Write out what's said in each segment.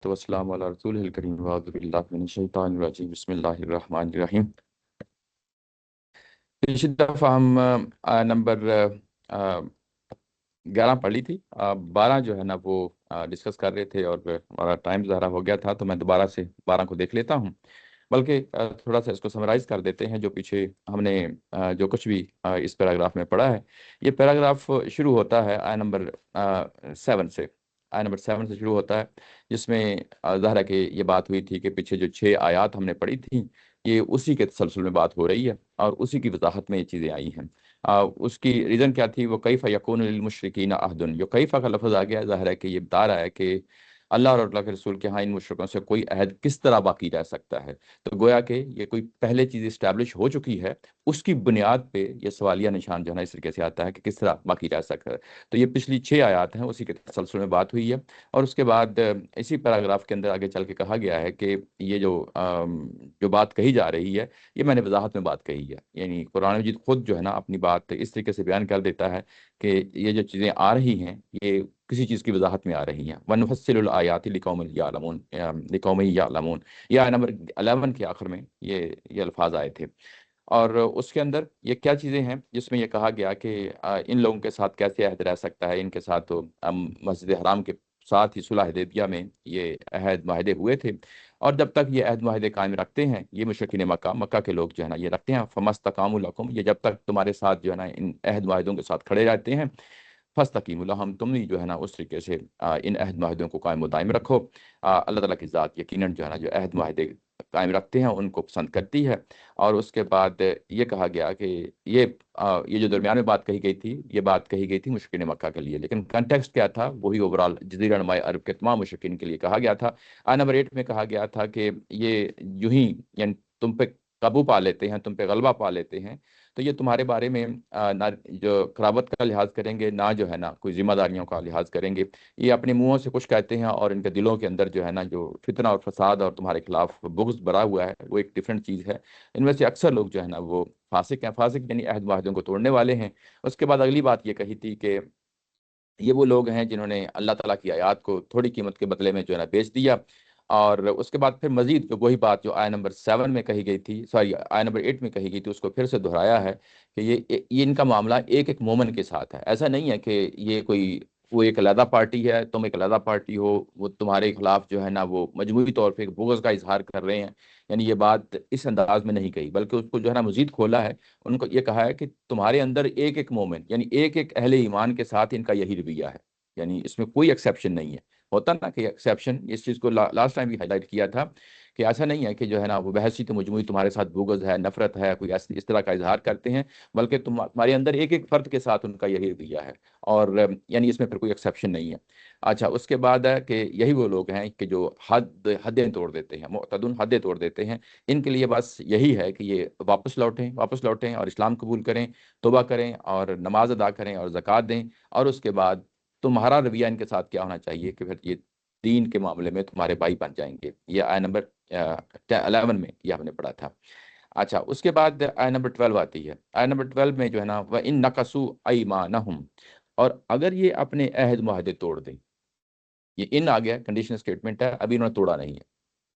والسلام علی رسول الکریم وأعوذ باللہ من الشیطان الرجیم بسم اللہ الرحمن الرحیم۔ پچھلی دفعہ ہم نمبر 11 پڑھ لی تھی، 12 جو ہے نا وہ ڈسکس کر رہے تھے اور ہمارا ٹائم ظاہرہ ہو گیا تھا، تو میں دوبارہ سے 12 کو دیکھ لیتا ہوں، بلکہ تھوڑا سا اس کو سمرائز کر دیتے ہیں جو پیچھے ہم نے جو کچھ بھی اس پیراگراف میں پڑھا ہے۔ یہ پیراگراف شروع ہوتا ہے آیت نمبر 7 سے، آیت نمبر 7 سے شروع ہوتا ہے، جس میں ظاہر ہے کہ یہ بات ہوئی تھی کہ پیچھے جو 6 آیات ہم نے پڑھی تھیں یہ اسی کے تسلسل میں بات ہو رہی ہے اور اسی کی وضاحت میں یہ چیزیں آئی ہیں۔ اس کی ریزن کیا تھی؟ وہ کیف یکون للمشرکین عہد، جو کیفا کا لفظ آ گیا، ظاہر ہے کہ یہ بتا رہا ہے کہ اللہ اور اللہ کے رسول کے ہاں ان مشرکوں سے کوئی عہد کس طرح باقی رہ سکتا ہے۔ تو گویا کہ یہ کوئی پہلے چیز اسٹیبلش ہو چکی ہے، اس کی بنیاد پہ یہ سوالیہ نشان جو ہے نا اس طریقے سے آتا ہے کہ کس طرح باقی رہ سکتا ہے۔ تو یہ پچھلی 6 آیات ہیں، اسی کے تسلسل میں بات ہوئی ہے، اور اس کے بعد اسی پیراگراف کے اندر آگے چل کے کہا گیا ہے کہ یہ جو بات کہی جا رہی ہے، یہ میں نے وضاحت میں بات کہی ہے، یعنی قرآن مجید خود جو ہے نا اپنی بات اس طریقے سے بیان کر دیتا ہے کہ یہ جو چیزیں آ رہی ہیں یہ کسی چیز کی وضاحت میں آ رہی ہیں۔ وَنُفَصِّلُ الْآيَاتِ لِقَوْمٍ يَعْلَمُونَ، لِقَوْمٍ يَعْلَمُونَ، یہ آیت نمبر 11 کے آخر میں یہ الفاظ آئے تھے، اور اس کے اندر یہ کیا چیزیں ہیں جس میں یہ کہا گیا کہ ان لوگوں کے ساتھ کیسے عہد رہ سکتا ہے۔ ان کے ساتھ تو مسجد حرام کے ساتھ ہی صلح حدیبیہ میں یہ عہد معاہدے ہوئے تھے، اور جب تک یہ عہد معاہدے قائم رکھتے ہیں یہ مشرکین مکہ کے لوگ جو ہے نا یہ رکھتے ہیں، فَمَسْتَقَامُوا لَكُمْ، یہ جب تک تمہارے ساتھ جو ہے نا ان عہد معاہدوں کے ساتھ کھڑے رہتے ہیں، فَاسْتَقِیمُوا لَهُمْ، تم بھی جو ہے نا اس طریقے سے ان عہد معاہدوں کو قائم و دائم رکھو۔ اللہ تعالیٰ کی ذات یقیناً جو ہے نا جو عہد معاہدے قائم رکھتے ہیں ان کو پسند کرتی ہے۔ اور اس کے بعد یہ کہا گیا کہ یہ جو درمیان میں بات کہی گئی تھی، یہ بات کہی گئی تھی مشرکین مکہ کے لیے، لیکن کنٹیکسٹ کیا تھا؟ وہی اوورال جزیرہ نماء عرب کے تمام مشرکین کے لیے کہا گیا تھا۔ آیت نمبر 8 میں کہا گیا تھا کہ یہ یوں ہی یعنی تم پہ قابو پا لیتے ہیں، تم پہ غلبہ پا لیتے ہیں، تو یہ تمہارے بارے میں نہ جو قرابت کا لحاظ کریں گے، نہ جو ہے نا کوئی ذمہ داریوں کا لحاظ کریں گے، یہ اپنے منہوں سے کچھ کہتے ہیں اور ان کے دلوں کے اندر جو ہے نا جو فتنہ اور فساد اور تمہارے خلاف بغض بھرا ہوا ہے وہ ایک ڈفرینٹ چیز ہے۔ ان میں سے اکثر لوگ جو ہے نا وہ فاسق ہیں، فاسق یعنی عہد معاہدوں کو توڑنے والے ہیں۔ اس کے بعد اگلی بات یہ کہی تھی کہ یہ وہ لوگ ہیں جنہوں نے اللہ تعالیٰ کی آیات کو تھوڑی قیمت کے بدلے میں جو ہے نا بیچ دیا، اور اس کے بعد پھر مزید جو وہی بات جو آیت نمبر 7 میں کہی گئی تھی، سوری آیت نمبر 8 میں کہی گئی تھی، اس کو پھر سے دہرایا ہے کہ یہ ان کا معاملہ ایک ایک مومن کے ساتھ ہے۔ ایسا نہیں ہے کہ یہ کوئی وہ ایک علیحدہ پارٹی ہے، تم ایک علیحدہ پارٹی ہو، وہ تمہارے خلاف جو ہے نا وہ مجموعی طور پہ ایک بغض کا اظہار کر رہے ہیں، یعنی یہ بات اس انداز میں نہیں کہی، بلکہ اس کو جو ہے نا مزید کھولا ہے، ان کو یہ کہا ہے کہ تمہارے اندر ایک ایک مومن یعنی ایک ایک اہل ایمان کے ساتھ ان کا یہی رویہ ہے، یعنی اس میں کوئی ایکسیپشن نہیں ہے۔ ہوتا نا کہ ایکسیپشن، اس چیز کو لاسٹ ٹائم بھی ہائی لائٹ کیا تھا کہ ایسا نہیں ہے کہ جو ہے نا وہ بحثیت مجموعی تمہارے ساتھ بغض ہے، نفرت ہے، کوئی اس طرح کا اظہار کرتے ہیں، بلکہ تمہارے اندر ایک ایک فرد کے ساتھ ان کا یہی رویہ ہے، اور یعنی اس میں پھر کوئی ایکسیپشن نہیں ہے۔ اچھا، اس کے بعد ہے کہ یہی وہ لوگ ہیں کہ جو حدیں توڑ دیتے ہیں، معتدون حدیں توڑ دیتے ہیں، ان کے لیے بس یہی ہے کہ یہ واپس لوٹیں اور اسلام قبول کریں، توبہ کریں اور نماز ادا کریں اور زکوٰۃ دیں، اور اس کے بعد تمہارا رویہ ان کے ساتھ کیا ہونا چاہیے کہ پھر یہ دین کے معاملے میں تمہارے بھائی بن جائیں گے۔ یہ آیت نمبر 11 میں یہ ہم نے پڑھا تھا۔ اچھا، اس کے بعد آیت نمبر 12 آتی ہے۔ آیت نمبر 12 میں جو ہے نا وَإِن نَقَصُوا أَيْمَانَهُمْ، اور اگر یہ اپنے عہد معاہدے توڑ دیں، یہ ان آ گیا کنڈیشن اسٹیٹمنٹ ہے، ابھی انہوں نے توڑا نہیں ہے،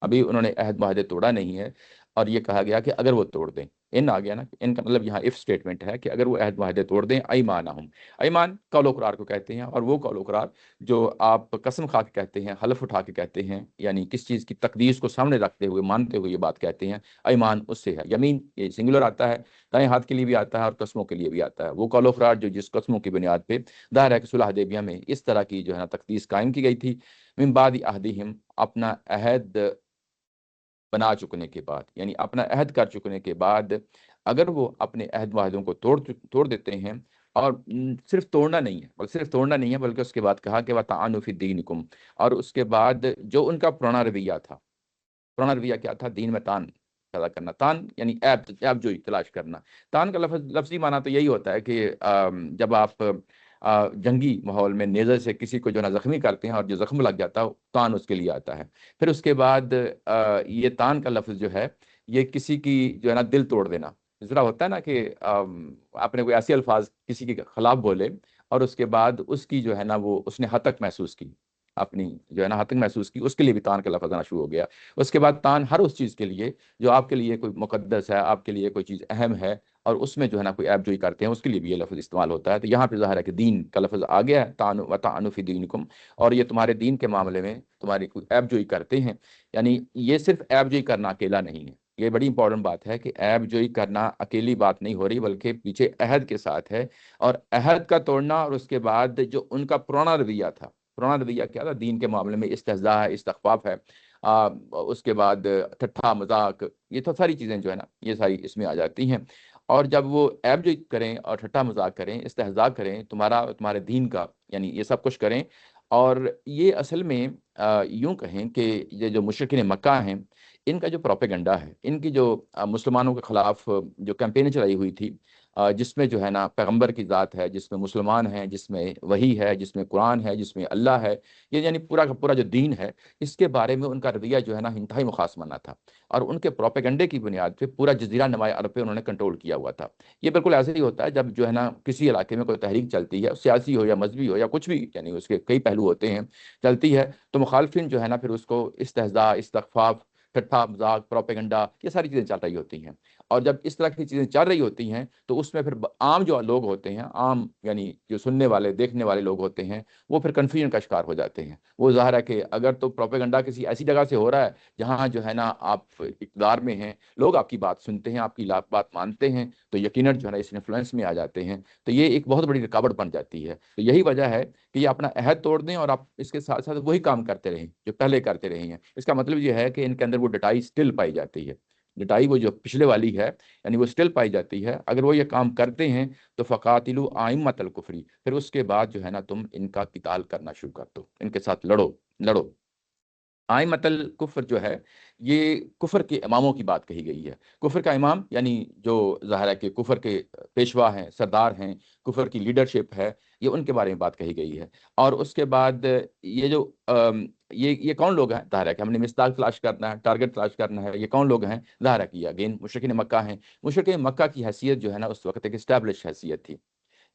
ابھی انہوں نے عہد معاہدے توڑا نہیں ہے، اور یہ کہا گیا کہ اگر وہ توڑ دیں، ان آ گیا نا، ان کا مطلب یہاں اف اسٹیٹمنٹ ہے کہ اگر وہ عہد معاہدے توڑ دیں، ایمانہم، ایمان قول و قرار کو کہتے ہیں، اور وہ قول و قرار جو آپ قسم کھا کے کہتے ہیں، حلف اٹھا کے کہتے ہیں، یعنی کس چیز کی تقدیس کو سامنے رکھتے ہوئے مانتے ہوئے یہ بات کہتے ہیں، ایمان اس سے ہے۔ یمین یہ سنگولر آتا ہے، دائیں ہاتھ کے لیے بھی آتا ہے اور قسموں کے لیے بھی آتا ہے۔ وہ قول و قرار جو جس قسموں کی بنیاد پہ ظاہر ہے کہ صلح حدیبیہ میں اس طرح کی جو ہے نا تقدیس قائم کی گئی تھی، من بعد عہدہم، اپنا عہد بنا چکنے کے بعد، یعنی اپنا عہد کر چکنے کے بعد اگر وہ اپنے عہد معاہدوں کو توڑ دیتے ہیں، اور صرف توڑنا نہیں ہے، بلکہ اس کے بعد کہا کہ وَطَعَنُوا فِي دِينِكُمْ، اور اس کے بعد جو ان کا پرانا رویہ تھا، پرانا رویہ کیا تھا؟ دین میں تان پیدا کرنا، تان یعنی عیب جوئی تلاش کرنا۔ تان کا لفظی معنی تو یہی ہوتا ہے کہ جب آپ جنگی ماحول میں نیزے سے کسی کو جو ہے نا زخمی کرتے ہیں اور جو زخم لگ جاتا ہے تان اس کے لیے آتا ہے۔ پھر اس کے بعد یہ تان کا لفظ جو ہے یہ کسی کی جو ہے نا دل توڑ دینا، اس طرح ہوتا ہے نا کہ آپ نے کوئی ایسے الفاظ کسی کے خلاف بولے اور اس کے بعد اس کی جو ہے نا وہ اس نے ہتک محسوس کی، اپنی جو ہے نا حد تک محسوس کی، اس کے لیے بھی تان کا لفظ آنا شروع ہو گیا۔ اس کے بعد تان ہر اس چیز کے لیے جو آپ کے لیے کوئی مقدس ہے، آپ کے لیے کوئی چیز اہم ہے، اور اس میں جو ہے نا کوئی عیب جوئی کرتے ہیں، اس کے لیے بھی یہ لفظ استعمال ہوتا ہے۔ تو یہاں پہ ظاہر ہے کہ دین کا لفظ آ گیا ہے، تان و تعنوا فی دینکم، اور یہ تمہارے دین کے معاملے میں تمہاری کوئی عیب جوئی کرتے ہیں۔ یعنی یہ صرف عیب جوئی کرنا اکیلا نہیں ہے، یہ بڑی امپورٹنٹ بات ہے کہ عیب جوئی کرنا اکیلی بات نہیں ہو رہی، بلکہ پیچھے عہد کے ساتھ ہے، اور عہد کا توڑنا، اور اس کے بعد جو ان کا پرانا رویہ تھا، پرانا رویہ کیا تھا دین کے معاملے میں؟ استہزاء ہے، استخفاف ہے، اس کے بعد ٹھٹھا مذاق، یہ تو ساری چیزیں جو ہے نا یہ ساری اس میں آ جاتی ہیں۔ اور جب وہ عیب جو کریں اور ٹھٹھا مذاق کریں، استہزاء کریں تمہارے دین کا، یعنی یہ سب کچھ کریں، اور یہ اصل میں یوں کہیں کہ یہ جو مشرکین مکہ ہیں، ان کا جو پروپیگنڈا ہے، ان کی جو مسلمانوں کے خلاف جو کیمپین چلائی ہوئی تھی، جس میں جو ہے نا پیغمبر کی ذات ہے، جس میں مسلمان ہیں، جس میں وحی ہے، جس میں قرآن ہے، جس میں اللہ ہے، یہ یعنی پورا کا پورا جو دین ہے، اس کے بارے میں ان کا رویہ جو ہے نا انتہائی مخاصمانہ تھا، اور ان کے پروپیگنڈے کی بنیاد پہ پورا جزیرہ نمایاں عرب پہ انہوں نے کنٹرول کیا ہوا تھا۔ یہ بالکل ایسے ہی ہوتا ہے جب جو ہے نا کسی علاقے میں کوئی تحریک چلتی ہے، سیاسی ہو یا مذہبی ہو یا کچھ بھی، یعنی اس کے کئی پہلو ہوتے ہیں، چلتی ہے، تو مخالفین جو ہے نا پھر اس کو استہزاء، استخفاف، ٹھٹھا مذاق، پروپیگنڈا، یہ ساری چیزیں چل رہی ہوتی ہیں۔ اور جب اس طرح کی چیزیں چل رہی ہوتی ہیں تو اس میں پھر عام جو لوگ ہوتے ہیں، عام یعنی جو سننے والے دیکھنے والے لوگ ہوتے ہیں، وہ پھر کنفیوژن کا شکار ہو جاتے ہیں۔ وہ ظاہر ہے کہ اگر تو پروپیگنڈا کسی ایسی جگہ سے ہو رہا ہے جہاں جو ہے نا آپ اقتدار میں ہیں، لوگ آپ کی بات سنتے ہیں، آپ کی بات مانتے ہیں، تو یقیناً جو ہے نا اس انفلوئنس میں آ جاتے ہیں، تو یہ ایک بہت بڑی رکاوٹ بن جاتی ہے۔ تو یہی وجہ ہے کہ یہ اپنا عہد توڑ دیں، اور آپ اس کے ساتھ ساتھ وہی کام کرتے رہیں جو پہلے کرتے رہے ہیں۔ اس کا مطلب یہ ہے کہ ان کے اندر وہ ڈٹائی سٹل پائی جاتی ہے، ڈٹائی وہ جو پچھلے والی ہے، یعنی وہ سٹل پائی جاتی ہے۔ اگر وہ یہ کام کرتے ہیں تو فقاتلوا ائمۃ الکفر، پھر اس کے بعد جو ہے نا تم ان کا قتال کرنا شروع کر دو، ان کے ساتھ لڑو لڑو۔ ائمۃ الکفر جو ہے، یہ کفر کے اماموں کی بات کہی گئی ہے۔ کفر کا امام یعنی جو ظاہر ہے کہ کفر کے پیشوا ہیں، سردار ہیں، کفر کی لیڈرشپ ہے، یہ ان کے بارے میں بات کہی گئی ہے۔ اور اس کے بعد یہ جو یہ کون لوگ ہیں؟ ظاہر ہے کہ ہم نے مصداق تلاش کرنا ہے، ٹارگٹ تلاش کرنا ہے، یہ کون لوگ ہیں؟ ظاہر ہے کہ یہ اگین مشرکین مکہ ہیں۔ مشرکین مکہ کی حیثیت جو ہے نا اس وقت ایک اسٹیبلش حیثیت تھی،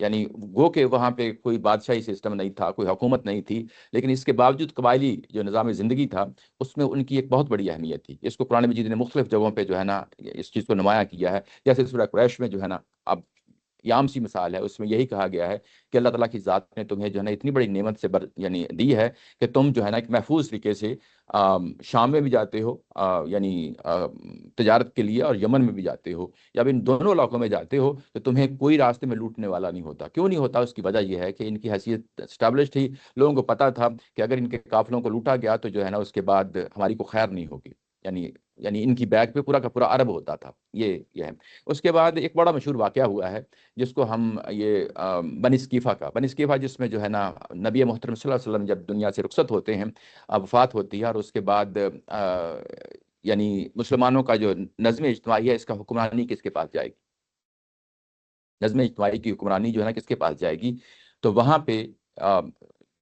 یعنی گو کہ وہاں پہ کوئی بادشاہی سسٹم نہیں تھا، کوئی حکومت نہیں تھی، لیکن اس کے باوجود قبائلی جو نظام زندگی تھا، اس میں ان کی ایک بہت بڑی اہمیت تھی۔ اس کو قرآن مجید نے مختلف جگہوں پہ جو ہے نا اس چیز کو نمایاں کیا ہے، جیسے سورہ قریش میں جو ہے نا، اب یہ عام سی مثال ہے، اس میں یہی کہا گیا ہے کہ اللہ تعالیٰ کی ذات نے تمہیں جو ہے نا اتنی بڑی نعمت سے یعنی دی ہے کہ تم جو ہے نا ایک محفوظ طریقے سے شام میں بھی جاتے ہو، یعنی تجارت کے لیے، اور یمن میں بھی جاتے ہو، یا اب ان دونوں علاقوں میں جاتے ہو، تو تمہیں کوئی راستے میں لوٹنے والا نہیں ہوتا۔ کیوں نہیں ہوتا؟ اس کی وجہ یہ ہے کہ ان کی حیثیت اسٹیبلش تھی، لوگوں کو پتا تھا کہ اگر ان کے قافلوں کو لوٹا گیا تو جو ہے نا اس کے بعد ہماری کو خیر نہیں ہوگی، یعنی ان کی بیگ پہ پورا کا پورا عرب ہوتا تھا۔ یہ ہے۔ اس کے بعد ایک بڑا مشہور واقعہ ہوا ہے جس کو ہم یہ بنی سکیفہ جس میں جو ہے نا نبی محترم صلی اللہ علیہ وسلم جب دنیا سے رخصت ہوتے ہیں، وفات ہوتی ہے، اور اس کے بعد یعنی مسلمانوں کا جو نظم اجتماعی ہے، اس کا حکمرانی کس کے پاس جائے گی؟ نظم اجتماعی کی حکمرانی جو ہے نا کس کے پاس جائے گی؟ تو وہاں پہ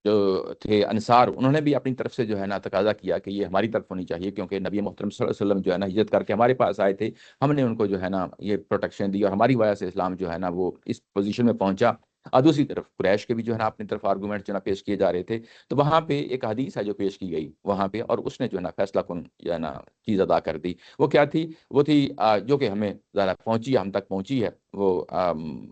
جو تھے انصار، انہوں نے بھی اپنی طرف سے جو ہے نا تقاضا کیا کہ یہ ہماری طرف ہونی چاہیے، کیونکہ نبی محترم صلی اللہ علیہ وسلم جو ہے نا ہجرت کر کے ہمارے پاس آئے تھے، ہم نے ان کو جو ہے نا یہ پروٹیکشن دی، اور ہماری وجہ سے اسلام جو ہے نا وہ اس پوزیشن میں پہنچا۔ اور دوسری طرف قریش کے بھی جو ہے نا اپنی طرف آرگومنٹ جو ہے نا پیش کیے جا رہے تھے۔ تو وہاں پہ ایک حدیث ہے جو پیش کی گئی وہاں پہ، اور اس نے جو ہے نا فیصلہ کن جو ہے نا چیز ادا کر دی۔ وہ کیا تھی؟ وہ تھی جو کہ ہمیں ذرا پہنچی ہے، ہم تک پہنچی ہے، وہ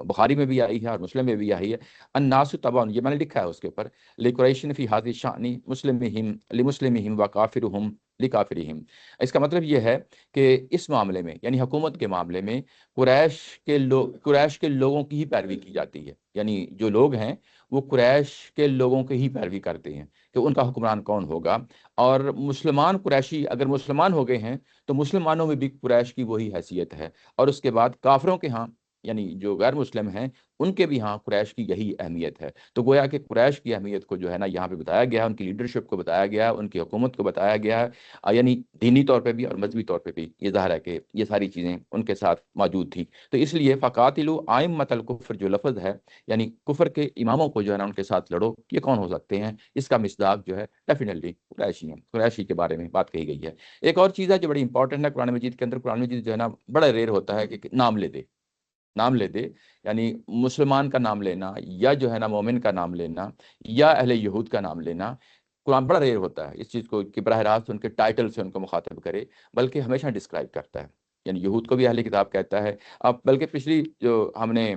بخاری میں بھی آئی ہے اور مسلم میں بھی آئی ہے۔ الناس تبع، یہ میں نے لکھا ہے اس کے اوپر، لقریشن فی حاضر شانی مسلمہم لمسلمہم وکافرہم لکافرہم۔ اس کا مطلب یہ ہے کہ اس معاملے میں، یعنی حکومت کے معاملے میں، قریش کے لوگوں کی ہی پیروی کی جاتی ہے، یعنی جو لوگ ہیں وہ قریش کے لوگوں کی ہی پیروی کرتے ہیں کہ ان کا حکمران کون ہوگا۔ اور مسلمان قریشی اگر مسلمان ہو گئے ہیں تو مسلمانوں میں بھی قریش کی وہی حیثیت ہے، اور اس کے بعد کافروں کے ہاں، یعنی جو غیر مسلم ہیں، ان کے بھی ہاں قریش کی یہی اہمیت ہے۔ تو گویا کہ قریش کی اہمیت کو جو ہے نا یہاں پہ بتایا گیا ہے، ان کی لیڈرشپ کو بتایا گیا ہے، ان کی حکومت کو بتایا گیا ہے، یعنی دینی طور پہ بھی اور مذہبی طور پہ بھی یہ ظاہر ہے کہ یہ ساری چیزیں ان کے ساتھ موجود تھی۔ تو اس لیے فقاتلوا ائمۃ الکفر جو لفظ ہے، یعنی کفر کے اماموں کو جو ہے نا ان کے ساتھ لڑو، یہ کون ہو سکتے ہیں؟ اس کا مصداق جو ہے ڈیفینیٹلی قریشی ہیں، قریشی کے بارے میں بات کہی گئی ہے۔ ایک اور چیز ہے جو بڑی امپورٹنٹ ہے قرآن مجید کے اندر، قرآن مجید جو ہے نا بڑا ریئر ہوتا ہے کہ نام لے دے، یعنی مسلمان کا نام لینا، یا جو ہے نا مومن کا نام لینا، یا اہل یہود کا نام لینا، قرآن بڑا ریئر ہوتا ہے اس چیز کو کہ براہ راست ان کے ٹائٹل سے ان کو مخاطب کرے، بلکہ ہمیشہ ڈسکرائب کرتا ہے. یعنی یہود کو بھی اہل کتاب کہتا ہے. اب بلکہ پچھلی جو ہم نے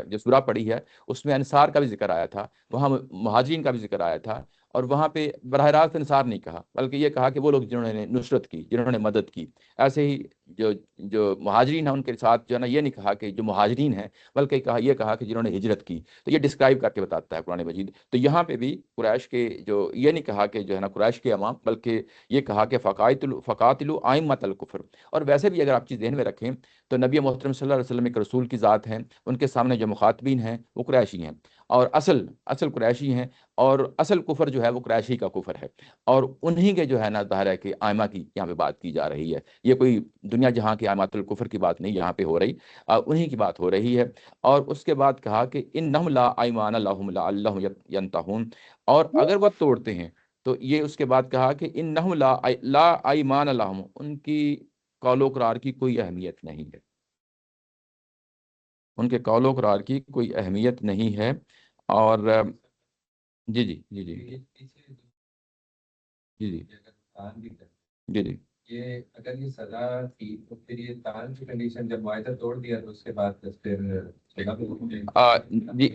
جو سورہ پڑھی ہے اس میں انصار کا بھی ذکر آیا تھا، وہاں مہاجرین کا بھی ذکر آیا تھا، اور وہاں پہ براہ راست انصار نہیں کہا، بلکہ یہ کہا کہ وہ لوگ جنہوں نے نصرت کی، جنہوں نے مدد کی. ایسے ہی جو جو مہاجرین ہیں ان کے ساتھ جو ہے نا یہ نہیں کہا کہ جو مہاجرین ہیں، بلکہ یہ کہا کہ جنہوں نے ہجرت کی. تو یہ ڈسکرائب کر کے بتاتا ہے قرآن مجید. تو یہاں پہ بھی قریش کے جو یہ نہیں کہا کہ جو ہے نا قریش کے امام، بلکہ یہ کہا کہ فقاتلوا ائمۃ الکفر. اور ویسے بھی اگر آپ چیز ذہن میں رکھیں تو نبی محترم صلی اللہ علیہ وسلم ایک رسول کی ذات ہیں، ان کے سامنے جو مخاطبین ہیں وہ قریشی ہیں، اور اصل قریشی ہیں، اور اصل کفر جو ہے وہ قریشی کا کفر ہے، اور انہی کے جو ہے نا ظاہر ہے کہ ائمہ کی یہاں پہ بات کی جا رہی ہے. یہ کوئی دنیا جہاں کی ائمۃ الکفر کی بات نہیں یہاں پہ ہو رہی، انہی کی بات ہو رہی ہے. اور اس کے بعد کہا کہ انہم لا ایمان لہم لعلہم ینتہون. اور اگر وہ توڑتے ہیں تو یہ اس کے بعد کہا کہ انہم لا ایمان لہم، ان کی قول و قرار کی کوئی اہمیت نہیں ہے، ان کے قول و قرار کی کوئی اہمیت نہیں ہے. اور جی جی جی جی جی جی جی جی یہ اگر یہ سزا تھی تو پھر یہ تان کی کنڈیشن جب معاہدہ توڑ دیا تو اس کے بعد جی،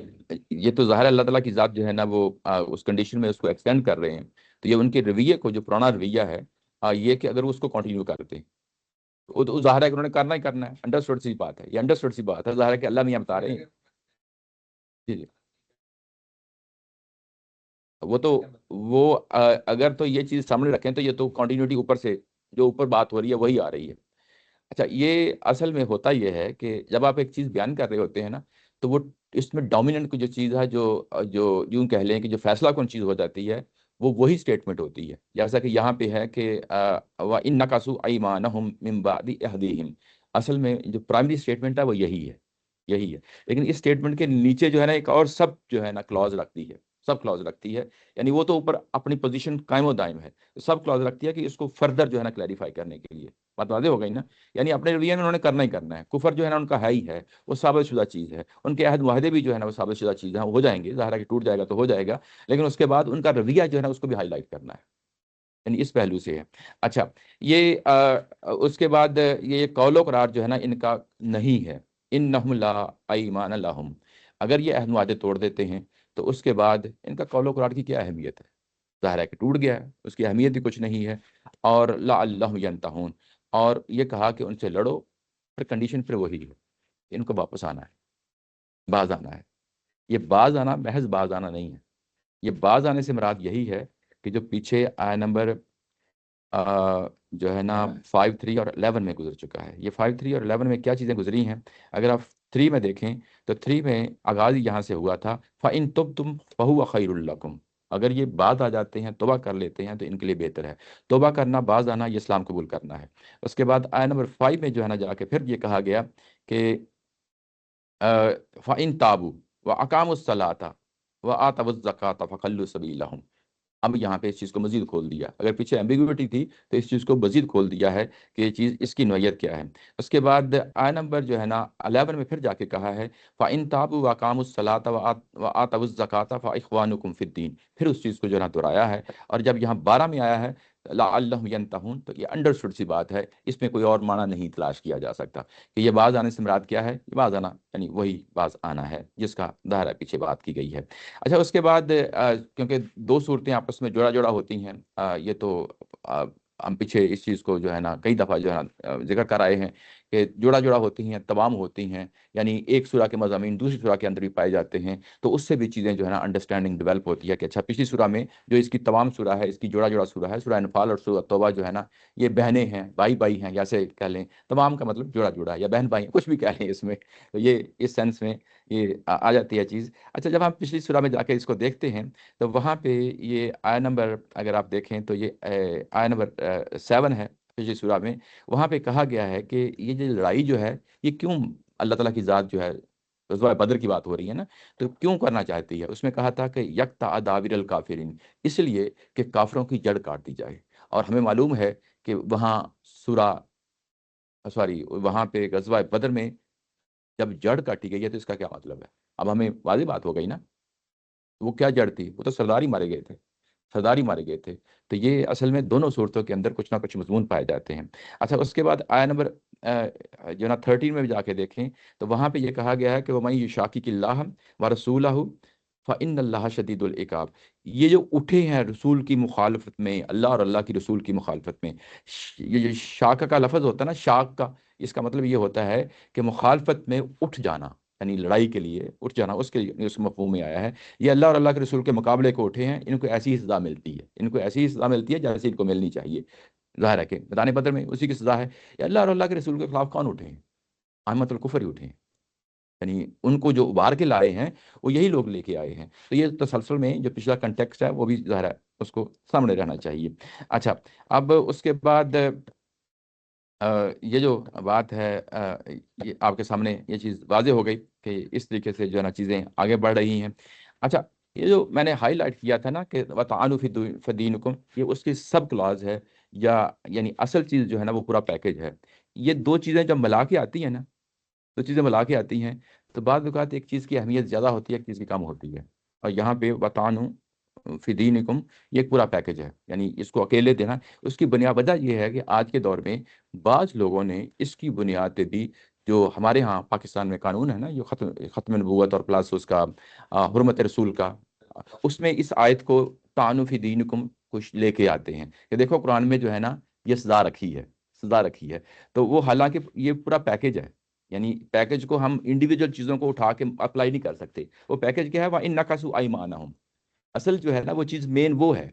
یہ تو ظاہر اللہ تعالیٰ کی ذات جو ہے نا وہ اس کنڈیشن میں اس کو ایکسٹینڈ کر رہے ہیں. تو یہ ان کے رویے کو جو پرانا رویہ ہے یہ کہ اگر وہ اس کو کنٹینیو کرتے ہیں تو ظاہر ہے کہ انہوں نے کرنا ہی کرنا ہے. انڈرسٹوڈ سی بات ہے، یہ انڈرسٹوڈ سی بات ہے. ظاہر ہے کہ اللہ میاں بتا رہے ہیں. جی جی وہ اگر تو یہ چیز سامنے رکھیں تو یہ تو کنٹینیوٹی اوپر سے جو اوپر بات ہو رہی ہے وہی آ رہی ہے. اچھا، یہ اصل میں ہوتا یہ ہے کہ جب آپ ایک چیز بیان کر رہے ہوتے ہیں نا تو وہ اس میں ڈومیننٹ کی جو چیز ہے جو جو یوں کہہ لیں کہ جو فیصلہ کن چیز ہو جاتی ہے وہ وہی اسٹیٹمنٹ ہوتی ہے. جیسا کہ یہاں پہ ہے کہ وَإِن نَكَثُوا أَيْمَانَهُمْ مِن بَعْدِ عَهْدِهِمْ. اصل میں جو پرائمری اسٹیٹمنٹ ہے وہ یہی ہے. لیکن اس اسٹیٹمنٹ کے نیچے جو ہے نا ایک اور سب جو ہے نا کلوز رکھتی ہے، سب کلوز رکھتی ہے. یعنی وہ تو اوپر اپنی پوزیشن قائم و دائم ہے، سب کلوز رکھتی ہے کہ اس کو فردر جو ہے نا کلیریفائی کرنے کے لیے. بات واضح ہو گئی نا؟ یعنی اپنے رویے میں انہوں نے کرنا ہی کرنا ہے. کفر جو ہے نا ان کا ہے ہی ہے، وہ ثابت شدہ چیز ہے. ان کے عہد معاہدے بھی جو ہے نا وہ ثابت شدہ چیز ہیں، وہ ہو جائیں گے. ظاہر ہے کہ ٹوٹ جائے گا تو ہو جائے گا، لیکن اس کے بعد ان کا رویہ جو ہے نا اس کو بھی ہائی لائٹ کرنا ہے. یعنی اس پہلو سے ہے. اچھا، یہ اس کے بعد یہ قول و قرار جو ہے نا ان کا نہیں ہے. انہم لا ایمان لہم، اگر یہ عہد معاہدے توڑ دیتے ہیں تو اس کے بعد ان کا قول و قرار کی کیا اہمیت ہے؟ ظاہر ہے کہ ٹوٹ گیا ہے، اس کی اہمیت بھی کچھ نہیں ہے. اور لعلہم ینتہون، اور یہ کہا کہ ان سے لڑو، پھر کنڈیشن پھر وہی ہے، ان کو واپس آنا ہے، باز آنا ہے. یہ باز آنا محض باز آنا نہیں ہے. یہ باز آنے سے مراد یہی ہے کہ جو پیچھے آیا نمبر جو ہے نا 5 3 اور 11 میں گزر چکا ہے. یہ 5 3 اور 11 میں کیا چیزیں گزری ہیں؟ اگر آپ 3 میں دیکھیں تو 3 میں آغاز یہاں سے ہوا تھا فَإِن تُبْتُمْ فَهُوَ خَيْرٌ لَكُمْ. اگر یہ باز آ جاتے ہیں، توبہ کر لیتے ہیں تو ان کے لیے بہتر ہے. توبہ کرنا، باز آنا، یہ اسلام قبول کرنا ہے. اس کے بعد آیا نمبر 5 میں جو ہے نا جا کے پھر یہ کہا گیا کہ فَإِن تَابُوا وَأَقَامُوا الصَّلَاةَ وَآتَوُا الزَّكَاةَ فَخَلُّوا سَبِيلَهُمْ. اب یہاں پہ اس چیز کو مزید کھول دیا. اگر پیچھے ایمبیگوٹی تھی تو اس چیز کو مزید کھول دیا ہے کہ یہ چیز اس کی نوعیت کیا ہے. اس کے بعد آیا نمبر جو ہے نا 11 میں پھر جا کے کہا ہے فَإِن تَابُوا وَأَقَامُوا الصَّلَاةَ وَآتَوُا الزَّكَاةَ فَإِخْوَانُكُمْ فِي الدِّينِ. پھر اس چیز کو جو ہے نا دہرایا ہے. اور جب یہاں 12 میں آیا ہے لعلہم ینتہون تو یہ انڈرسٹوڈ سی بات ہے، اس میں کوئی اور معنی نہیں تلاش کیا جا سکتا کہ یہ باز آنے سے مراد کیا ہے. یہ باز آنا یعنی وہی باز آنا ہے جس کا دائرہ پیچھے بات کی گئی ہے. اچھا، اس کے بعد کیونکہ دو صورتیں آپس میں جوڑا جوڑا ہوتی ہیں، یہ تو ہم پیچھے اس چیز کو جو ہے نا کئی دفعہ جو ہے نا ذکر کر آئے ہیں کہ جوڑا جوڑا ہوتی ہیں، تمام ہوتی ہیں. یعنی ایک سورہ کے مضامین دوسری سورہ کے اندر بھی پائے جاتے ہیں، تو اس سے بھی چیزیں جو ہے نا انڈرسٹینڈنگ ڈیولپ ہوتی ہے کہ اچھا پچھلی سورہ میں جو اس کی تمام سورہ ہے، اس کی جوڑا جوڑا سورہ ہے، سورہ انفال اور سورہ توبہ جو ہے نا یہ بہنیں ہیں، بھائی بھائی ہیں، یا سے کہہ لیں تمام کا مطلب جوڑا جوڑا ہے یا بہن بھائی ہیں، کچھ بھی کہہ لیں اس میں. تو یہ اس سینس میں یہ آ جاتی ہے چیز. اچھا، جب ہم پچھلی سورہ میں جا کے اس کو دیکھتے ہیں تو وہاں پہ یہ آیا نمبر اگر آپ دیکھیں تو یہ آیا نمبر 7 ہے پچھلی سورہ میں. وہاں پہ کہا گیا ہے کہ یہ جو لڑائی جو ہے یہ کیوں اللہ تعالیٰ کی ذات جو ہے، غزوہ بدر کی بات ہو رہی ہے نا، تو کیوں کرنا چاہتی ہے؟ اس میں کہا تھا کہ یکتا دابر الکافرین، اس لیے کہ کافروں کی جڑ کاٹ دی جائے. اور ہمیں معلوم ہے کہ وہاں وہاں پہ غزوہ بدر میں جب جڑ کاٹی گئی ہے تو اس کا کیا مطلب ہے؟ اب ہمیں واضح بات ہو گئی نا. وہ کیا جڑ تھی؟ وہ تو سردار ہی مارے گئے تھے. سردار ہی مارے گئے تھے. تو یہ اصل میں دونوں صورتوں کے اندر کچھ نہ کچھ مضمون پائے جاتے ہیں. اچھا اس کے بعد آیا نمبر جو نا 13 میں بھی جا کے دیکھیں تو وہاں پہ یہ کہا گیا ہے کہ وَمَن يُشَاقِقِ اللَّهَ وَرَسُولَهُ فَإِنَّ اللَّهَ شَدِيدُ الْعِقَابِ. یہ جو اٹھے ہیں رسول کی مخالفت میں، اللہ اور اللہ کی رسول کی مخالفت میں، یہ جو شاق کا لفظ ہوتا ہے نا، شاق کا، اس کا مطلب یہ ہوتا ہے کہ مخالفت میں اٹھ جانا، یعنی لڑائی کے لیے اٹھ جانا، اس مفہوم میں آیا ہے. یہ اللہ اور اللہ کے رسول کے مقابلے کو اٹھے ہیں، ان کو ایسی ہی سزا ملتی ہے، ان کو ایسی ہی سزا ملتی ہے جیسے ان کو ملنی چاہیے. ظاہر ہے کہ میدان بدر میں اسی کی سزا ہے. یہ اللہ اور اللہ کے رسول کے خلاف کون اٹھے ہیں؟ احمد الکفر ہی اٹھے ہیں. یعنی ان کو جو ابار کے لائے ہیں وہ یہی لوگ لے کے آئے ہیں. تو یہ تسلسل میں جو پچھلا کنٹیکسٹ ہے وہ بھی ظاہر ہے اس کو سامنے رہنا چاہیے. اچھا اب اس کے بعد یہ جو بات ہے یہ آپ کے سامنے یہ چیز واضح ہو گئی کہ اس طریقے سے جو ہے نا چیزیں آگے بڑھ رہی ہیں. اچھا یہ جو میں نے ہائی لائٹ کیا تھا نا کہ وَتَعَالُوا فِي دِينِكُمْ، یہ اس کی سب کلاز ہے، یا یعنی اصل چیز جو ہے نا وہ پورا پیکج ہے. یہ دو چیزیں جب ملا کے آتی ہیں نا، دو چیزیں ملا کے آتی ہیں تو بعض اوقات ایک چیز کی اہمیت زیادہ ہوتی ہے، ایک چیز کی کم ہوتی ہے. اور یہاں پہ وَتَعَالُوا فِي دِينِكُمْ یہ ایک پورا پیکج ہے، یعنی اس کو اکیلے دینا. اس کی بنیاد وجہ یہ ہے کہ آج کے دور میں بعض لوگوں نے اس کی بنیاد پہ بھی، جو ہمارے ہاں پاکستان میں قانون ہے نا، جو ختم نبوت اور پلس اس کا حرمت رسول کا، اس میں اس آیت کو طعنوا فی دینکم کچھ لے کے آتے ہیں کہ دیکھو قرآن میں جو ہے نا یہ سزا رکھی ہے، سزا رکھی ہے. تو وہ حالانکہ یہ پورا پیکج ہے، یعنی پیکج کو ہم انڈیویجول چیزوں کو اٹھا کے اپلائی نہیں کر سکتے. وہ پیکج کیا ہے؟ وَإِن نَكَثُوا أَيْمَانَهُمْ، اصل جو ہے نا وہ چیز مین وہ ہے،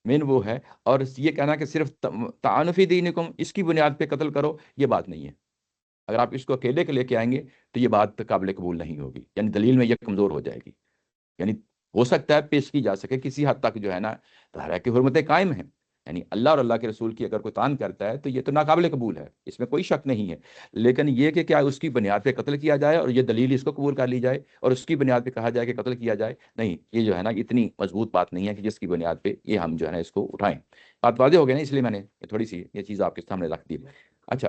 مین وہ ہے. اور یہ کہنا کہ صرف طعنوا فی دینکم اس کی بنیاد پہ قتل کرو، یہ بات نہیں ہے. اگر آپ اس کو اکیلے کے لے کے آئیں گے تو یہ بات قابل قبول نہیں ہوگی، یعنی دلیل میں یہ کمزور ہو جائے گی. یعنی ہو سکتا ہے پیش کی جا سکے کسی حد تک جو ہے نا، ظاہر کی حرمتیں قائم ہیں، یعنی اللہ اور اللہ کے رسول کی اگر کوئی تان کرتا ہے تو یہ تو ناقابل قبول ہے، اس میں کوئی شک نہیں ہے. لیکن یہ کہ کیا اس کی بنیاد پہ قتل کیا جائے اور یہ دلیل اس کو قبول کر لی جائے اور اس کی بنیاد پہ کہا جائے کہ قتل کیا جائے، نہیں، یہ جو ہے نا اتنی مضبوط بات نہیں ہے کہ جس کی بنیاد پہ یہ ہم جو ہے نا اس کو اٹھائیں. بات واضح ہو گئی نا، اس لیے میں نے تھوڑی سی یہ چیز آپ کے سامنے رکھ دی. اچھا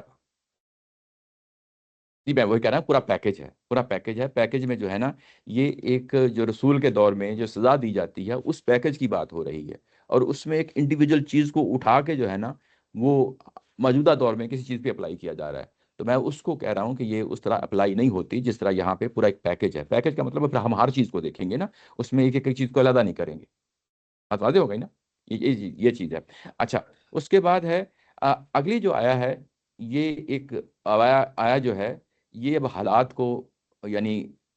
جی، میں وہی کہہ رہا ہوں، پورا پیکج ہے، پورا پیکج ہے. پیکج میں جو ہے نا یہ ایک جو رسول کے دور میں جو سزا دی جاتی ہے اس پیکج کی بات ہو رہی ہے، اور اس میں ایک انڈیویجول چیز کو اٹھا کے جو ہے نا وہ موجودہ دور میں کسی چیز پہ اپلائی کیا جا رہا ہے. تو میں اس کو کہہ رہا ہوں کہ یہ اس طرح اپلائی نہیں ہوتی جس طرح یہاں پہ پورا ایک پیکج ہے. پیکج کا مطلب ہے ہم ہر چیز کو دیکھیں گے نا، اس میں ایک ایک چیز کو علیحدہ نہیں کریں گے. بات واضح ہو گئی نا، یہ چیز ہے. اچھا اس کے بعد ہے اگلی جو آیا ہے، یہ ایک آیا جو ہے، یہ اب حالات کو، یعنی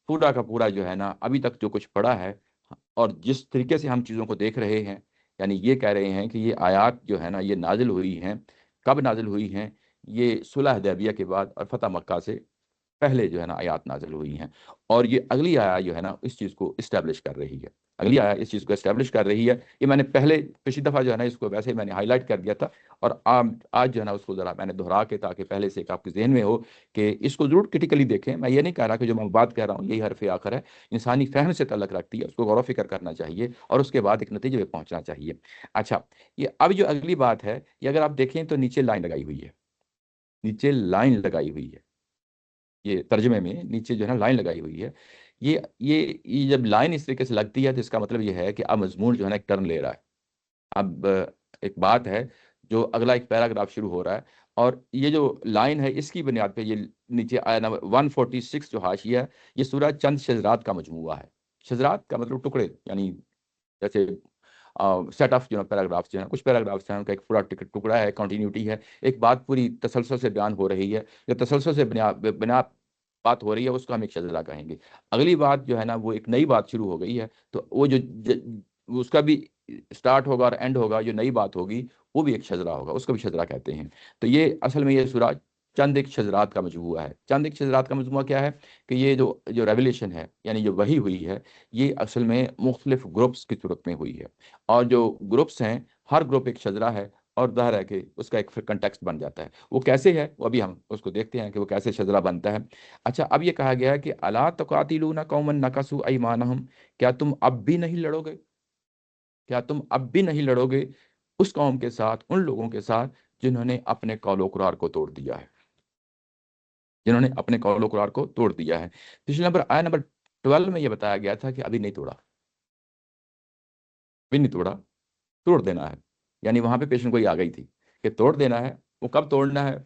پورا کا پورا جو ہے نا ابھی تک جو کچھ پڑا ہے اور جس طریقے سے ہم چیزوں کو دیکھ رہے ہیں، یعنی یہ کہہ رہے ہیں کہ یہ آیات جو ہے نا یہ نازل ہوئی ہیں. کب نازل ہوئی ہیں؟ یہ صلح حدیبیہ کے بعد اور فتح مکہ سے پہلے جو ہے نا آیات نازل ہوئی ہیں. اور یہ اگلی آیا جو ہے نا اس چیز کو اسٹیبلش کر رہی ہے، اگلی آیا اس چیز کو اسٹیبلش کر رہی ہے. یہ میں نے پچھلی دفعہ جو ہے نا اس کو ویسے میں نے ہائی لائٹ کر دیا تھا، اور آج جو ہے نا اس کو ذرا میں نے دہرا کے تاکہ پہلے سے ایک آپ کے ذہن میں ہو کہ اس کو ضرور کرٹیکلی دیکھیں. میں یہ نہیں کہہ رہا کہ جو میں بات کہہ رہا ہوں یہی حرف آخر ہے، انسانی فہم سے تعلق رکھتی ہے، اس کو غور و فکر کرنا چاہیے اور اس کے بعد ایک نتیجے پہ پہنچنا چاہیے. اچھا یہ اب جو اگلی بات ہے، یہ اگر آپ دیکھیں تو نیچے لائن لگائی ہوئی ہے، نیچے لائن لگائی ہوئی ہے، یہ ترجمے میں نیچے جو ہے نا لائن لگائی ہوئی ہے. یہ جب لائن اس طریقے سے لگتی ہے تو اس کا مطلب یہ ہے کہ اب مضمون جو ہے نا ایک ٹرن لے رہا ہے. اب ایک بات ہے، جو اگلا ایک پیراگراف شروع ہو رہا ہے، اور یہ جو لائن ہے اس کی بنیاد پہ یہ نیچے آیا نمبر 146 جو حاشیہ ہے، یہ سورہ چند شجرات کا مجموعہ ہے. شجرات کا مطلب ٹکڑے، یعنی جیسے سیٹ آف جو ہے پیراگرافس جو ہیں، کچھ پیراگرافس ہیں ان کا ایک پورا ٹکڑا ہے، کنٹینیوٹی ہے، ایک بات پوری تسلسل سے بیان ہو رہی ہے. جو تسلسل سے بنا بات ہو رہی ہے اس کو ہم ایک شجرہ کہیں گے. اگلی بات جو ہے نا وہ ایک نئی بات شروع ہو گئی ہے، تو وہ اس کا بھی اسٹارٹ ہوگا اور اینڈ ہوگا، جو نئی بات ہوگی وہ بھی ایک شجرہ ہوگا، اس کو بھی شجرہ کہتے ہیں. تو یہ اصل میں یہ سورہ چند ایک شجرات کا مجموعہ ہے. چند ایک شجرات کا مجموعہ کیا ہے کہ یہ جو ریولیشن ہے، یعنی جو وحی ہوئی ہے، یہ اصل میں مختلف گروپس کی صورت میں ہوئی ہے، اور جو گروپس ہیں ہر گروپ ایک شجرہ ہے، اور ظاہر ہے کہ اس کا ایک پھر کنٹیکسٹ بن جاتا ہے. وہ کیسے ہے وہ ابھی ہم اس کو دیکھتے ہیں کہ وہ کیسے شجرہ بنتا ہے. اچھا اب یہ کہا گیا ہے کہ الا تقاتلون قوما نکثوا ایمانہم، کیا تم اب بھی نہیں لڑو گے، کیا تم اب بھی نہیں لڑو گے اس قوم کے ساتھ، ان لوگوں کے ساتھ جنہوں نے اپنے قول و قرار کو توڑ دیا ہے، جنہوں نے اپنے قول و قرار کو توڑ دیا ہے. پچھلے آیا نمبر 12 میں یہ بتایا گیا تھا کہ ابھی نہیں توڑا، ابھی نہیں توڑا. توڑ دینا ہے. یعنی وہاں پہ پیشن گوئی آ گئی تھی کہ توڑ دینا ہے. وہ کب توڑنا ہے؟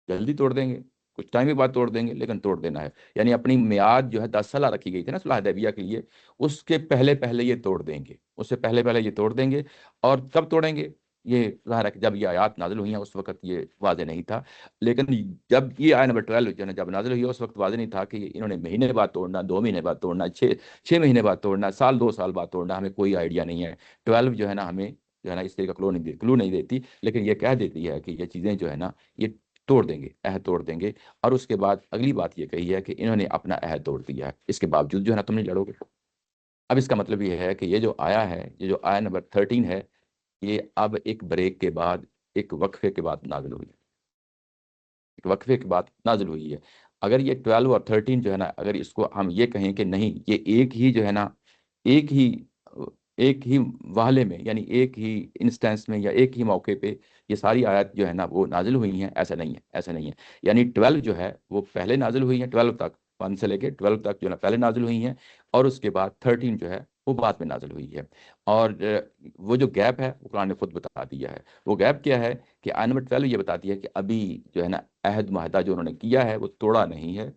جلدی توڑ دیں گے، کچھ ٹائم کے بعد توڑ دیں گے، لیکن توڑ دینا ہے. یعنی اپنی میعاد جو ہے 10 سالہ رکھی گئی تھی نا صلح حدیبیہ کے لیے، اس کے پہلے پہلے یہ توڑ دیں گے، اس سے پہلے پہلے یہ توڑ دیں گے. اور کب توڑیں گے؟ یہ ظاہر ہے کہ جب یہ آیات نازل ہوئی ہیں اس وقت یہ واضح نہیں تھا. لیکن جب یہ آیت نمبر 12 جو ہے نا جب نازل ہوئی ہے، اس وقت واضح نہیں تھا کہ انہوں نے مہینے بعد توڑنا، 2 مہینے بعد توڑنا، 6 مہینے بعد توڑنا، سال 2 سال بعد توڑنا، ہمیں کوئی آئیڈیا نہیں ہے. 12 جو ہے نا ہمیں جو ہے نا اس طرح کا کلو نہیں دیتی، لیکن یہ کہہ دیتی ہے کہ یہ چیزیں جو ہے نا یہ توڑ دیں گے، عہد توڑ دیں گے. اور اس کے بعد اگلی بات یہ کہی ہے کہ انہوں نے اپنا عہد توڑ دیا ہے، اس کے باوجود جو ہے نا تم نہیں لڑو گے. اب اس کا مطلب یہ ہے کہ یہ جو آیا ہے، یہ جو آیا نمبر 13 ہے، یہ اب ایک بریک کے بعد، ایک وقفے کے بعد نازل ہوئی ہے. ایک وقفے کے بعد نازل ہوئی ہے. اگر یہ 12 اور 13 جو ہے نا، اگر اس کو ہم یہ کہیں کہ نہیں یہ ایک ہی جو ہے نا، ایک ہی ایک ہی واحلے میں، یعنی ایک ہی انسٹنس میں یا ایک ہی موقع پہ یہ ساری آیات جو ہے نا وہ نازل ہوئی ہیں، ایسا نہیں ہے، ایسا نہیں ہے. یعنی 12 جو ہے وہ پہلے نازل ہوئی ہیں، 12 تک، 1 سے لے کے 12 تک جو ہے نا پہلے نازل ہوئی ہیں، اور اس کے بعد 13 جو ہے وہ بعد میں نازل ہوئی ہے. اور وہ جو گیپ ہے وہ قرآن نے خود بتا دیا ہے. وہ گیپ کیا ہے کہ آیت نمبر 12 یہ بتاتی ہے کہ ابھی جو ہے نا عہد معاہدہ جو انہوں نے کیا ہے وہ توڑا نہیں ہے،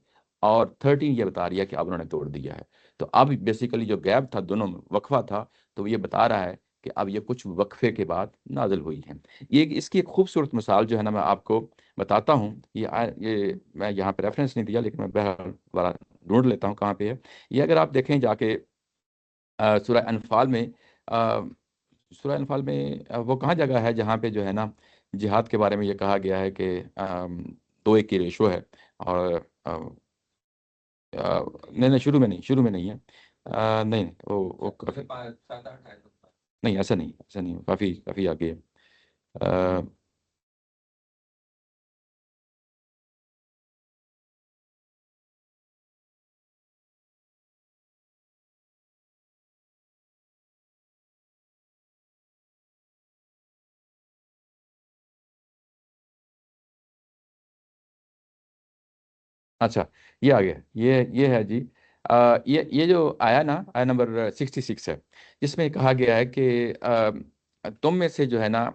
اور 13 یہ بتا رہی ہے کہ اب انہوں نے توڑ دیا ہے. تو اب بیسیکلی جو گیپ تھا دونوں میں، وقفہ تھا، تو یہ بتا رہا ہے کہ اب یہ کچھ وقفے کے بعد نازل ہوئی ہیں. یہ اس کی ایک خوبصورت مثال جو ہے نا میں آپ کو بتاتا ہوں. یہ میں یہاں پہ ریفرنس نہیں دیا، لیکن میں بہرحال والا ڈھونڈ لیتا ہوں کہاں پہ ہے. یہ اگر آپ دیکھیں جا کے سورہ انفال میں، سورہ انفال میں وہ کہاں جگہ ہے جہاں پہ جو ہے نا جہاد کے بارے میں یہ کہا گیا ہے کہ 2:1 کی ریشو ہے. اور نہیں نہیں، شروع میں نہیں ہے. نہیں نہیں، وہ کافی، 7-8 آئے. نہیں ایسا نہیں، ایسا نہیں، کافی کافی آگے ہے. آ، اچھا، یہ آ گیا، یہ ہے جی. یہ جو آیا نا، آیا نمبر 66 ہے، جس میں کہا گیا ہے کہ تم میں سے جو ہے نا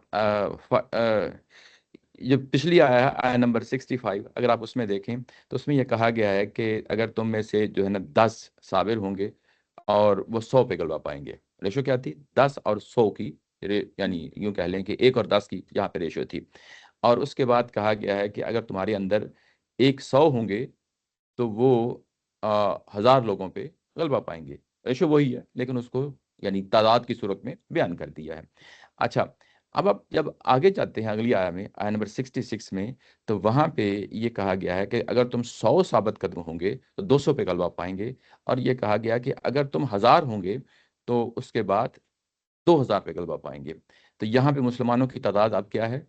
جو پچھلی آیا ہے آیا نمبر 65، اگر آپ اس میں دیکھیں تو اس میں یہ کہا گیا ہے کہ اگر تم میں سے جو ہے نا 10 صابر ہوں گے اور وہ 100 پہ غلبہ پائیں گے. ریشو کیا تھی؟ 10 اور 100 کی، یعنی یوں کہہ لیں کہ 1 اور 10 کی یہاں پہ ریشو تھی. اور اس کے بعد کہا گیا ہے کہ اگر تمہارے اندر 100 ہوں گے تو وہ 1000 لوگوں پہ غلبہ پائیں گے. ریشو وہی ہے، لیکن اس کو یعنی تعداد کی صورت میں بیان کر دیا ہے. اچھا، اب جب آگے جاتے ہیں اگلی آیا میں، آیا نمبر 66 میں، تو وہاں پہ یہ کہا گیا ہے کہ اگر تم 100 ثابت قدم ہوں گے تو 200 پہ غلبہ پائیں گے. اور یہ کہا گیا کہ اگر تم 1000 ہوں گے تو اس کے بعد 2000 پہ غلبہ پائیں گے. تو یہاں پہ مسلمانوں کی تعداد اب کیا ہے؟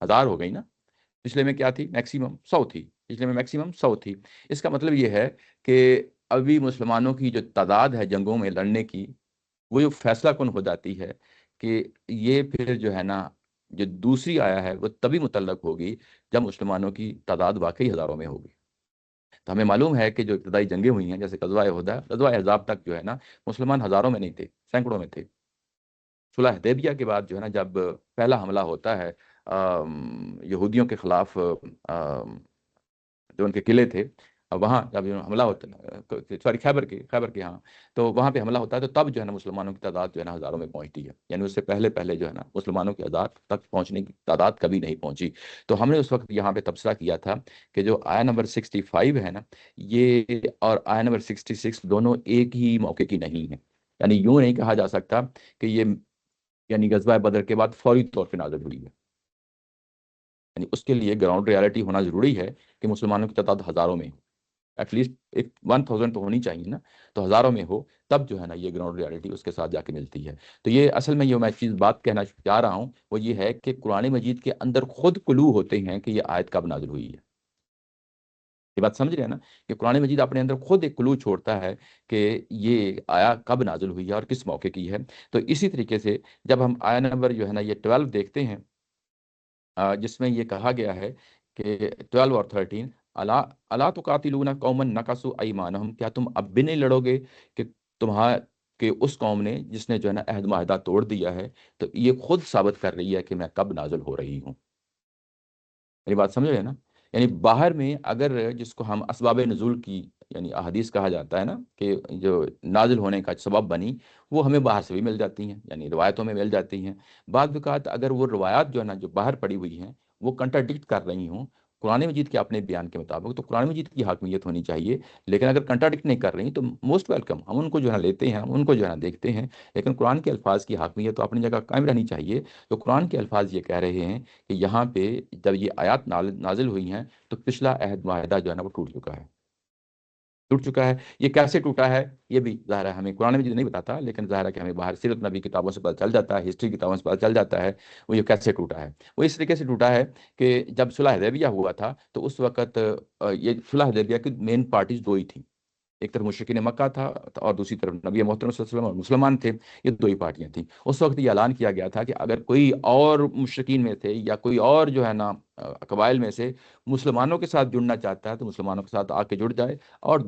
1000 ہو گئی نا. پچھلے میں کیا تھی؟ میکسیمم 100 تھی. پچھلے میں میکسیمم 100 تھی. اس کا مطلب یہ ہے کہ ابھی مسلمانوں کی جو تعداد ہے جنگوں میں لڑنے کی، وہ جو فیصلہ کن ہو جاتی ہے کہ یہ پھر جو ہے نا جو دوسری آیا ہے وہ تبھی متعلق ہوگی جب مسلمانوں کی تعداد واقعی ہزاروں میں ہوگی. تو ہمیں معلوم ہے کہ جو ابتدائی جنگیں ہوئی ہیں جیسے غزوہ احد، غزوہ احزاب تک جو ہے نا مسلمان ہزاروں میں نہیں تھے، سینکڑوں میں تھے. صلح حدیبیہ کے بعد جو ہے نا جب پہلا حملہ ہوتا ہے یہودیوں کے خلاف، جو ان کے قلعے تھے، وہاں جب حملہ ہوتا ہے، سوری خیبر کے ہاں، تو وہاں پہ حملہ ہوتا ہے، تو تب جو ہے نا مسلمانوں کی تعداد جو ہے نا ہزاروں میں پہنچتی ہے. یعنی اس سے پہلے پہلے جو ہے نا مسلمانوں کی تعداد تک پہنچنے کی تعداد کبھی نہیں پہنچی. تو ہم نے اس وقت یہاں پہ تبصرہ کیا تھا کہ جو آیا نمبر 65 ہے نا، یہ اور آیا نمبر 66 دونوں ایک ہی موقع کی نہیں ہے. یعنی یوں نہیں کہا جا سکتا کہ یہ یعنی غزوہ بدر کے بعد فوری طور پہ نازل ہوئی ہے. یعنی اس کے لیے گراؤنڈ ریالٹی ہونا ضروری ہے کہ مسلمانوں کی تعداد ہزاروں میں ہو، ایٹ لیسٹ ایک 1000 تو ہونی چاہیے نا. تو ہزاروں میں ہو تب جو ہے نا یہ گراؤنڈ ریالٹی اس کے ساتھ جا کے ملتی ہے. تو یہ اصل میں میں چیز بات کہنا چاہ رہا ہوں وہ یہ ہے کہ قرآن مجید کے اندر خود کلو ہوتے ہیں کہ یہ آیت کب نازل ہوئی ہے. یہ بات سمجھ رہے ہیں نا کہ قرآن مجید اپنے اندر خود ایک کلو چھوڑتا ہے کہ یہ آیا کب نازل ہوئی ہے اور کس موقع کی ہے. تو اسی طریقے سے جب ہم آیا نمبر جو ہے نا یہ 12 دیکھتے ہیں، جس میں یہ کہا گیا ہے کہ 12 اور 13، اللہ تقاتلون قوما نکثوا ایمانہم، کیا تم اب بھی نہیں لڑو گے کہ کہ اس قوم نے جس نے جو ہے نا عہد معاہدہ توڑ دیا ہے تو یہ خود ثابت کر رہی ہے کہ میں کب نازل ہو رہی ہوں. میری بات سمجھ رہے ہیں نا؟ یعنی باہر میں اگر جس کو ہم اسباب نزول کی یعنی احادیث کہا جاتا ہے نا کہ جو نازل ہونے کا سبب بنی، وہ ہمیں باہر سے بھی مل جاتی ہیں، یعنی روایتوں میں مل جاتی ہیں. بعض اوقات اگر وہ روایات جو ہے نا جو باہر پڑی ہوئی ہیں وہ کنٹراڈکٹ کر رہی ہوں قرآن مجید کے اپنے بیان کے مطابق، تو قرآن مجید کی حاکمیت ہونی چاہیے. لیکن اگر کنٹراڈکٹ نہیں کر رہی تو موسٹ ویلکم، ہم ان کو جو ہے نا لیتے ہیں، ہم ان کو جو ہے نا دیکھتے ہیں. لیکن قرآن کے الفاظ کی حاکمیت تو اپنی جگہ قائم رہنی چاہیے. تو قرآن کے الفاظ یہ کہہ رہے ہیں کہ یہاں پہ جب یہ آیات نازل ہوئی ہیں تو پچھلا عہد معاہدہ جو ہے نا وہ ٹوٹ چکا ہے. یہ کیسے ٹوٹا ہے یہ بھی ظاہر ہے ہمیں قرآن مجید نہیں بتاتا، لیکن ظاہر ہے کہ ہمیں باہر سیرت نبی کتابوں سے پتہ چل جاتا ہے، ہسٹری کتابوں سے پتہ چل جاتا ہے وہ یہ کیسے ٹوٹا ہے. وہ اس طریقے سے ٹوٹا ہے کہ جب صلح حدیبیہ ہوا تھا تو اس وقت یہ صلح حدیبیہ کی مین پارٹیز دو ہی تھیں. ایک طرف مشرکین مکہ تھا اور دوسری طرف نبی محترم صلی اللہ علیہ وسلم اور مسلمان تھے. یہ دو ہی پارٹیاں تھیں. اس وقت یہ اعلان کیا گیا تھا کہ اگر کوئی اور مشرکین میں سے یا کوئی اور جو ہے نا قبائل میں سے مسلمانوں کے ساتھ جڑنا چاہتا ہے تو مسلمانوں کے ساتھ آ کے جڑ جائے، اور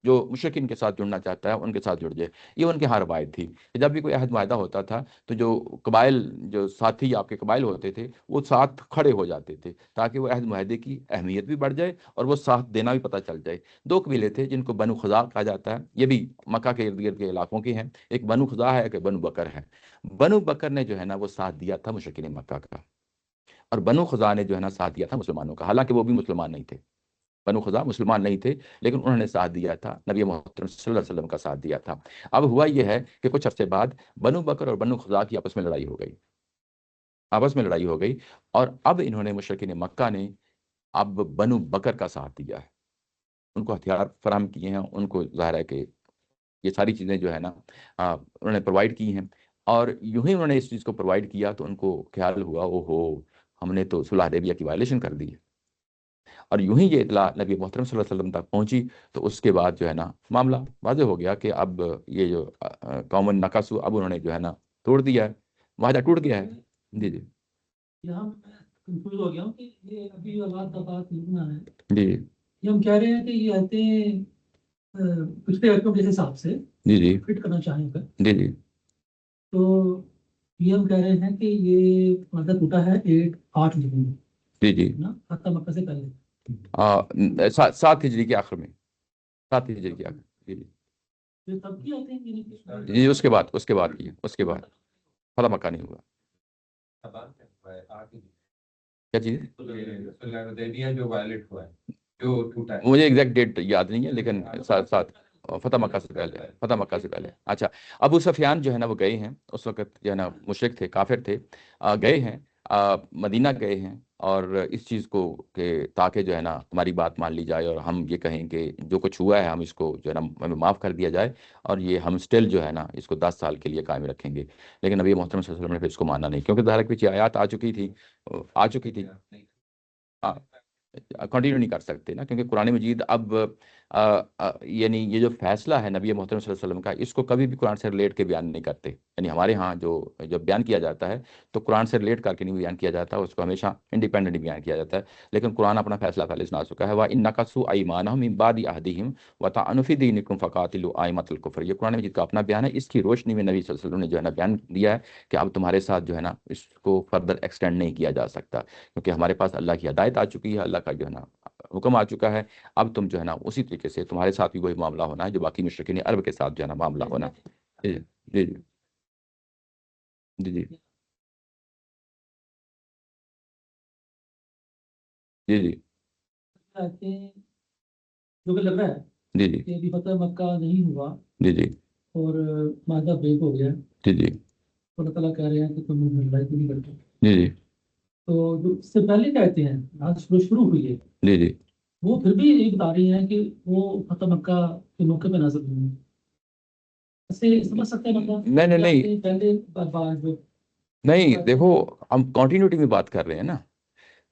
جو مشرکین کے ساتھ جڑنا چاہتا ہے ان کے ساتھ جڑ جائے. یہ ان کے ہاں روایت تھی کہ جب بھی کوئی عہد معاہدہ ہوتا تھا تو جو قبائل، جو ساتھی آپ کے قبائل ہوتے تھے وہ ساتھ کھڑے ہو جاتے تھے تاکہ وہ عہد معاہدے کی اہمیت بھی بڑھ جائے اور وہ ساتھ دینا بھی پتہ چل جائے. دو قبیلے تھے جن کو بنو خزاع کہا جاتا ہے، یہ بھی مکہ کے ارد گرد کے علاقوں کے ہیں. ایک بنو خزاع ہے، ایک بنو بکر ہے. بنو بکر نے جو ہے نا وہ ساتھ دیا تھا مشرکین مکہ کا، اور بنو خزاع نے جو ہے نا ساتھ دیا تھا مسلمانوں کا، حالانکہ وہ بھی مسلمان نہیں تھے. بنو خزاع مسلمان نہیں تھے لیکن انہوں نے ساتھ دیا تھا، نبی محترم صلی اللہ علیہ وسلم کا ساتھ دیا تھا. اب ہوا یہ ہے کہ کچھ عرصے بعد بنو بکر اور بنو خزاع کی آپس میں لڑائی ہو گئی، اور اب انہوں نے مشرکین مکہ نے اب بنو بکر کا ساتھ دیا ہے. ان کو ہتھیار فراہم کیے ہیں، ان کو ظاہر ہے کہ یہ ساری چیزیں جو ہے نا انہوں نے پرووائڈ کی ہیں. اور یوں ہی انہوں نے اس چیز کو پرووائڈ کیا تو ان کو خیال ہوا اوہو ہم نے تو صلح حدیبیہ کی وائلیشن کر دی ہے. اور یوں ہی یہ اطلاع نبی محترم صلی اللہ علیہ وسلم تک پہنچی تو اس کے بعد جو ہے نا معاملہ واضح ہو گیا کہ اب یہ جو کامن نقص اب انہوں نے جو ہے نا توڑ دیا ہے، معاہدہ ٹوٹ گیا ہے. جی جی یہاں میں کنفیوز ہو گیا ہوں کہ یہ ابھی اولاد کا بات لکھنا ہے. جی یہ ہم کہہ رہے ہیں کہ یہ آیتیں پچھلے آیتوں کے حساب سے جی جی فٹ کرنا چاہیں گے جی جی تو یہ ہم کہہ رہے ہیں کہ یہ معاہدہ ٹوٹا ہے 8 ہجری میں جی جی نا، فتح مکہ سے پہلے. 7 ہجری کے آخر میں، 7 ہجری کے آخر. جی جی یہ تب کی آتے ہیں یعنی کہ جی اس کے بعد فتح مکہ نہیں ہوا. کیا چیز صلح حدیبیہ جو وائلٹ ہوا ہے، جو ٹوٹا ہے، مجھے ایگزیکٹ ڈیٹ یاد نہیں ہے لیکن ساتھ فتح مکہ سے پہلے. اچھا، ابو سفیان جو ہے نا وہ گئے ہیں اس وقت جو ہے نا مشرک تھے، کافر تھے، گئے ہیں مدینہ گئے ہیں اور اس چیز کو کہ تاکہ جو ہے نا ہماری بات مان لی جائے اور ہم یہ کہیں کہ جو کچھ ہوا ہے ہم اس کو جو ہے نا ہمیں معاف کر دیا جائے اور یہ ہم اسٹل جو ہے نا اس کو 10 سال کے لیے قائم رکھیں گے. لیکن نبی محترم صلی اللہ علیہ وسلم نے پھر اس کو مانا نہیں، کیونکہ ظاہر پیچھے آیات آ چکی تھی. کنٹینیو نہیں کر سکتے نا، کیونکہ قرآن مجید اب یعنی یہ جو فیصلہ ہے نبی محترم صلی اللہ علیہ وسلم کا، اس کو کبھی بھی قرآن سے ریلیٹ کے بیان نہیں کرتے. یعنی ہمارے ہاں جو بیان کیا جاتا ہے تو قرآن سے ریلیٹ کر کے نہیں بیان کیا جاتا، اس کو ہمیشہ انڈیپینڈنٹ بیان کیا جاتا ہے. لیکن قرآن اپنا فیصلہ پہلے سنا چکا ہے. وَإِن نَكَثُوا أَيْمَانَهُم مِّن بَعْدِ عَهْدِهِمْ وَطَعَنُوا فِي دِينِكُمْ فَقَاتِلُوا أَئِمَّةَ الْكُفْرِ. یہ قرآن مجید کا اپنا بیان ہے. اس کی روشنی میں نبی صلی اللہ علیہ وسلم نے جو ہے نا بیان دیا ہے کہ اب تمہارے ساتھ جو ہے نا اس کو فردر ایکسٹینڈ نہیں کیا جا سکتا، کیونکہ ہمارے پاس اللہ کی ہدایت آ چکی ہے، اللہ کا جو ہے نا حکم آ چکا ہے. اب تم جو ہے نا اسی طریقے سے تمہارے ساتھ بھی وہی معاملہ ہونا ہے جو باقی مشرکین عرب کے ساتھ جو ہے نا معاملہ ہونا ہے. جی جی جی جی جی جی جو کہ لگ رہا ہے جی جی کہ ابھی فتح مکہ نہیں ہوا جی جی اور معاہدہ بریک ہو گیا، جی جی اللہ تعالیٰ کہہ رہے ہیں کہ تم لڑائی نہیں کرتے. جی جی تو جو اس سے پہلے کہتے ہیں آج شروع ہوئی ہے جی جی وہ پھر بھی یہ بتا رہی ہیں کہ وہ فتح مکہ کے موقع پہ نازل ہوئی ہیں. ایسے سمجھ سکتے ہیں مطلب نہیں پہلے بات جو نہیں، دیکھو ہم کنٹینیوٹی میں بات کر رہے ہیں نا،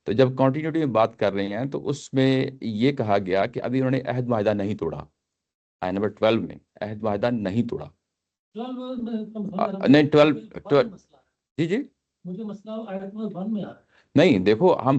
تو جب کنٹینیوٹی میں بات کر رہے ہیں تو اس میں یہ کہا گیا کہ ابھی انہوں نے عہد معاہدہ نہیں توڑا. آیت نمبر 12 میں عہد معاہدہ نہیں توڑا. نہیں 12 جی جی مجھے مسئلہ آیت نمبر 1 میں آ رہا ہے. نہیں، دیکھو ہم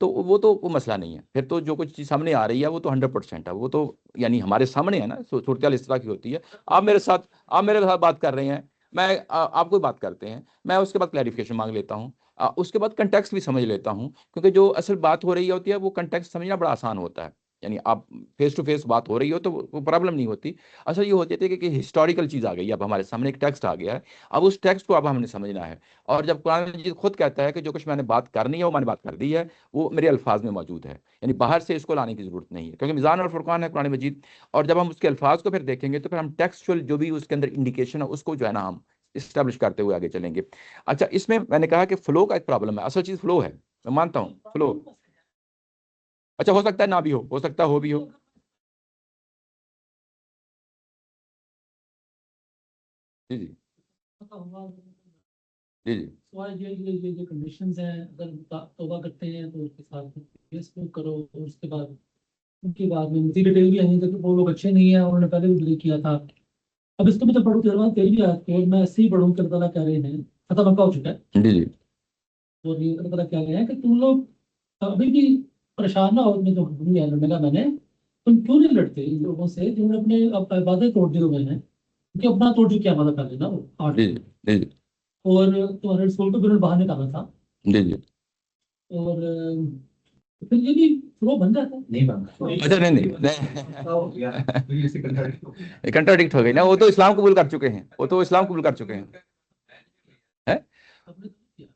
تو وہ مسئلہ نہیں ہے. پھر تو جو کچھ چیز سامنے آ رہی ہے وہ تو 100% ہے, وہ تو یعنی ہمارے سامنے ہے نا. صورتحال اس طرح کی ہوتی ہے. آپ میرے ساتھ بات کر رہے ہیں, میں آپ کو بات کرتے ہیں, میں اس کے بعد کلیریفیکیشن مانگ لیتا ہوں, اس کے بعد کنٹیکسٹ بھی سمجھ لیتا ہوں, کیونکہ جو اصل بات ہو رہی ہوتی ہے وہ کنٹیکسٹ سمجھنا بڑا آسان ہوتا ہے. یعنی آپ فیس ٹو فیس بات ہو رہی ہو تو وہ پرابلم نہیں ہوتی. اصل یہ ہوتی ہے کہ ہسٹوریکل چیز آ گئی ہے, اب ہمارے سامنے ایک ٹیکسٹ آ گیا ہے, اب اس ٹیکسٹ کو اب ہم نے سمجھنا ہے. اور جب قرآن مجید خود کہتا ہے کہ جو کچھ میں نے بات کرنی ہے وہ میں نے بات کر دی ہے, وہ میرے الفاظ میں موجود ہے, یعنی باہر سے اس کو لانے کی ضرورت نہیں ہے, کیونکہ میزان اور فرقان ہے قرآن مجید. اور جب ہم اس کے الفاظ کو پھر دیکھیں گے تو پھر ہم ٹیکسچوئل جو بھی اس کے اندر انڈیکیشن ہے اس کو جو ہے نا ہم اسٹیبلش کرتے ہوئے آگے چلیں گے. اچھا, اس میں نے کہا کہ فلو کا ایک پرابلم ہے. اصل چیز فلو ہے, میں مانتا ہوں فلو. اچھا, ہو سکتا ہے نہ بھی ہو سکتا ہو بھی ہو. جی جی جی جی سوال یہ جو کنڈیشنز ہیں, اگر توبہ کرتے ہیں تو اس کے ساتھ فیس بک کرو, اور اس کے بعد ان کے بعد میں مزید ڈیٹیل بھی آئی کہ وہ لوگ اچھے نہیں ہیں, انہوں نے پہلے بھی ڈیلیٹ کیا تھا. اب اس کو میں جب پڑھوں تیری بھی آیت کو, اور میں ایسے ہی پڑھوں کہ اللہ تعالیٰ کہہ رہے ہیں, ختم مکہ ہو چکا ہے, جی جی اور یہ اللہ تعالیٰ کہہ رہے ہیں کہ تم لوگ ابھی بھی پریشان نہ ہو. میں جو حکم ہے میں نے تم کیوں نہیں لڑتے ان لوگوں سے جنہوں نے اپنے عبادت توڑ دیے ہوئے ہیں, کیونکہ اپنا توڑ جو کیا عبادت کر لینا وہ آٹھ, جی جی جی اور تمہارے رسول کو بھی باہر نکالا تھا. جی جی. اور پھر یہ بھی فلو بن جاتا ہے. نہیں بنتا. اچھا نہیں کنٹراڈکٹ ہو گئی نا, وہ تو اسلام قبول کر چکے ہیں,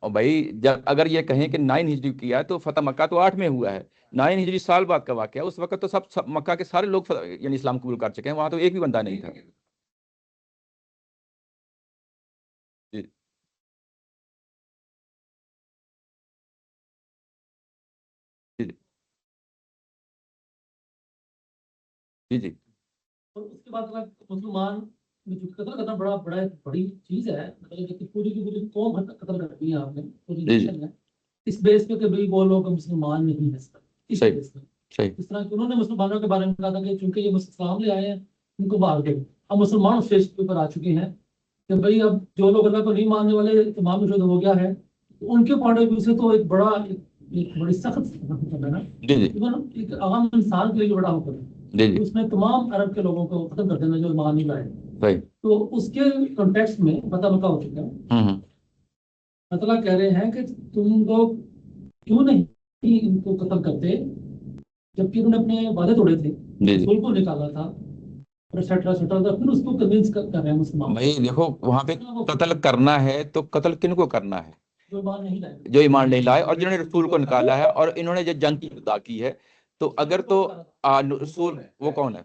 اور بھائی جب اگر یہ کہیں کہ 9 ہجری کیا ہے تو فتح مکہ تو 8 میں ہوا ہے. 9 ہجری سال بعد کا واقعہ ہے. اس وقت تو سب مکہ کے سارے لوگ یعنی اسلام قبول کر چکے ہیں, وہاں تو ایک بھی بندہ نہیں تھا. جی جی جی جی اور اس کے بعد مسلمان قتل کرنا بڑی چیز ہے. مطلب کہ پوری کی پوری قوم قتل کرتی ہے آپ نے, پوری نیشن ہے, اس بیس پہ کہ بھئی وہ لوگ مسلمان نہیں ہیں. اس بیس پہ صحیح. اس طرح کہ انہوں نے مسلمانوں کے بارے میں کہا تھا کہ چونکہ یہ اسلام لے آئے ہیں ان کو مار دو. اب مسلمان اس اسٹیج کے اوپر آ چکے ہیں کہ بھئی اب جو لوگ اللہ کو نہیں ماننے والے تمام شد ہو گیا ہے, ان کے پوائنٹ آف ویو سے تو ایک بڑی سخت حکم ہے نا. جی جی ایک عام انسان کے لیے بڑا حکم ہے. جی جی اس میں تمام عرب کے لوگوں کو ختم کر دینا جو ایمان نہیں لائے. صحیح. تو اس کے کنٹیکسٹ میں فتح مکہ ہو چکا ہے. اللہ کہہ رہے ہیں کہ تم لوگ کیوں نہیں ان کو قتل کرتے جبکہ انہوں نے اپنے وعدے توڑے تھے, رسول کو نکالا تھا, اور پھر اس کو کنونس کر رہے ہیں مسلمان. بھائی دیکھو وہاں پہ قتل کرنا ہے تو قتل کن کو کرنا ہے؟ جو ایمان نہیں لائے اور جنہوں نے رسول کو نکالا ہے, اور انہوں نے جو جنگ کی ابتدا کی ہے. تو اگر تو رسول وہ کون ہے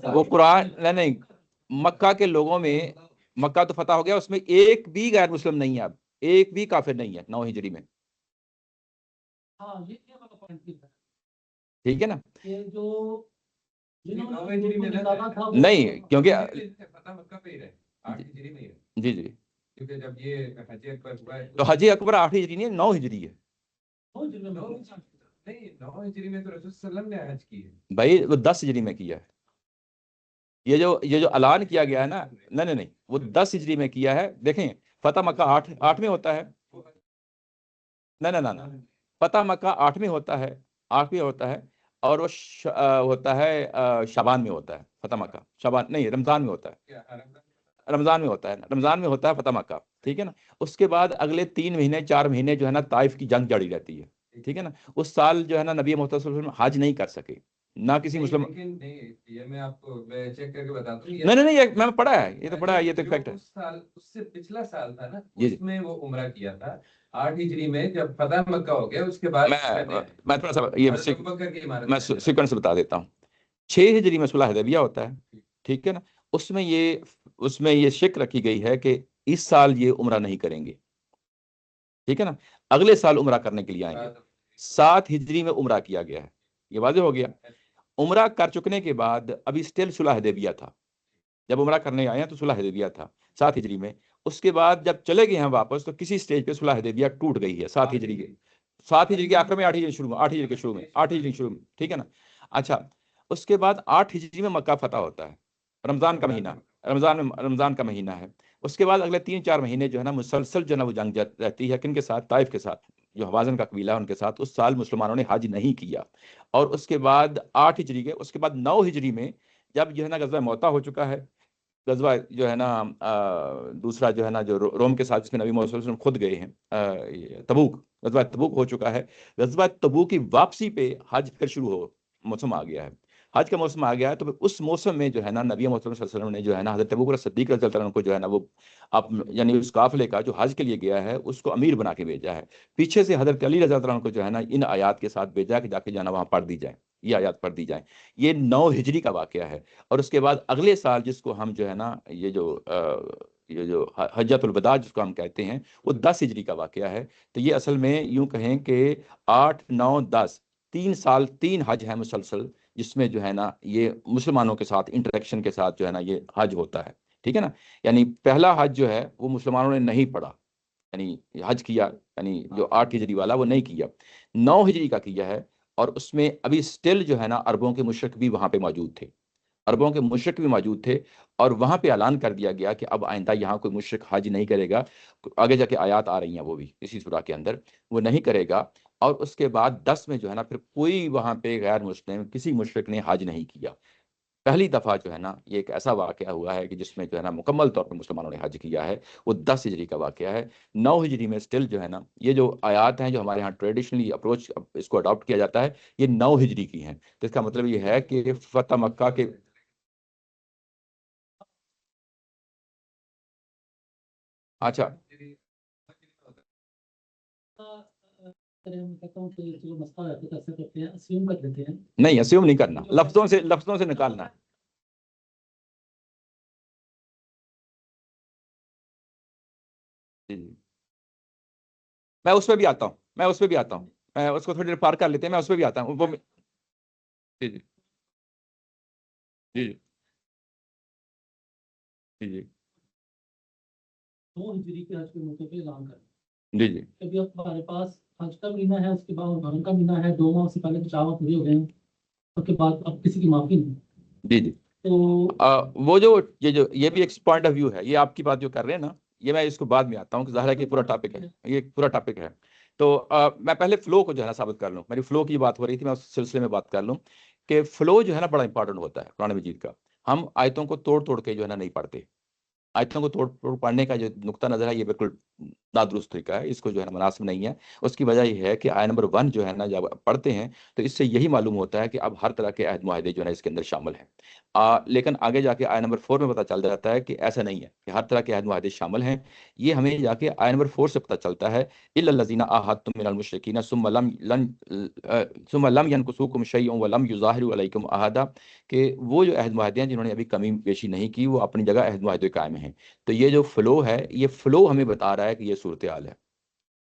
وہ قرآن نہیں, مکہ کے لوگوں میں مکہ تو فتح ہو گیا, اس میں ایک بھی غیر مسلم نہیں ہے, اب ایک بھی کافر نہیں ہے 9 ہجری میں. ٹھیک ہے نا. نہیں کیونکہ جی جی جب یہ حج اکبر ہوا ہے تو حج اکبر 8 ہجری نہیں 9 ہجری ہے. نہیں 9 ہجری میں تو رسول صلی اللہ علیہ وسلم نے حج کی ہے بھائی, وہ 10 ہجری میں کیا ہے. یہ جو اعلان کیا گیا ہے نا, نہیں وہ 10 ہجری میں کیا ہے. دیکھیں فتح مکہ 8 میں ہوتا ہے. نہ فتح مکہ 8 میں ہوتا ہے, 8 میں ہوتا ہے, اور وہ ہوتا ہے شعبان میں ہوتا ہے. فتح مکہ شعبان نہیں, رمضان میں ہوتا ہے. رمضان میں ہوتا ہے فتح مکہ. ٹھیک ہے نا. اس کے بعد اگلے 3 مہینے 4 مہینے جو ہے نا طائف کی جنگ جاری رہتی ہے. ٹھیک ہے نا. اس سال جو ہے نا نبی محمد صلی اللہ علیہ وسلم حج نہیں کر سکے, نہ کسی مسلم. یہ میں آپ کو چیک کر کے بتاتا ہوں. نہیں میں نے پڑھا ہے, یہ تو پڑھا ہے, یہ تو فیکٹ ہے. اس سے پچھلا سال تھا نا, اس میں وہ عمرہ کیا تھا 8 ہجری میں جب فتح مکہ ہو گیا. اس کے بعد میں تھوڑا سا یہ میں سیکوینس بتا دیتا ہوں. 6 ہجری میں صلح حدیبیہ ہوتا ہے. ٹھیک ہے نا. اس میں یہ شک رکھی گئی ہے کہ اس سال یہ عمرہ نہیں کریں گے. ٹھیک ہے نا. اگلے سال عمرہ کرنے کے لیے آئیں گے. 7 ہجری میں عمرہ کیا گیا ہے. یہ واضح ہو گیا. عمرہ کر چکنے کے بعد ابھی سٹل صلح حدیبیہ تھا. جب عمرہ کرنے آئے ہیں تو صلح حدیبیہ تھا 7 ہجری میں. اس کے بعد جب چلے گئے ہیں واپس تو کسی سٹیج پہ صلح حدیبیہ ٹوٹ گئی ہے 7 ہجری کے آخر میں 8 ہجری شروع میں 8 ہجری کے شروع میں. ٹھیک ہے نا. اچھا, اس کے بعد 8 ہجری میں مکہ فتح ہوتا ہے. رمضان کا مہینہ ہے. اس کے بعد اگلے 3-4 مہینے جو ہے نا مسلسل جو ہے نا وہ جنگ رہتی ہے. کن کے ساتھ؟ طائف کے ساتھ. جو حوازن کا قبیلہ ان کے ساتھ، اس سال مسلمانوں نے حج نہیں کیا. اور اس کے بعد 8 ہجری کے، اس کے بعد 9 ہجری میں جب جو ہے نا غزوہ موطا ہو چکا ہے، غزوہ جو ہے نا دوسرا جو ہے نا جو روم کے ساتھ، جس میں نبی محمد صلی اللہ علیہ وسلم خود گئے ہیں، یہ تبوک، غزوہ تبوک ہو چکا ہے. غزوہ تبوک کی واپسی پہ حج پھر شروع ہو، موسم آ گیا ہے، حج کا موسم آ گیا ہے. تو پھر اس موسم میں جو ہے نا نبی محمد صلی اللہ علیہ وسلم نے جو ہے نا حضرت ابوبکر صدیق رضی اللہ عنہ کو جو ہے نا وہ یعنی اس قافلے کا جو حج کے لیے گیا ہے اس کو امیر بنا کے بھیجا ہے. پیچھے سے حضرت علی رضی اللہ عنہ کو جو ہے نا ان آیات کے ساتھ بھیجا کہ جا کے جانا وہاں پڑھ دی جائے، یہ آیات پڑھ دی جائیں. یہ 9 ہجری کا واقعہ ہے. اور اس کے بعد اگلے سال جس کو ہم جو ہے نا یہ جو حجۃ الوداع جس کو ہم کہتے ہیں، وہ 10 ہجری کا واقعہ ہے. تو یہ اصل میں یوں کہیں کہ 8 9 10 3 سال 3 حج ہیں مسلسل، جس میں جو ہے نا یہ مسلمانوں کے ساتھ انٹریکشن کے ساتھ جو ہے نا یہ حج ہوتا ہے. ٹھیک ہے نا. یعنی پہلا حج جو ہے وہ مسلمانوں نے نہیں پڑھا، یعنی حج کیا، یعنی جو 8 ہجری والا وہ نہیں کیا، 9 ہجری کا کیا ہے. اور اس میں ابھی سٹل جو ہے نا عربوں کے مشرک بھی وہاں پہ موجود تھے، عربوں کے مشرک بھی موجود تھے. اور وہاں پہ اعلان کر دیا گیا کہ اب آئندہ یہاں کوئی مشرک حج نہیں کرے گا. آگے جا کے آیات آ رہی ہیں وہ بھی اسی سورہ کے اندر، وہ نہیں کرے گا. اور اس کے بعد 10 میں جو ہے نا پھر کوئی وہاں پہ غیر مسلم کسی مشرک نے حج نہیں کیا. پہلی دفعہ جو ہے نا یہ ایک ایسا واقعہ ہوا ہے کہ جس میں جو ہے نا مکمل طور پر مسلمانوں نے حج کیا ہے، وہ 10 ہجری کا واقعہ ہے. 9 ہجری میں سٹل جو ہے نا یہ جو آیات ہیں جو ہمارے ہاں ٹریڈیشنلی اپروچ اس کو اڈاپٹ کیا جاتا ہے، یہ 9 ہجری کی ہیں. تو اس کا مطلب یہ ہے کہ فتح مکہ کے اچھا نہیں، اسیوم نہیں کرنا، لفظوں سے نکالنا. جی جی، میں اس پہ بھی آتا ہوں، میں اس کو تھوڑی دیر پار کر لیتے ہیں، میں اس پہ بھی آتا ہوں وہ. جی جی جی جی جی 9 ہجری کے حج کے موقع پہ اعلان کرنا. جی جی کبھی اب ہمارے پاس حج کا مہینہ ہے، اس کے بعد محرم کا مہینہ ہے، 2 ماہ سے پہلے 4 ماہ پورے ہو گئے ہیں، اس کے بعد اب کسی کی معافی نہیں. جی جی. تو وہ یہ بھی ایک پوائنٹ آف ویو ہے، یہ آپ کی بات جو کر رہے ہیں نا، یہ میں اس کو بعد میں آتا ہوں کہ ظاہر ہے کہ پورا ٹاپک ہے، یہ پورا ٹاپک ہے. تو میں پہلے فلو کو جو ہے نا ثابت کر لوں. میری فلو کی بات ہو رہی تھی، میں اس سلسلے میں بات کر لوں کہ فلو جو ہے نا بڑا امپورٹنٹ ہوتا ہے قرآن مجید کا. ہم آیتوں کو توڑ توڑ کے جو ہے نا نہیں پڑھتے. آیتوں کو توڑ توڑ پڑھنے کا جو نقطہ نظر ہے یہ بالکل نادرست طریقہ ہے، اس کو جو ہے نا مناسب نہیں ہے. اس کی وجہ یہ ہے کہ آیت نمبر 1 جو ہے نا جب پڑھتے ہیں تو اس سے یہی معلوم ہوتا ہے کہ اب ہر طرح کے عہد معاہدے جو ہے نا اس کے اندر شامل ہیں. لیکن آگے جا کے آیت نمبر 4 میں پتہ چل جاتا ہے کہ ایسا نہیں ہے کہ ہر طرح کے عہد معاہدے شامل ہیں. یہ ہمیں جا کے آیت نمبر 4 سے پتہ چلتا ہے، الا الذین عاہدتم من المشرکین ثم لم ینقصوکم شیئا ولم یظاہروا علیکم احدا، کہ وہ جو عہد معاہدے ہیں جنہوں نے ابھی کمی بیشی نہیں کی وہ اپنی جگہ عہد معاہدے قائم ہیں. تو یہ جو فلو ہے، یہ فلو ہمیں بتا رہا ہے کہ یہ صورتحال ہے،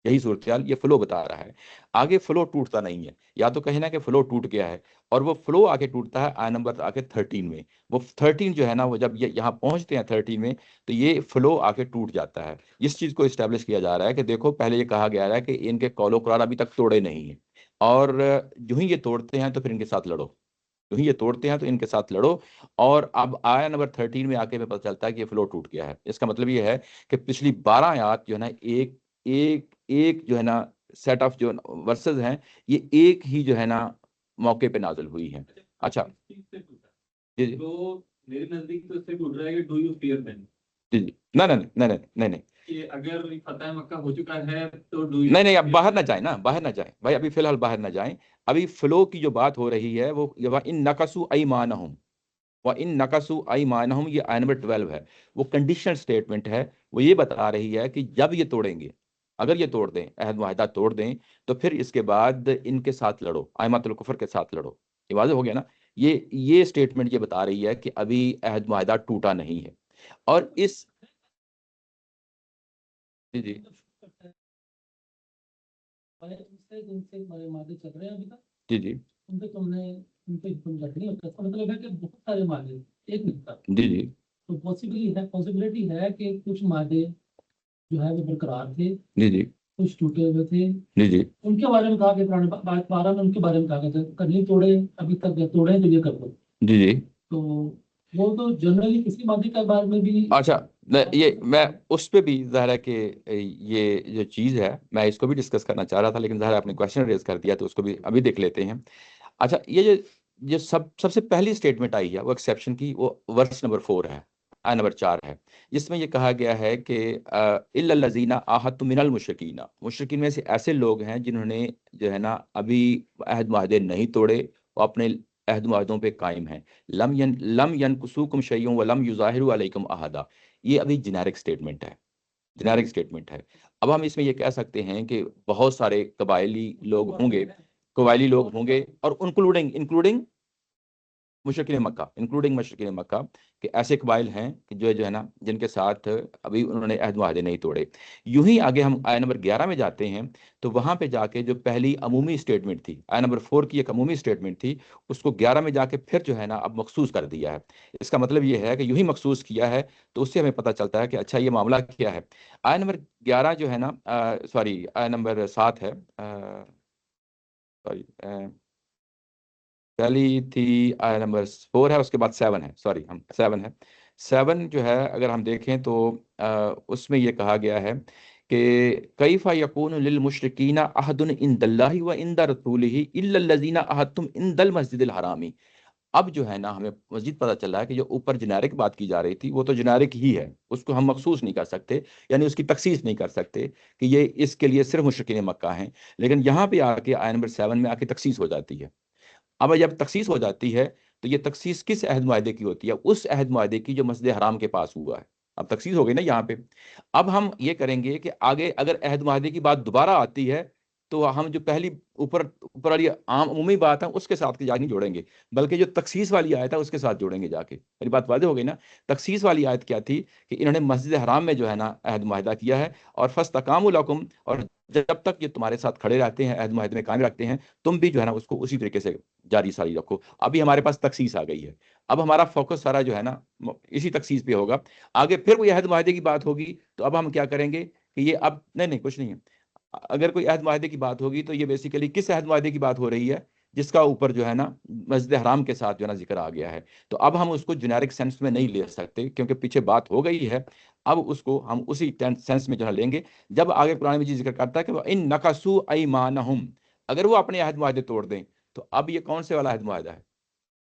یہی صورتحال یہ فلو بتا رہا ہے. آگے فلو ٹوٹتا نہیں ہے، یا تو کہیں نا کہ فلو ٹوٹ گیا ہے، اور وہ فلو آگے ٹوٹتا ہے آیت نمبر آگے 13 میں. وہ 13 جو ہے نا وہ جب یہ یہاں پہنچتے ہیں 13 میں تو یہ فلو آگے ٹوٹ جاتا ہے. اس چیز کو اسٹیبلش کیا جا رہا ہے کہ دیکھو پہلے یہ کہا گیا ہے کہ ان کے قول و قرار ابھی تک توڑے نہیں ہیں، اور جو ہی یہ توڑتے ہیں تو پھر ان کے ساتھ لڑو، جو ہی یہ توڑتے ہیں تو ان کے ساتھ لڑو. اور اب آیت نمبر 13 میں آ کے پتہ چلتا ہے کہ یہ فلو ٹوٹ گیا ہے. اس کا مطلب یہ ہے کہ پچھلی 12 آیات جو ہے نا ایک جو ہے نا سیٹ آف جو ورسز ہیں، یہ ایک ہی جو ہے نا موقع پہ نازل ہوئی ہیں. اچھا جی جی تو میرے نزدیک تو اس سے ٹوٹ رہا ہے کہ ڈو یو فیئر دیم، جی جی نہیں کہ اگر فتح مکہ ہو چکا ہے تو ڈو نہیں نہیں، اب باہر نہ جائیں نا، باہر نہ جائیں بھائی، ابھی فی الحال باہر نہ جائیں. ابھی فلو کی جو بات ہو رہی ہے وہ ان نقصوا ایمانہم وَإِن نَقَصُوا أَيْمَانَهُمْ، یہ آیت نمبر 12 ہے، وہ کنڈیشنل سٹیٹمنٹ ہے. وہ یہ بتا رہی ہے کہ جب یہ توڑیں گے، اگر یہ توڑ دیں، عہد معاہدہ توڑ دیں، تو پھر اس کے بعد ان کے ساتھ لڑو، ائمۃ الکفر کے ساتھ لڑو. یہ واضح ہو گیا نا. یہ سٹیٹمنٹ یہ بتا رہی ہے کہ ابھی عہد معاہدہ ٹوٹا نہیں ہے. اور اس جی جی جی جی ان پہ تم نے ان پہ حکم رکھنی ہوتا ہے. اس کا مطلب ہے کہ بہت سارے معاہدے ایک نہیں تھا. جی جی تو پاسبلٹی ہے کہ کچھ معاہدے جو ہے وہ برقرار تھے، جی جی کچھ ٹوٹے ہوئے تھے. جی جی ان کے بارے میں کہا کہ پرانے 12 میں ان کے بارے میں کہا کہ کرنی توڑے ابھی تک توڑے تو یہ کر دو. جی جی تو وہ تو جنرلی کسی معاہدے کے بارے میں بھی اچھا یہ میں اس پہ بھی ظاہر ہے کہ یہ جو چیز ہے میں اس کو بھی ڈسکس کرنا چاہ رہا تھا، لیکن ظاہر ہے آپ نے کویشچن ریز کر دیا تو اس کو بھی ابھی دیکھ لیتے ہیں۔ اچھا، یہ جو سب سے پہلی اسٹیٹمنٹ آئی ہے وہ ایکسیپشن کی، وہ ورس نمبر 4 ہے، آیت نمبر 4 ہے، جس میں یہ کہا گیا ہے کہ الا الذین عاہدتم من المشرکین، مشرکین میں سے ایسے لوگ ہیں جنہوں نے جو ہے نا ابھی عہد معاہدے نہیں توڑے، وہ اپنے عہد معاہدوں پہ قائم ہیں۔ لم ینقصوکم شیء ولم یظاہروا علیکم احدا، یہ ابھی جنیرک سٹیٹمنٹ ہے، جنیرک سٹیٹمنٹ ہے۔ اب ہم اس میں یہ کہہ سکتے ہیں کہ بہت سارے قبائلی لوگ ہوں گے اور انکلوڈنگ مشرکین مکہ کہ ایسے قبائل ہیں کہ جو ہے نا جن کے ساتھ ابھی انہوں نے عہد معاہدے نہیں توڑے۔ یوں ہی آگے ہم آیت نمبر 11 میں جاتے ہیں تو وہاں پہ جا کے جو پہلی عمومی اسٹیٹمنٹ تھی، آیت نمبر 4 کی ایک عمومی اسٹیٹمنٹ تھی، اس کو 11 میں جا کے پھر جو ہے نا اب مخصوص کر دیا ہے۔ اس کا مطلب یہ ہے کہ یوں ہی مخصوص کیا ہے تو اس سے ہمیں پتہ چلتا ہے کہ اچھا یہ معاملہ کیا ہے۔ آیت نمبر 11 جو ہے نا آیت نمبر 7 ہے، پہلی تھی آیت نمبر 4 ہے، اس کے بعد 7 ہے، 7 ہے۔ 7 جو ہے اگر ہم دیکھیں تو اس میں یہ کہا گیا ہے کہ کیف یکون للمشرکین عہد عند اللہ و عند رسولہ الا الذین عہدتم عند المسجد الحرام۔ اب جو ہے نا ہمیں مزید پتہ چل رہا ہے کہ جو اوپر جنیرک بات کی جا رہی تھی وہ تو جنیرک ہی ہے، اس کو ہم مخصوص نہیں کر سکتے، یعنی اس کی تخصیص نہیں کر سکتے کہ یہ اس کے لیے صرف مشرکین مکہ ہیں، لیکن یہاں پہ آ کے آیت نمبر 7 میں آ کے تخصیص ہو جاتی ہے۔ اب جب تخصیص ہو جاتی ہے تو یہ تخصیص کس عہد معاہدے کی ہوتی ہے؟ اس عہد معاہدے کی جو مسجد حرام کے پاس ہوا ہے۔ اب تخصیص ہو گئی نا یہاں پہ۔ اب ہم یہ کریں گے کہ آگے اگر عہد معاہدے کی بات دوبارہ آتی ہے تو ہم جو پہلی اوپر والی عام عمومی بات ہے اس کے ساتھ جا نہیں جوڑیں گے، بلکہ جو تخصیص والی آیت ہے اس کے ساتھ جوڑیں گے جا کے۔ میری بات واضح ہو گئی نا؟ تخصیص والی آیت کیا تھی کہ انہوں نے مسجد حرام میں جو ہے نا عہد معاہدہ کیا ہے، اور فاستقاموا لکم، اور جب تک یہ تمہارے ساتھ کھڑے رہتے ہیں، عہد معاہدے میں قائم رکھتے ہیں، تم بھی جو ہے نا اس کو اسی طریقے سے جاری ساری رکھو۔ ابھی ہمارے پاس تخصیص آ گئی ہے، اب ہمارا فوکس سارا جو ہے نا اسی تخصیص پہ ہوگا۔ آگے پھر کوئی عہد معاہدے کی بات ہوگی تو اب ہم کیا کریں گے کہ یہ اب نہیں کچھ نہیں ہے۔ اگر کوئی عہد معاہدے کی بات ہوگی تو یہ بیسیکلی کس عہد معاہدے کی بات ہو رہی ہے؟ جس کا اوپر جو ہے نا مسجد حرام کے ساتھ جو ہے نا ذکر آ گیا ہے۔ تو اب ہم اس کو جنیرک سینس میں نہیں لے سکتے کیونکہ پیچھے بات ہو گئی ہے، اب اس کو ہم اسی سینس میں جو ہے لیں گے۔ جب آگے قرآن مجید ذکر کرتا ہے کہ ان نقصوا ایمانہم، اگر وہ اپنے عہد معاہدے توڑ دیں تو اب یہ کون سے والا عہد معاہدہ ہے؟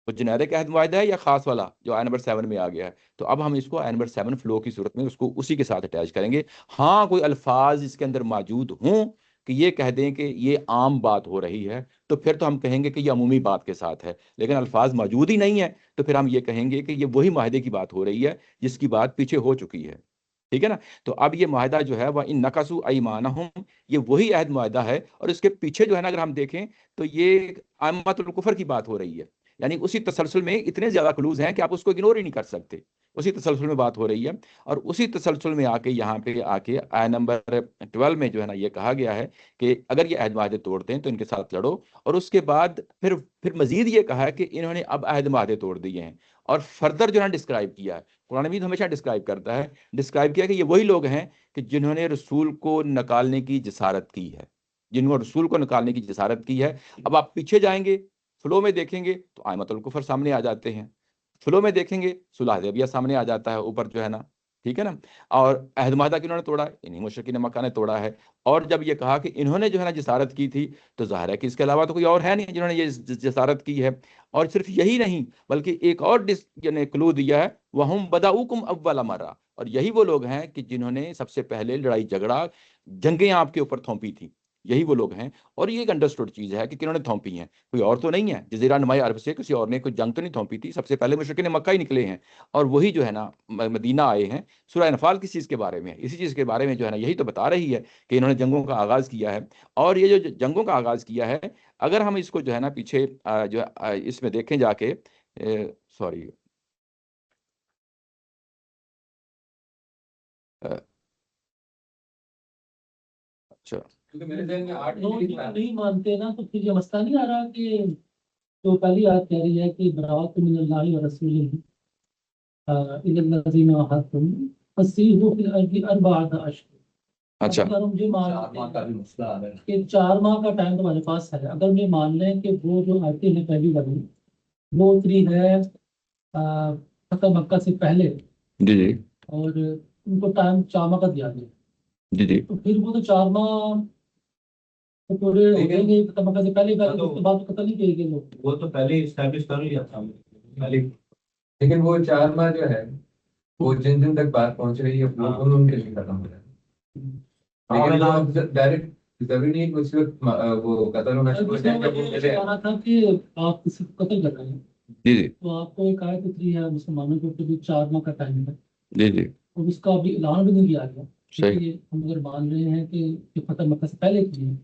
تو جنیرک عہد معاہدہ ہے یا خاص والا جو آیت نمبر 7 میں آ گیا ہے؟ تو اب ہم اس کو آیت نمبر 7 فلو کی صورت میں اس کو اسی کے ساتھ اٹیچ کریں گے۔ ہاں کوئی الفاظ اس کے اندر موجود ہوں کہ یہ کہہ دیں کہ یہ عام بات ہو رہی ہے تو پھر تو ہم کہیں گے کہ یہ عمومی بات کے ساتھ ہے، لیکن الفاظ موجود ہی نہیں ہے تو پھر ہم یہ کہیں گے کہ یہ وہی معاہدے کی بات ہو رہی ہے جس کی بات پیچھے ہو چکی ہے۔ ٹھیک ہے نا؟ تو اب یہ معاہدہ جو ہے وہ ان نقصوا ایمانہم، یہ وہی عہد معاہدہ ہے، اور اس کے پیچھے جو ہے نا اگر ہم دیکھیں تو یہ عامۃ الکفر کی بات ہو رہی ہے، یعنی اسی تسلسل میں اتنے زیادہ کلوز ہیں کہ آپ اس کو اگنور ہی نہیں کر سکتے، اسی تسلسل میں بات ہو رہی ہے۔ اور اسی تسلسل میں آ کے یہاں پہ آ کے آیت نمبر 12 میں جو ہے نا یہ کہا گیا ہے کہ اگر یہ عہد معاہدے توڑتے ہیں تو ان کے ساتھ لڑو، اور اس کے بعد پھر مزید یہ کہا ہے کہ انہوں نے اب عہد معاہدے توڑ دیے ہیں، اور فردر جو ہے ڈسکرائب کیا ہے۔ قرآن مجید ہمیشہ ڈسکرائب کرتا ہے، ڈسکرائب کیا کہ یہ وہی لوگ ہیں کہ جنہوں نے رسول کو نکالنے کی جسارت کی ہے، جنہوں نے رسول کو نکالنے کی جسارت کی ہے۔ اب آپ پیچھے جائیں گے، فلو میں دیکھیں گے تو ائمۃ الکفر سامنے آ جاتے ہیں، فلو میں دیکھیں گے صلح حدیبیہ سامنے آ جاتا ہے اوپر جو ہے نا، ٹھیک ہے نا؟ اور عہد معاہدہ کنہوں نے توڑا ہے؟ انہی مشرکین مکہ نے توڑا ہے۔ اور جب یہ کہا کہ انہوں نے جو ہے نا جسارت کی تھی تو ظاہر ہے کہ اس کے علاوہ تو کوئی اور ہے نہیں جنہوں نے یہ جسارت کی ہے۔ اور صرف یہی نہیں بلکہ ایک اور یعنی کلو دیا ہے، وَهُمْ بَدَؤُوكُمْ أَوَّلَ مَرَّةٍ، اور یہی وہ لوگ ہیں کہ جنہوں نے سب سے پہلے لڑائی جھگڑا جنگیں آپ کے اوپر تھوپی تھیں، یہی وہ لوگ ہیں۔ اور یہ ایک انڈرسٹوڈ چیز ہے کہ کنہوں نے تھوپی ہیں، کوئی اور تو نہیں ہے، جزیرہ نمایا عرب سے کسی اور نے کوئی جنگ تو نہیں تھوپی تھی، سب سے پہلے مشرکین مکہ ہی نکلے ہیں، اور وہی جو ہے نا مدینہ آئے ہیں۔ سورہ انفال کس چیز کے بارے میں ہے؟ اسی چیز کے بارے میں جو ہے نا یہی تو بتا رہی ہے کہ انہوں نے جنگوں کا آغاز کیا ہے۔ اور یہ جو جنگوں کا آغاز کیا ہے، اگر ہم اس کو جو ہے نا پیچھے جو اس میں دیکھیں جا کے، سوری اچھا کیونکہ میرے ذہن میں 8 لوگ نہیں مانتے نا تو پھر یہ مسئلہ نہیں آ رہا کہ جو پہلی آیت کہہ رہی ہے کہ براءۃ من اللہ و رسولہ الی الذین عاہدتم فسیحوا فی الارض اربعۃ اشہر۔ اچھا اگر ہم یہ مان 4 ماہ کا بھی مسئلہ آ رہا ہے کہ 4 ماہ کا ٹائم تمہارے پاس ہے، اگر ہم یہ مان لیں کہ وہ جو آیتیں ہیں پہلی والی وہ اتری ہے فتح مکہ سے پہلے، جی جی اور ان کو ٹائم 4 ماہ کا دیا گیا، جی جی تو پھر وہ تو 4 ماہ تو پورے ہو لیکن- جائیں گے مکہ سے پہلے ہاں تو- اس کے بعد قتل نہیں کیے گئے لوگ. وہ تو پہلے ہی اسٹیبلش کر لیا تھا پہلے. لیکن وہ 4 ماہ جو ہے وہ جن دن تک بات پہنچ رہی ہے ان کے لیے ختم ہو جائے. لیکن وہ ڈائریکٹ ضروری نہیں کہ اس وقت وہ قتل ہونا شروع ہو اس میں جائے جب وہ یہ ملے. کہنا تھا کہ آپ کسی کو قتل کر رہے ہیں جی جی تو آپ کو ایک آیت اتری ہے مسلمانوں کے اوپر بھی 4 ماہ کا ٹائم ہے، جی جی اور اس کا ابھی اعلان بھی نہیں کیا گیا. صحیح. کیونکہ ہم اگر مان رہے ہیں کہ یہ فتح مکہ سے پہلے کی ہے،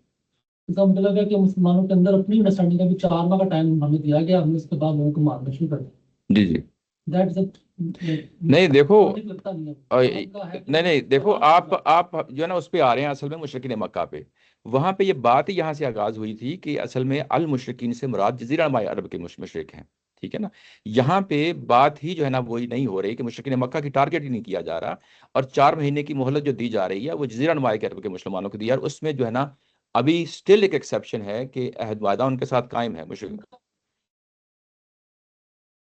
اس کا مطلب ہے کہ مسلمانوں کے اندر اپنی انڈرسٹینڈنگ کا بھی 4 ماہ کا ٹائم ہمیں دیا گیا، ہم نے اس کے بعد لوگوں کو مارنا شروع کر دیا. جی جی That's it. نہیں دیکھو لگتا نہیں ہے. نہیں آپ کا ہے کہ نہیں دیکھو آپ جو ہے نا اس پہ آ رہے ہیں اصل میں مشرکین مکہ پہ. وہاں پہ یہ بات یہاں سے آغاز ہوئی تھی کہ اصل میں المشرکین سے مراد جزیرہ نما عرب کے مشرک ہیں. ٹھیک ہے نا. یہاں پہ بات ہی جو ہے نا وہی نہیں ہو رہی کہ مشرکین مکہ کی ٹارگٹ ہی نہیں کیا جا رہا، اور 4 مہینے کی مہلت جو دی جا رہی ہے وہ جزیرہ نما عرب کے مسلمانوں کو دی، اور اس میں جو ہے نا ابھی سٹل ایک ایکسیپشن ہے کہ عہد وعدہ ان کے ساتھ قائم ہے مشرک.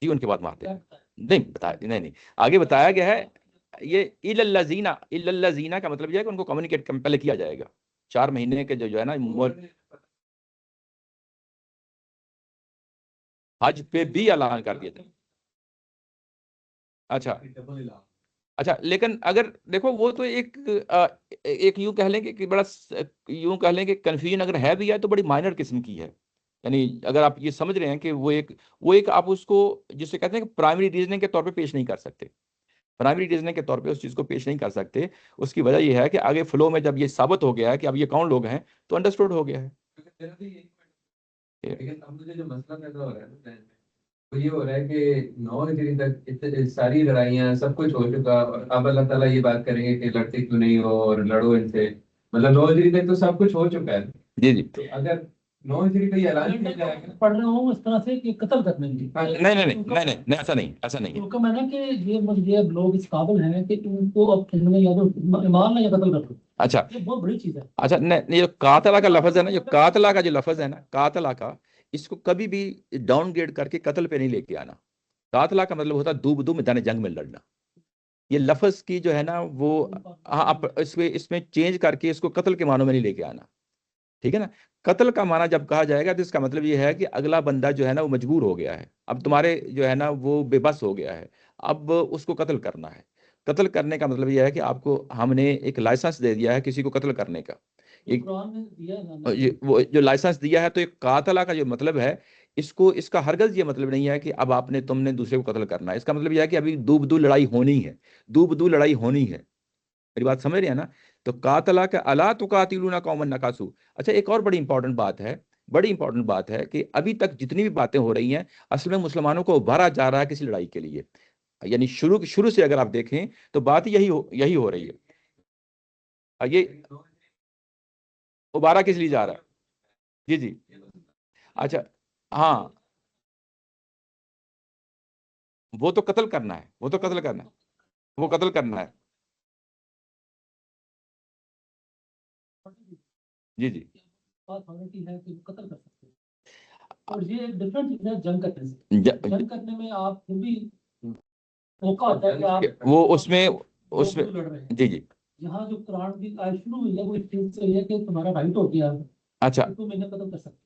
جی ان کے بعد مارتے ہیں. نہیں بتایا نہیں آگے بتایا گیا ہے یہ الَّذِينَ کا مطلب یہ ہے کہ ان کو کمیونیکیٹ پہلے کیا جائے گا 4 مہینے کے جو ہے نا حج پہ بھی اعلان کر دیا تھا. اچھا لیکن اگر دیکھو وہ تو ایک یوں کہہ لیں کہ بڑا یوں کہہ لیں کہ کنفیوژن اگر ہے بھی ہے تو بڑی مائنر قسم کی ہے. یعنی اگر آپ یہ سمجھ رہے ہیں کہ وہ ایک آپ اس کو جسے کہتے ہیں کہ پرائمری ریزننگ کے طور پہ پیش نہیں کر سکتے، پرائمری ریزننگ کے طور پہ اس چیز کو پیش نہیں کر سکتے. اس کی وجہ یہ ہے کہ آگے فلو میں جب یہ ثابت ہو گیا ہے کہ اب یہ کون لوگ ہیں تو انڈرسٹوڈ ہو گیا ہے. لیکن اب مجھے جو مسئلہ پیدا ہو رہا ہے وہ یہ ہو رہا ہے کہ 9 ہجری تک ساری لڑائیاں سب کچھ ہو چکا، اور اب اللہ تعالیٰ یہ بات کریں گے کہ لڑتے کیوں نہیں ہو اور لڑو ان سے. مطلب 9 ہجری تک تو سب کچھ ہو چکا ہے. جی جی تو اگر 9 ہجری کا یہ اعلان کیا جائے گا پڑھ رہا ہوں اس طرح سے کہ قتل کرنے کی. نہیں ایسا نہیں ہے. حکم ہے نا کہ یہ لوگ اس قابل ہیں کہ ان کو اب یا تو ایمان نہ یا قتل کر دو. اچھا یہ بہت بڑی چیز ہے. اچھا نہیں یہ قاتلہ کا لفظ ہے نا، جو قاتلہ کا جو لفظ ہے نا قاتلہ کا، اس کو کبھی بھی ڈاؤن گریڈ کر کے قتل پہ نہیں لے کے آنا. قاتلہ کا مطلب ہوتا ہے دو میدان جنگ میں لڑنا. یہ لفظ کی جو ہے نا وہ اس میں چینج کر کے اس کو قتل کے معنوں میں نہیں لے کے آنا. ٹھیک ہے نا. قتل کا معنی جب کہا جائے گا تو اس کا مطلب یہ ہے کہ اگلا بندہ جو ہے نا وہ مجبور ہو گیا ہے، اب تمہارے جو ہے نا وہ بے بس ہو گیا ہے، اب اس کو قتل کرنا ہے. قتل کرنے کا مطلب یہ ہے کہ آپ کو ہم نے ایک لائسنس دے دیا ہے کسی کو قتل کرنے کا. وہ جو لائسنس دیا ہے تو ایک قاتلہ کا جو مطلب ہے اس کا ہرگز یہ مطلب نہیں ہے کہ اب تم نے دوسرے کو قتل کرنا ہے. اس کا مطلب یہ ہے کہ ابھی دو لڑائی ہونی ہے. میری بات سمجھ رہے ہیں نا. تو قاتلہ کا الا تقاتلون قوما نکاسوا. اچھا ایک اور بڑی امپورٹنٹ بات ہے کہ ابھی تک جتنی بھی باتیں ہو رہی ہیں اصل میں مسلمانوں کو ابھارا جا رہا ہے کسی لڑائی کے لیے. یعنی شروع سے اگر آپ دیکھیں تو بات یہی ہو رہی ہے. یہ ابھارا کس لیے جا رہا ہے؟ جی اچھا ہاں وہ تو قتل کرنا ہے. جی ہے کہ قتل کر سکتے ہیں. اور یہ ایک ڈفرنٹ چیز ہے جنگ کرنے سے. جنگ کرنے میں آپ پھر بھی موقع ہوتا ہے کہ آپ وہ اس میں لڑ رہے ہیں. جی یہاں جو قرآن کی آیت شروع ہوئی ہے وہ اس چیز سے ہے کہ تمہارا رائٹ ہو گیا اچھا کہ تم انہیں قتل کر سکتے.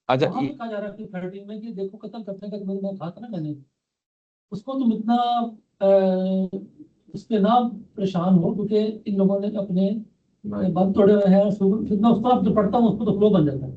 اچھا وہاں پہ کہا جا رہا ہے کہ 13 میں کہ دیکھو قتل کرنے کا میں کہا تھا نا میں نے اس کو تم اتنا اس پہ نہ پریشان ہو کیونکہ ان لوگوں نے اپنے بند توڑے ہوئے ہیں. جتنا اس پر جو پڑھتا ہوں اس کو تو فلو بن جاتا ہے.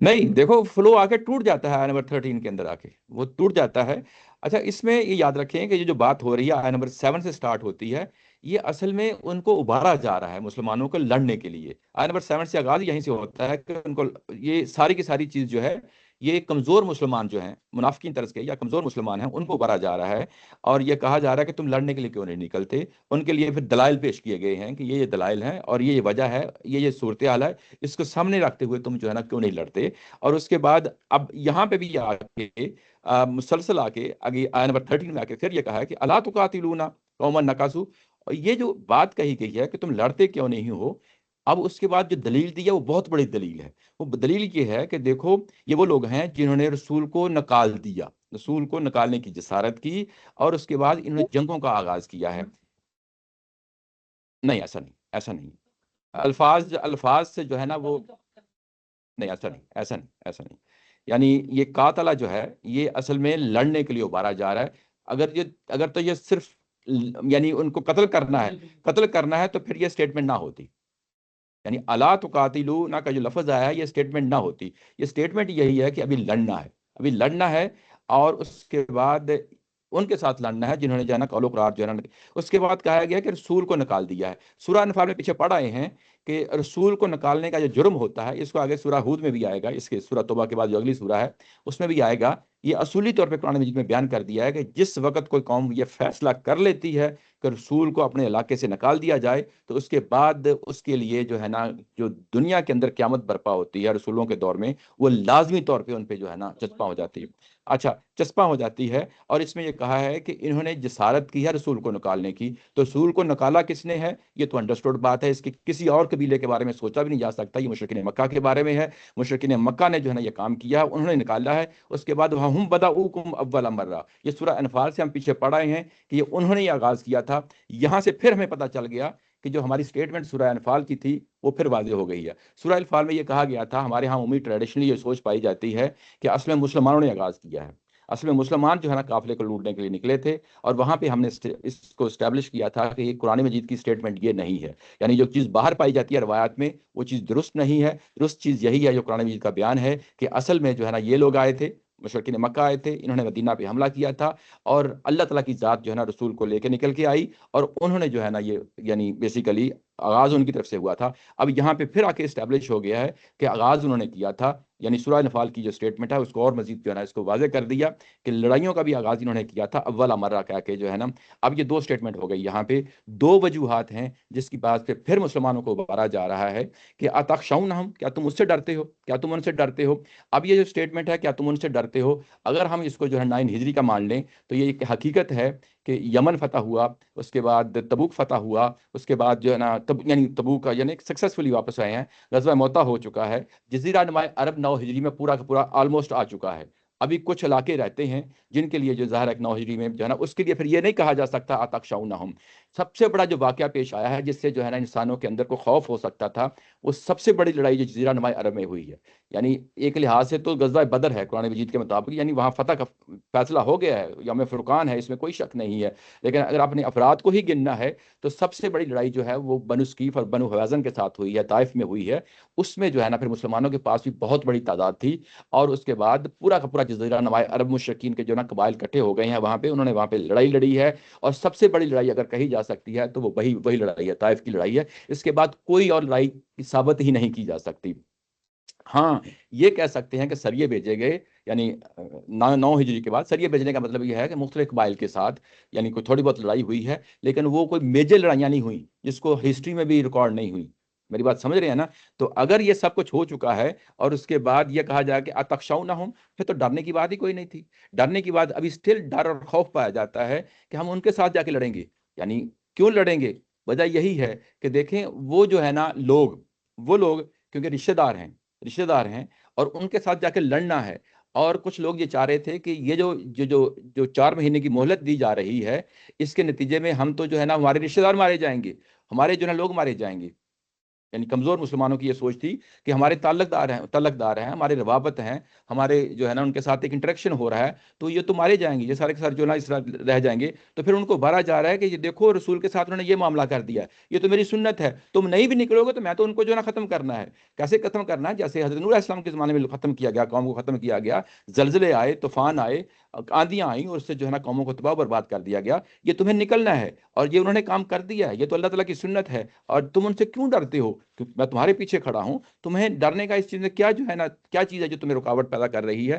نہیں دیکھو فلو آ کے ٹوٹ جاتا ہے آیت نمبر 13 کے اندر آ کے وہ ٹوٹ جاتا ہے. اچھا اس میں یہ یاد رکھیں کہ یہ جو بات ہو رہی ہے آیت نمبر 7 سے سٹارٹ ہوتی ہے، یہ اصل میں ان کو ابھارا جا رہا ہے مسلمانوں کو لڑنے کے لیے. آیت نمبر 7 سے آغاز یہیں سے ہوتا ہے کہ ان کو یہ ساری کی ساری چیز جو ہے یہ کمزور مسلمان جو ہیں منافقین طرز کے یا کمزور مسلمان ہیں ان کو ابھارا جا رہا ہے، اور یہ کہا جا رہا ہے کہ تم لڑنے کے لیے کیوں نہیں نکلتے. ان کے لیے پھر دلائل پیش کیے گئے ہیں کہ یہ دلائل ہیں اور یہ وجہ ہے، یہ صورتحال ہے، اس کو سامنے رکھتے ہوئے تم جو ہے نا کیوں نہیں لڑتے. اور اس کے بعد اب یہاں پہ بھی آ کے مسلسل آ کے آگے آیت نمبر 13 میں آ کے پھر یہ کہا ہے کہ الا تقاتلون قوما نکاسوا. اور یہ جو بات کہی گئی ہے کہ تم لڑتے کیوں نہیں ہو، اب اس کے بعد جو دلیل دی ہے وہ بہت بڑی دلیل ہے. وہ دلیل یہ ہے کہ دیکھو یہ وہ لوگ ہیں جنہوں نے رسول کو نکال دیا، رسول کو نکالنے کی جسارت کی، اور اس کے بعد انہوں نے جنگوں کا آغاز کیا ہے. نہیں ایسا نہیں، ایسا نہیں، الفاظ سے جو ہے نا وہ نہیں، ایسا نہیں، ایسا نہیں، ایسا نہیں، یعنی یہ قاتلہ جو ہے یہ اصل میں لڑنے کے لیے ابھارا جا رہا ہے۔ اگر تو یہ صرف یعنی ان کو قتل کرنا ہے تو پھر یہ اسٹیٹمنٹ نہ ہوتی، یعنی الا تقاتلون کا جو لفظ آیا ہے یہ اسٹیٹمنٹ نہ ہوتی، یہ اسٹیٹمنٹ یہی ہے کہ ابھی لڑنا ہے، ابھی لڑنا ہے، اور اس کے بعد ان کے ساتھ لڑنا ہے جنہوں نے جو ہے نا قول و قرار جو ہے نا، اس کے بعد کہا گیا کہ رسول کو نکال دیا ہے۔ سورہ انفال میں پیچھے پڑھ آئے ہیں کہ رسول کو نکالنے کا جو جرم ہوتا ہے، اس کو آگے سورہ ہود میں بھی آئے گا، اس کے سورہ توبہ کے بعد جو اگلی سورہ ہے اس میں بھی آئے گا۔ یہ اصولی طور پہ قرآن مجید میں بیان کر دیا ہے کہ جس وقت کوئی قوم یہ فیصلہ کر لیتی ہے کہ رسول کو اپنے علاقے سے نکال دیا جائے، تو اس کے بعد اس کے لیے جو ہے نا جو دنیا کے اندر قیامت برپا ہوتی ہے رسولوں کے دور میں، وہ لازمی طور پہ ان پہ جو ہے نا چسپاں ہو جاتی ہے، اچھا چسپاں ہو جاتی ہے۔ اور اس میں یہ کہا ہے کہ انہوں نے جسارت کی ہے رسول کو نکالنے کی، تو رسول کو نکالا کس نے ہے؟ یہ تو انڈرسٹوڈ بات ہے، اس کی کسی اور قبیلے کے بارے میں سوچا بھی نہیں جا سکتا، یہ مشرکین مکہ کے بارے میں ہے۔ مشرکین مکہ نے جو ہے نا یہ کام کیا، انہوں نے نکالا ہے۔ اس کے بعد ہم بداؤکم اول مرہ، یہ سورہ انفال سے ہم پیچھے پڑھ آئے ہیں کہ یہ انہوں نے یہ آغاز کیا تھا۔ یہاں سے پھر ہمیں پتہ چل گیا کہ جو ہماری سٹیٹمنٹ سورہ انفال کی تھی وہ پھر واضح ہو گئی ہے۔ سورہ انفال میں یہ کہا گیا تھا، ہمارے ہاں عمومی ٹریڈیشنلی یہ سوچ پائی جاتی ہے کہ اصل میں مسلمانوں نے آغاز کیا ہے، اصل میں مسلمان جو ہے نا قافلے کو لوٹنے کے لیے نکلے تھے، اور وہاں پہ ہم نے اس کو اسٹیبلش کیا تھا کہ یہ قرآن مجید کی سٹیٹمنٹ یہ نہیں ہے، یعنی جو چیز باہر پائی جاتی ہے روایات میں وہ چیز درست نہیں ہے، درست چیز یہی ہے جو قرآن مجید کا بیان ہے کہ اصل میں جو ہے نا یہ لوگ آئے تھے، مشرکین مکہ آئے تھے، انہوں نے مدینہ پہ حملہ کیا تھا، اور اللہ تعالیٰ کی ذات جو ہے نا رسول کو لے کے نکل کے آئی، اور انہوں نے جو ہے نا یہ یعنی بیسیکلی آغاز ان کی طرف سے ہوا تھا۔ اب یہاں پہ پھر آ کے اسٹیبلش ہو گیا ہے کہ آغاز انہوں نے کیا تھا، یعنی سورہ انفال کی جو اسٹیٹمنٹ ہے اس کو اور مزید جو ہے نا اس کو واضح کر دیا کہ لڑائیوں کا بھی آغاز انہوں نے کیا تھا اول مرہ کہہ کے جو ہے نا۔ اب یہ دو اسٹیٹمنٹ ہو گئی، یہاں پہ دو وجوہات ہیں جس کی بات پہ پھر مسلمانوں کو ابھارا جا رہا ہے کہ اتخشونہم، کیا تم اس سے ڈرتے ہو، کیا تم ان سے ڈرتے ہو؟ اب یہ جو اسٹیٹمنٹ ہے کیا تم ان سے ڈرتے ہو، اگر ہم اس کو جو ہے 9 ہجری کا مان لیں تو یہ ایک حقیقت ہے کہ یمن فتح ہوا، اس کے بعد تبوک فتح ہوا، اس کے بعد جو ہے نا یعنی تبوک کا یعنی سکسیسفلی واپس آئے ہیں، غزوہ موطا ہو چکا ہے، جزیرہ نما عرب 9 ہجری میں پورا کا پورا آلموسٹ آ چکا ہے۔ ابھی کچھ علاقے رہتے ہیں جن کے لیے جو ظاہر ہے 9 ہجری میں جو ہے نا اس کے لیے پھر یہ نہیں کہا جا سکتا اتخشونہم۔ سب سے بڑا جو واقعہ پیش آیا ہے جس سے جو ہے نا انسانوں کے اندر کو خوف ہو سکتا تھا، وہ سب سے بڑی لڑائی جو جزیرہ نما عرب میں ہوئی ہے، یعنی ایک لحاظ سے تو غزوہ بدر ہے قرآن مجید کے مطابق، یعنی وہاں فتح کا فیصلہ ہو گیا ہے، یوم فرقان ہے، اس میں کوئی شک نہیں ہے، لیکن اگر اپنے افراد کو ہی گننا ہے تو سب سے بڑی لڑائی جو ہے وہ بنو ثقیف اور بنو حوازن کے ساتھ ہوئی ہے، طائف میں ہوئی ہے۔ اس میں جو ہے نا پھر مسلمانوں کے پاس بھی بہت بڑی تعداد تھی، اور اس کے بعد پورا کا پورا جزیرہ نما عرب مشرکین کے جو نا قبائل اکٹھے ہو گئے ہیں وہاں پہ، انہوں نے وہاں پہ لڑائی لڑی ہے، اور سب سے بڑی لڑائی اگر کہی جا سکتی ہے تو وہ وہی لڑائی ہے، طائف کی لڑائی ہے۔ اس کے بعد کوئی اور لڑائی کی ثابت ہی نہیں کی جا سکتی۔ ہاں یہ کہہ سکتے ہیں کہ سریے بھیجے گئے، یعنی 9 ہجری کے بعد سریے بھیجنے کا مطلب یہ ہے کہ مختلف قبائل کے ساتھ یعنی کوئی تھوڑی بہت لڑائی ہوئی ہے، لیکن وہ کوئی میجر لڑائیاں نہیں ہوئی جس کو ہسٹری میں بھی ریکارڈ نہیں ہوئی۔ میری بات سمجھ رہے ہیں نا؟ تو اگر یہ سب کچھ ہو چکا ہے اور اس کے بعد یہ کہا جائے کہ اتخشونہم، پھر تو ڈرنے کی بات ہی کوئی نہیں تھی۔ ڈرنے کی بات ابھی اسٹل ڈر اور خوف پایا جاتا ہے کہ ہم ان کے ساتھ جا کے لڑیں گے، یعنی کیوں لڑیں گے؟ وجہ یہی ہے کہ دیکھیں وہ جو ہے نا وہ لوگ کیونکہ رشتہ دار ہیں اور ان کے ساتھ جا کے لڑنا ہے، اور کچھ لوگ یہ چاہ رہے تھے کہ یہ جو 4 مہینے کی مہلت دی جا رہی ہے، اس کے نتیجے میں ہم تو جو ہے نا ہمارے رشتہ دار مارے جائیں گے، ہمارے جو ہے نا لوگ مارے جائیں گے، یعنی کمزور مسلمانوں کی یہ سوچ تھی کہ ہمارے تعلق دار ہیں، ہمارے روابط ہیں، ہمارے جو ہے نا ان کے ساتھ ایک انٹریکشن ہو رہا ہے، تو یہ تو مارے جائیں گے، یہ سارے کے سارے جو نا اس طرح رہ جائیں گے۔ تو پھر ان کو بھارا جا رہا ہے کہ یہ دیکھو رسول کے ساتھ انہوں نے یہ معاملہ کر دیا ہے، یہ تو میری سنت ہے، تم نہیں بھی نکلو گے تو میں تو ان کو جو ہے نا ختم کرنا ہے۔ کیسے ختم کرنا ہے؟ جیسے حضرت نوح علیہ السلام کے زمانے میں ختم کیا گیا، قوم کو ختم کیا گیا، زلزلے آئے، طوفان آئے، آندیاں آئیں، اور اس سے جو ہے نا قوموں کو تباہ و برباد کر دیا گیا۔ یہ تمہیں نکلنا ہے، اور یہ انہوں نے کام کر دیا ہے، یہ تو اللہ تعالیٰ کی سنت ہے، اور تم ان سے کیوں ڈرتے ہو؟ میں تمہارے پیچھے کھڑا ہوں، تمہیں ڈرنے کا اس چیز میں کیا جو ہے نا کیا چیز ہے جو تمہیں رکاوٹ پیدا کر رہی ہے؟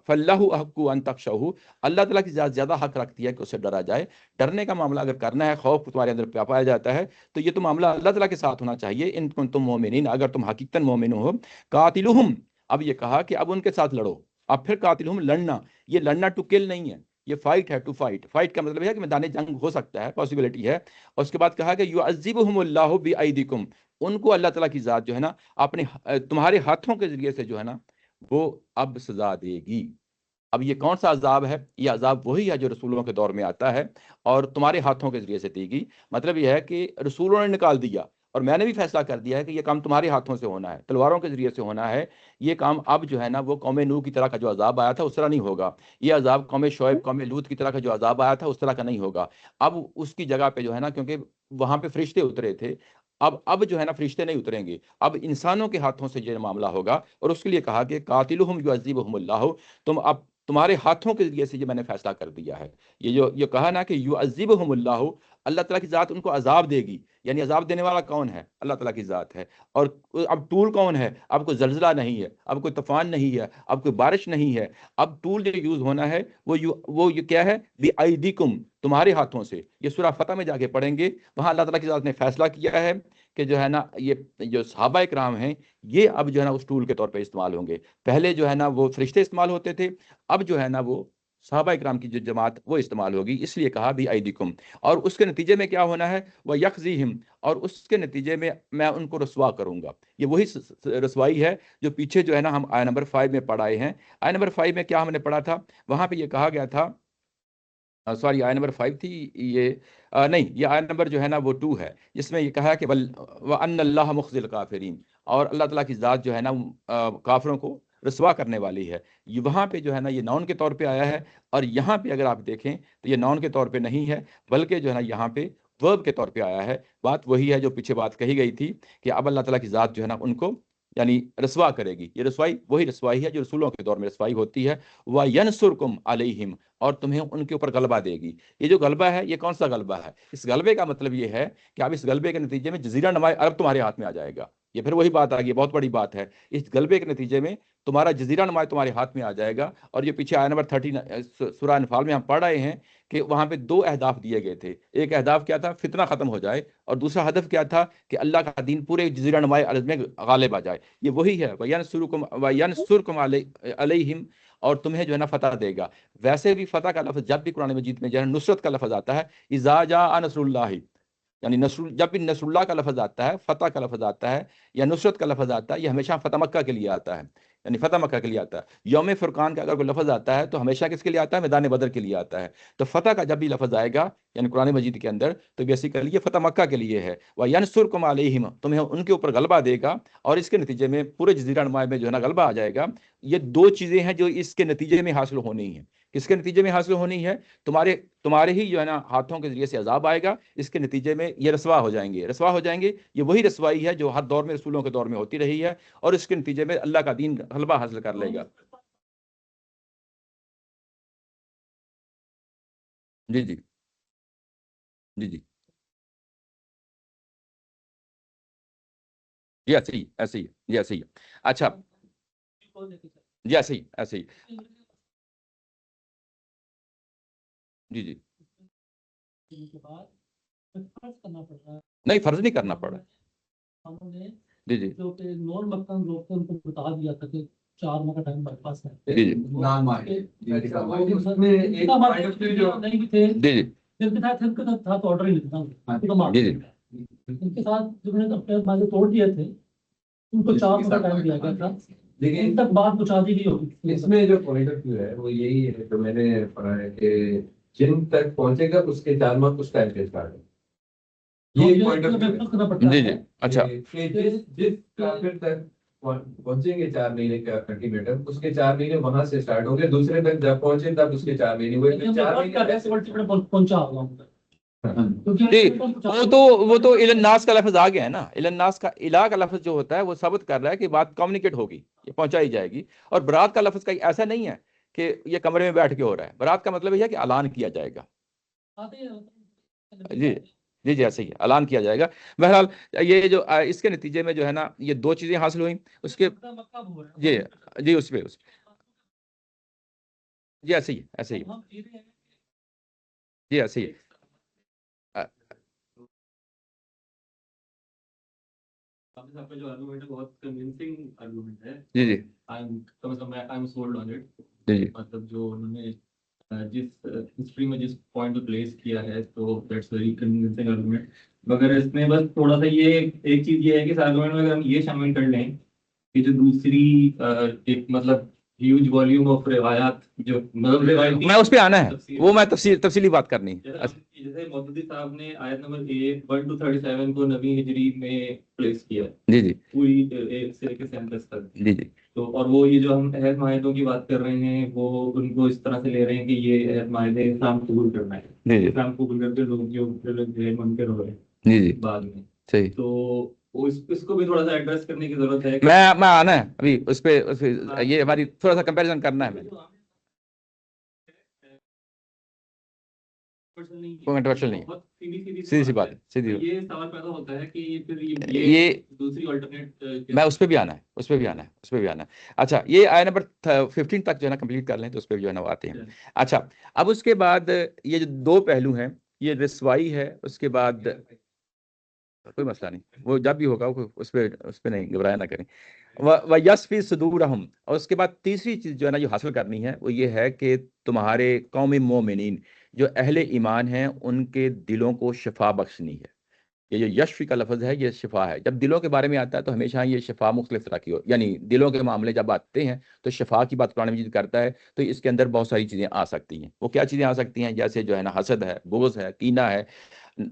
فاللہ احق ان تخشوہ، اللہ تعالیٰ کی ذات زیادہ حق رکھتی ہے کہ اسے ڈرا جائے۔ ڈرنے کا معاملہ اگر کرنا ہے، خوف تمہارے اندر پایا جاتا ہے، تو یہ تو معاملہ اللہ تعالیٰ کے ساتھ ہونا چاہیے، ان کنتم مومنین، اگر تم حقیقتاً مومن ہو۔ قاتلہم، اب یہ کہا کہ اب ان کے ساتھ لڑو، اب پھر قاتلہم لڑنا، یہ لڑنا ٹو کل نہیں ہے، یہ فائٹ ہے، ٹو فائٹ۔ فائٹ کا مطلب ہے کہ میدان جنگ ہو سکتا ہے، پاسبلٹی ہے۔ اور اس کے بعد کہا کہ یعذبہم اللہ بایدیکم، ان کو اللہ تعالیٰ کی ذات جو ہے نا اپنے تمہارے ہاتھوں کے ذریعے سے جو ہے نا وہ اب سزا دے گی، اب یہ کون سا عذاب ہے؟ یہ عذاب وہی ہے جو رسولوں کے دور میں آتا ہے اور تمہارے ہاتھوں کے ذریعے سے دی گئی. مطلب یہ ہے کہ رسولوں نے نکال دیا اور میں نے بھی فیصلہ کر دیا ہے کہ یہ کام تمہارے ہاتھوں سے ہونا ہے، تلواروں کے ذریعے سے ہونا ہے. یہ کام اب جو ہے نا وہ قوم نوح کی طرح کا جو عذاب آیا تھا اس طرح نہیں ہوگا. یہ عذاب قوم شعیب، قوم لوط کی طرح کا جو عذاب آیا تھا اس طرح کا نہیں ہوگا. اب اس کی جگہ پہ جو ہے نا، کیونکہ وہاں پہ فرشتے اترے تھے، اب جو ہے نا فرشتے نہیں اتریں گے، اب انسانوں کے ہاتھوں سے یہ معاملہ ہوگا. اور اس کے لیے کہا کہ قاتلہم یعذبہم اللہ، اب تمہارے ہاتھوں کے ذریعے سے یہ میں نے فیصلہ کر دیا ہے. یہ کہا نا کہ یعذبہم اللہ، اللہ تعالیٰ کی ذات ان کو عذاب دے گی. یعنی عذاب دینے والا کون ہے؟ اللہ تعالیٰ کی ذات ہے. اور اب ٹول کون ہے؟ اب کوئی زلزلہ نہیں ہے، اب کوئی طوفان نہیں ہے، اب کوئی بارش نہیں ہے. اب ٹول جو یوز ہونا ہے وہ کیا ہے؟ بِأَيْدِكُمْ، تمہارے ہاتھوں سے. یہ سورہ فتح میں جا کے پڑھیں گے، وہاں اللہ تعالیٰ کی ذات نے فیصلہ کیا ہے کہ جو ہے نا یہ جو صحابہ کرام ہیں یہ اب جو ہے نا اس ٹول کے طور پہ استعمال ہوں گے. پہلے جو ہے نا وہ فرشتے استعمال ہوتے تھے، اب جو ہے نا وہ صحابہ کرام کی جو جماعت وہ استعمال ہوگی. اس لیے کہا بھی ایدیکم. اور اس کے نتیجے میں کیا ہونا ہے؟ وہ یخزیہم، اور اس کے نتیجے میں میں ان کو رسوا کروں گا. یہ وہی رسوائی ہے جو پیچھے جو ہے نا ہم آیت نمبر 5 میں پڑھائے ہیں. آیت نمبر 5 میں کیا ہم نے پڑھا تھا؟ وہاں پہ یہ کہا گیا تھا، سوری آیت نمبر 5 تھی یہ، نہیں یہ آیت نمبر جو ہے نا وہ 2 ہے، جس میں یہ کہا کہ وَأَنَّ اللَّهَ مُخْزِي الْكَافِرِينَ، اور اللہ تعالیٰ کی ذات جو ہے نا کافروں کو رسوا کرنے والی ہے. یہ وہاں پہ جو ہے نا یہ نون کے طور پہ آیا ہے، اور یہاں پہ اگر آپ دیکھیں تو یہ نون کے طور پہ نہیں ہے بلکہ جو ہے نا یہاں پہ ورب کے طور پہ آیا ہے. بات وہی ہے جو پیچھے بات کہی گئی تھی کہ اب اللہ تعالیٰ کی ذات جو ہے نا ان کو یعنی رسوا کرے گی. یہ رسوائی وہی رسوائی ہے جو رسولوں کے دور میں رسوائی ہوتی ہے. وَيَنْصُرْكُمْ عَلَيْهِمْ، اور تمہیں ان کے اوپر غلبہ دے گی. یہ جو غلبہ ہے یہ کون سا غلبہ ہے؟ اس غلبے کا مطلب یہ ہے کہ اب اس غلبے کے نتیجے میں جزیرہ نما عرب تمہارے ہاتھ میں آ جائے گا. یہ پھر وہی بات آ گئی، بہت بڑی بات ہے. اس غلبے کے نتیجے میں تمہارا جزیرہ نما تمہارے ہاتھ میں آ جائے گا. اور یہ پیچھے آیت نمبر 30 سورہ انفال میں ہم پڑھ رہے ہیں کہ وہاں پہ 2 اہداف دیے گئے تھے. ایک اہداف کیا تھا؟ فتنہ ختم ہو جائے، اور دوسرا ہدف کیا تھا؟ کہ اللہ کا دین پورے جزیرہ نما عرب میں غالب آ جائے. یہ وہی ہے وَيَنْصُرْكُمْ عَلَيْهِمْ، اور تمہیں جو ہے نا فتح دے گا. ویسے بھی فتح کا لفظ جب بھی قرآن مجید میں جو ہے نصرت کا لفظ آتا ہے، اذا جاء نصر اللہ، یعنی جب بھی نصر اللہ کا لفظ آتا ہے، فتح کا لفظ آتا ہے یا نصرت کا لفظ آتا ہے، یہ ہمیشہ فتح مکہ کے لیے آتا ہے، یعنی فتح مکہ کے لیے آتا ہے. یوم فرقان کا اگر کوئی لفظ آتا ہے تو ہمیشہ کس کے لیے آتا ہے؟ میدان بدر کے لیے آتا ہے. تو فتح کا جب بھی لفظ آئے گا یعنی قرآن مجید کے اندر تو بیسیکلی یہ فتح مکہ کے لیے ہے. وَيَنْصُرْكُمْ عَلَيْهِمْ، تمہیں ان کے اوپر غلبہ دے گا، اور اس کے نتیجے میں پورے جزیرہ نما میں جو ہے نا غلبہ آ جائے گا. یہ 2 چیزیں ہیں جو اس کے نتیجے میں حاصل ہونی ہیں. کس کے نتیجے میں حاصل ہونی ہے؟ تمہارے ہی جو ہے نا ہاتھوں کے ذریعے سے عذاب آئے گا. اس کے نتیجے میں یہ رسوا ہو جائیں گے. یہ وہی رسوائی ہے جو ہر دور میں رسولوں کے دور میں ہوتی رہی ہے، اور اس کے نتیجے میں اللہ کا دین غلبہ حاصل کر لے گا. جی جی جی جی جی ایسے ہی جی ایسے ہی. اچھا جی ایسے ہی جی جی. نہیں فرض نہیں کرنا پڑا. جی جی جو کہ نون مکان لوگ تھے ان کو بتا دیا تھا کہ 4 ماہ کا ٹائم بائی پاس ہے. جی جی نام آئے اس میں ایک نہیں بھی تھے جی جی جن کے ساتھ تھا تو آرڈر ہی نہیں تھا. جی جی ان کے ساتھ جنہوں نے اپنے ماضی توڑ دیے تھے ان کو 4 ماہ کا ٹائم دیا گیا تھا، لیکن ان تک بات پہنچا دی گئی ہوگی. اس میں جو پوائنٹ آف ویو ہے وہ یہی ہے جو میں نے پڑھا ہے کہ جن تک پہنچے گا اس کے 4 ماہ اس ٹائم پہ اسٹارٹ ہے. یہ پوائنٹ آف ویو جی جی. اچھا جس کافر تک پہنچیں گے 4 مہینے کا الٹیمیٹم، اس کے 4 مہینے وہاں سے اسٹارٹ ہوں گے. دوسرے تک جب پہنچے تب اس کے 4 مہینے ہوئے. 4 مہینے پہنچا ہوگا جی. وہ تو الناس کا لفظ آ گیا ہے نا. الناس کا الہ کا لفظ جو ہوتا ہے وہ ثابت کر رہا ہے کہ بات کمیونیکیٹ ہوگی، یہ پہنچائی جائے گی. اور برات کا لفظ کا ایسا نہیں ہے کہ یہ کمرے میں بیٹھ کے ہو رہا ہے. برات کا مطلب یہ ہے کہ اعلان کیا جائے گا. جی جی جی ایسے ہی اعلان کیا جائے گا. بہرحال یہ جو اس کے نتیجے میں جو ہے نا یہ 2 چیزیں حاصل ہوئیں. اس کے جی جی اس پہ جی ایسے ہی جی ایسے ہی. آپ کا جو آرگومنٹ ہے بہت کنونسنگ آرگومنٹ ہے. جی جی کم از کم I am sold on it. جی جی مطلب جو انہوں نے جس ہسٹری میں جس پوائنٹ کو پلیس کیا ہے تو دیٹس ویری کنونسنگ آرگومنٹ. مگر اس میں بس تھوڑا سا یہ ایک چیز یہ ہے کہ اس آرگومنٹ میں اگر ہم یہ شامل کر لیں کہ جو دوسری ایک مطلب huge volume of روایات جو مطلب روایتی میں اس پہ آنا ہے، تفسیر وہ میں تفصیلی بات کرنی ہے۔ جیسے مودودی صاحب نے آیت نمبر 1 to 37 کو نبی ہجری میں پلیس کیا جی جی پوری 1 سے لے کے 37 تک، جی جی تو اور وہ یہ جو ہم عہد معاہدوں کی بات کر رہے ہیں وہ ان کو اس طرح سے لے رہے ہیں کہ یہ عہد معاہدے اسلام قبول کرنا ہے، جی جی اسلام قبول کر کے لوگ جو منکر ہو رہے ہیں جی جی بعد میں، صحیح۔ تو اس کو بھی تھوڑا سا ایڈریس کرنے کی ضرورت ہے۔ میں آنا ہے ابھی اس پہ، یہ ہماری تھوڑا سا کمپیریزن کرنا ہے ہمیں۔ کنٹروورشل نہیں ہے، سیدھی سی بات ہے، سیدھی یہ سوال پیدا ہوتا ہے کہ پھر یہ یہ دوسری الٹرنیٹ میں اس پہ بھی آنا ہے، اس پہ بھی آنا ہے، اس پہ بھی آنا ہے۔ اچھا یہ آیا نمبر 15 تک جو ہے نا کمپلیٹ کر لیں تو اس پہ جو ہے نا وہ آتے ہیں۔ اچھا اب اس کے بعد یہ جو دو پہلو ہیں، یہ رسوائی ہے، اس کے بعد کوئی مسئلہ نہیں، وہ جب بھی ہوگا اس پہ نہیں گھبرایا نہ کریں۔ وَيَسْفِي صُدُورَهُمْ، اور اس کے بعد تیسری چیز جو ہے نا جو حاصل کرنی ہے وہ یہ ہے کہ تمہارے قوم مومنین جو اہل ایمان ہیں ان کے دلوں کو شفا بخشنی ہے۔ یہ جو یشفی کا لفظ ہے یہ شفا ہے۔ جب دلوں کے بارے میں آتا ہے تو ہمیشہ یہ شفا مختلف طرح کی ہو، یعنی دلوں کے معاملے جب آتے ہیں تو شفا کی بات قرآن مجید کرتا ہے تو اس کے اندر بہت ساری چیزیں آ سکتی ہیں۔ وہ کیا چیزیں آ سکتی ہیں؟ جیسے جو ہے نا حسد ہے، بغض ہے، کینہ ہے،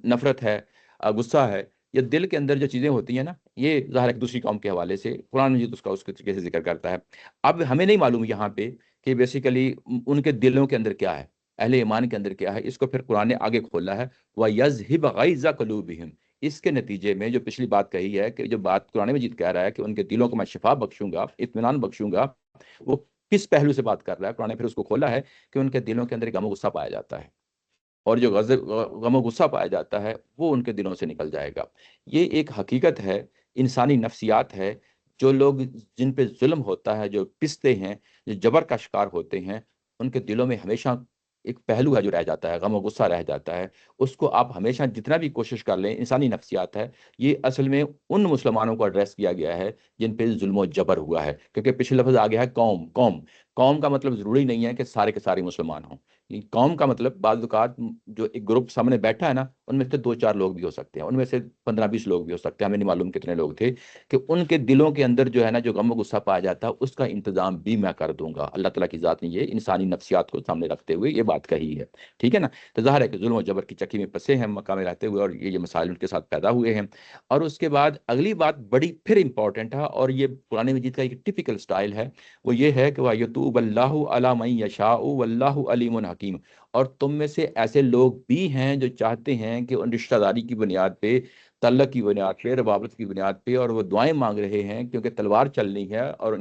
نفرت ہے، غصہ ہے۔ یہ دل کے اندر جو چیزیں ہوتی ہیں نا، یہ ظاہر ایک دوسری قوم کے حوالے سے قرآن مجید اس کے طریقے سے ذکر کرتا ہے۔ اب ہمیں نہیں معلوم یہاں پہ کہ بیسیکلی ان کے دلوں کے اندر کیا ہے، اہل ایمان کے اندر کیا ہے، اس کو پھر قرآن نے آگے کھولا ہے وَيَذْهِبْ غَيْظَ قُلُوبِهِمْ۔ اس کے نتیجے میں جو پچھلی بات کہی ہے کہ جو بات قرآن مجید کہہ رہا ہے کہ ان کے دلوں کو میں شفا بخشوں گا، اطمینان بخشوں گا، وہ کس پہلو سے بات کر رہا ہے؟ قرآن نے پھر اس کو کھولا ہے کہ ان کے دلوں کے اندر غم و غصہ پایا جاتا ہے، اور جو غم و غصہ پایا جاتا ہے وہ ان کے دلوں سے نکل جائے گا۔ یہ ایک حقیقت ہے، انسانی نفسیات ہے۔ جو لوگ جن پہ ظلم ہوتا ہے، جو پستے ہیں، جو جبر کا شکار ہوتے ہیں، ان کے دلوں میں ہمیشہ ایک پہلو ہے جو رہ جاتا ہے، غم و غصہ رہ جاتا ہے۔ اس کو آپ ہمیشہ جتنا بھی کوشش کر لیں، انسانی نفسیات ہے، یہ اصل میں ان مسلمانوں کو ایڈریس کیا گیا ہے جن پہ ظلم و جبر ہوا ہے، کیونکہ پچھلے لفظ آ گیا ہے قوم۔ قوم کا مطلب ضروری نہیں ہے کہ سارے کے سارے مسلمان ہوں۔ قوم کا مطلب بعض اوقات جو ایک گروپ سامنے بیٹھا ہے نا، ان میں سے 2-4 لوگ بھی ہو سکتے ہیں، ان میں سے 15-20 لوگ بھی ہو سکتے ہیں، ہمیں نہیں معلوم کتنے لوگ تھے، کہ ان کے دلوں کے اندر جو ہے نا جو غم و غصہ پایا جاتا ہے اس کا انتظام بھی میں کر دوں گا۔ اللہ تعالیٰ کی ذات نے یہ انسانی نفسیات کو سامنے رکھتے ہوئے یہ بات کہی ہے، ٹھیک ہے نا۔ تو ظاہر ہے کہ ظلم و جبر کی چکی میں پھنسے ہیں مکہ میں رہتے ہوئے، اور یہ مسائل ان کے ساتھ پیدا ہوئے ہیں۔ اور اس کے بعد اگلی بات بڑی پھر امپورٹنٹ ہے، اور یہ قرآن مجید کا ایک ٹپیکل سٹائل ہے، وہ یہ ہے کہ وَيَتُوبَ اللَّهُ عَلَىٰ مَن يَشَاءُ وَاللَّهُ عَلِيمٌ حَكِيمٌ۔ اور تم میں سے ایسے لوگ بھی ہیں جو چاہتے ہیں کہ ان رشتہ داری کی بنیاد پہ، تعلق کی بنیاد پہ، روابط کی بنیاد پہ، اور وہ دعائیں مانگ رہے ہیں کیونکہ تلوار چلنی ہے اور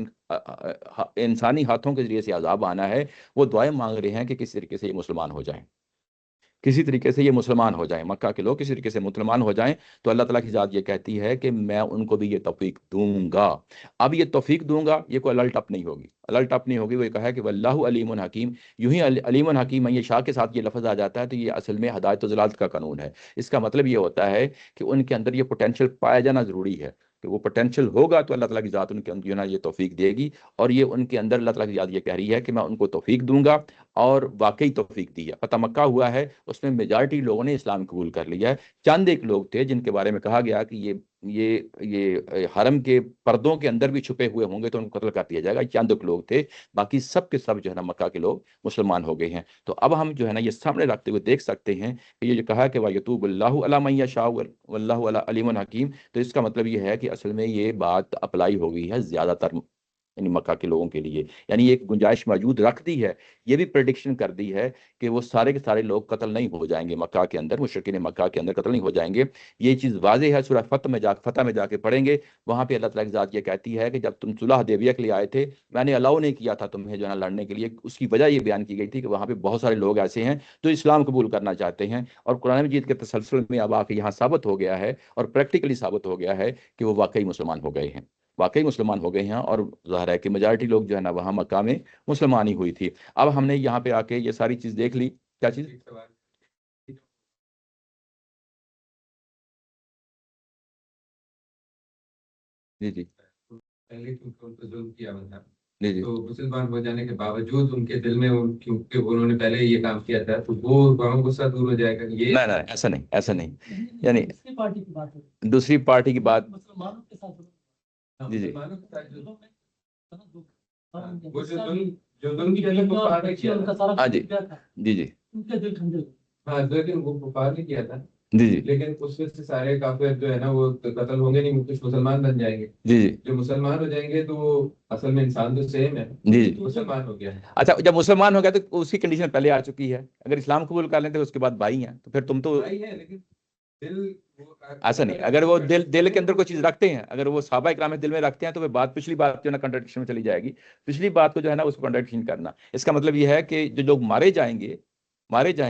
انسانی ہاتھوں کے ذریعے سے عذاب آنا ہے، وہ دعائیں مانگ رہے ہیں کہ کس طریقے سے یہ مسلمان ہو جائیں، کسی طریقے سے یہ مسلمان ہو جائیں، مکہ کے لوگ کسی طریقے سے مسلمان ہو جائیں۔ تو اللہ تعالیٰ کی ذات یہ کہتی ہے کہ میں ان کو بھی یہ توفیق دوں گا۔ اب یہ توفیق دوں گا، یہ کوئی الٹ اپ نہیں ہوگی، الٹ اپ نہیں ہوگی۔ وہ یہ کہا ہے کہ واللہ علیم حکیم، یوں ہی علیم حکیم یہ شاہ کے ساتھ یہ لفظ آ جاتا ہے تو یہ اصل میں ہدایت و ضلالت کا قانون ہے۔ اس کا مطلب یہ ہوتا ہے کہ ان کے اندر یہ پوٹینشیل پایا جانا ضروری ہے، کہ وہ پوٹینشیل ہوگا تو اللہ تعالیٰ کی ذات ان کے اندر جو ہے نا یہ توفیق دے گی، اور یہ ان کے اندر اللہ تعالیٰ کی ذات یہ کہہ رہی ہے کہ میں ان کو توفیق دوں گا، اور واقعی توفیق دی ہے۔ فتح مکہ ہوا ہے، اس میں میجارٹی لوگوں نے اسلام قبول کر لیا ہے۔ چند ایک لوگ تھے جن کے بارے میں کہا گیا کہ یہ حرم کے پردوں کے اندر بھی چھپے ہوئے ہوں گے تو ان کو قتل کر دیا جائے گا، چند ایک لوگ تھے، باقی سب کے سب جو ہے نا مکہ کے لوگ مسلمان ہو گئے ہیں۔ تو اب ہم جو ہے نا یہ سامنے رکھتے ہوئے دیکھ سکتے ہیں کہ یہ جو کہا کہ وَيَتُوبُ اللَّهُ عَلَىٰ مَن يَشَاءُ وَاللَّهُ عَلِيمٌ حَكِيمٌ، تو اس کا مطلب یہ ہے کہ اصل میں یہ بات اپلائی ہو گئی ہے زیادہ تر یعنی مکہ کے لوگوں کے لیے، یعنی ایک گنجائش موجود رکھ دی ہے، یہ بھی پریڈکشن کر دی ہے کہ وہ سارے کے سارے لوگ قتل نہیں ہو جائیں گے مکہ کے اندر، مشرکین مکہ کے اندر قتل نہیں ہو جائیں گے۔ یہ چیز واضح ہے، سورہ فتح میں جا کے پڑھیں گے، وہاں پہ اللہ تعالیٰ کی ذات یہ کہتی ہے کہ جب تم صلح حدیبیہ کے لیے آئے تھے، میں نے الاؤ نہیں کیا تھا تمہیں جو ہے نا لڑنے کے لیے۔ اس کی وجہ یہ بیان کی گئی تھی کہ وہاں پہ بہت سارے لوگ ایسے ہیں جو اسلام قبول کرنا چاہتے ہیں، اور قرآن مجید کے تسلسل میں اب آ کے یہاں ثابت ہو گیا ہے اور پریکٹیکلی ثابت ہو گیا ہے کہ وہ واقعی مسلمان ہو گئے ہیں، واقعی مسلمان ہو گئے ہیں، اور ظاہر ہے کہ میجارٹی لوگ جو ہے نا وہاں مکہ میں مسلمان ہی ہوئی تھی۔ اب ہم نے یہاں پہ آ کے یہ ساری چیز دیکھ لی، کیا چیز؟ ایک سوال جی جی پہلے کیونکہ ان کو ظلم کیا ہوا تھا، جی جی تو مسلمان ہو جانے کے باوجود ان کے دل میں کیونکہ انہوں نے پہلے یہ کام کیا تھا تو وہ غم غصہ دور ہو جائے گا، یہ نہیں نہیں ایسا نہیں، ایسا نہیں، یعنی دوسری پارٹی کی بات ہے، دوسری پارٹی کی بات، مسلمانوں کے ساتھ جی جی مسلمانوں کے ساتھ جو وہ جو ظلم کیا تھا کفار نے کیا تھا. ہاں جی جی جی ان کے دل ٹھنڈے ہوئے. ہاں لیکن وہ کفار نے کیا تھا, جی جی لیکن اس میں سے سارے کافر جو ہے نا وہ قتل ہوں گے نہیں, کچھ مسلمان بن جائیں گے. جی جی جو مسلمان ہو جائیں گے تو وہ اصل میں انسان تو سیم ہے, جی جی. مسلمان ہو گیا. اچھا جب مسلمان ہو گیا تو اس کی کنڈیشن پہلے آ چکی ہے, اگر اسلام قبول کر لیتے اس کے بعد بھائی ہیں تو پھر تم تو بھائی ہے, لیکن دل ایسا نہیں. اگر وہ دل کے اندر کوئی چیز رکھتے ہیں, اگر وہ صحابہ اکرام دل میں رکھتے ہیں تو وہ بات پچھلی بات جو ہے نا کنٹرڈکشن میں چلی جائے گی. پچھلی بات کو جو ہے نا اس کو کنٹرڈکشن کرنا, اس کا مطلب یہ ہے کہ جو لوگ مارے جائیں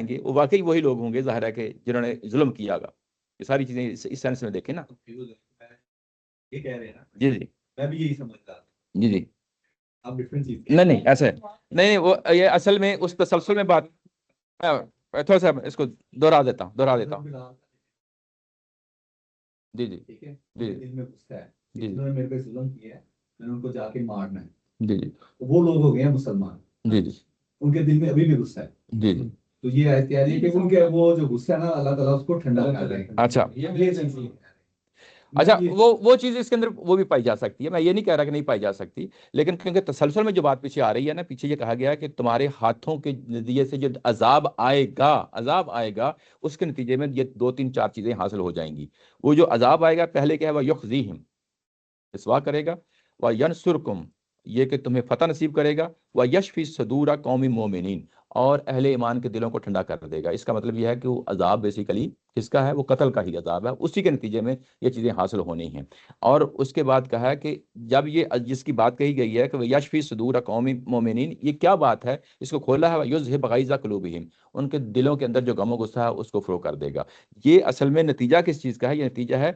گے وہ واقعی وہی لوگ ہوں گے ظاہر ہے کہ جنہوں نے ظلم کیا گا. یہ ساری چیزیں اس سینس میں دیکھیں نا. یہ کہہ رہے ہیں نا, جی جی میں بھی یہی سمجھتا ہوں. جی جی. آپ ڈفرینٹ چیز نہیں ایسا ہے نہیں, وہ یہ اصل میں اس تسلسل میں بات, تھوڑا سا اس کو دوہرا دیتا ہوں. جی جی ٹھیک ہے, جی دل میں غصہ ہے, جی انہوں نے میرے پہ ظلم کیا ہے, میں نے ان کو جا کے مارنا ہے. جی جی وہ لوگ ہو گئے ہیں مسلمان, جی جی ان کے دل میں ابھی بھی غصہ ہے. جی جی. تو یہ آیت کہہ رہی ہے کہ ان کے وہ جو غصہ ہے نا اللہ تعالیٰ اس کو ٹھنڈا کر دے گا. اچھا یہ چیز اچھا, وہ چیز اس کے اندر وہ بھی پائی جا سکتی ہے, میں یہ نہیں کہہ رہا کہ نہیں پائی جا سکتی, لیکن کیونکہ تسلسل میں جو بات پیچھے آ رہی ہے نا, پیچھے یہ کہا گیا ہے کہ تمہارے ہاتھوں کے نتیجے سے جو عذاب آئے گا اس کے نتیجے میں یہ 2 3 4 چیزیں حاصل ہو جائیں گی. وہ جو عذاب آئے گا پہلے کیا ہے, وہ یخزیہم, رسوا کرے گا, وہ ینصرکم, یہ کہ تمہیں فتح نصیب کرے گا, وہ یشفی صدور قوم مومنین, اور اہل ایمان کے دلوں کو ٹھنڈا کر دے گا. اس کا مطلب یہ ہے کہ وہ عذاب بیسیکلی کس کا ہے, وہ قتل کا ہی عذاب ہے, اسی کے نتیجے میں یہ چیزیں حاصل ہونی ہیں. اور اس کے بعد کہا ہے کہ جب یہ جس کی بات کہی گئی ہے کہ وہ یشفی صدور قوم مومنین, یہ کیا بات ہے, اس کو کھولا ہے, یذہب غیظ قلوبہم, ان کے دلوں کے اندر جو غم و غصہ ہے اس کو فروغ کر دے گا. یہ اصل میں نتیجہ کس چیز کا ہے, یہ نتیجہ ہے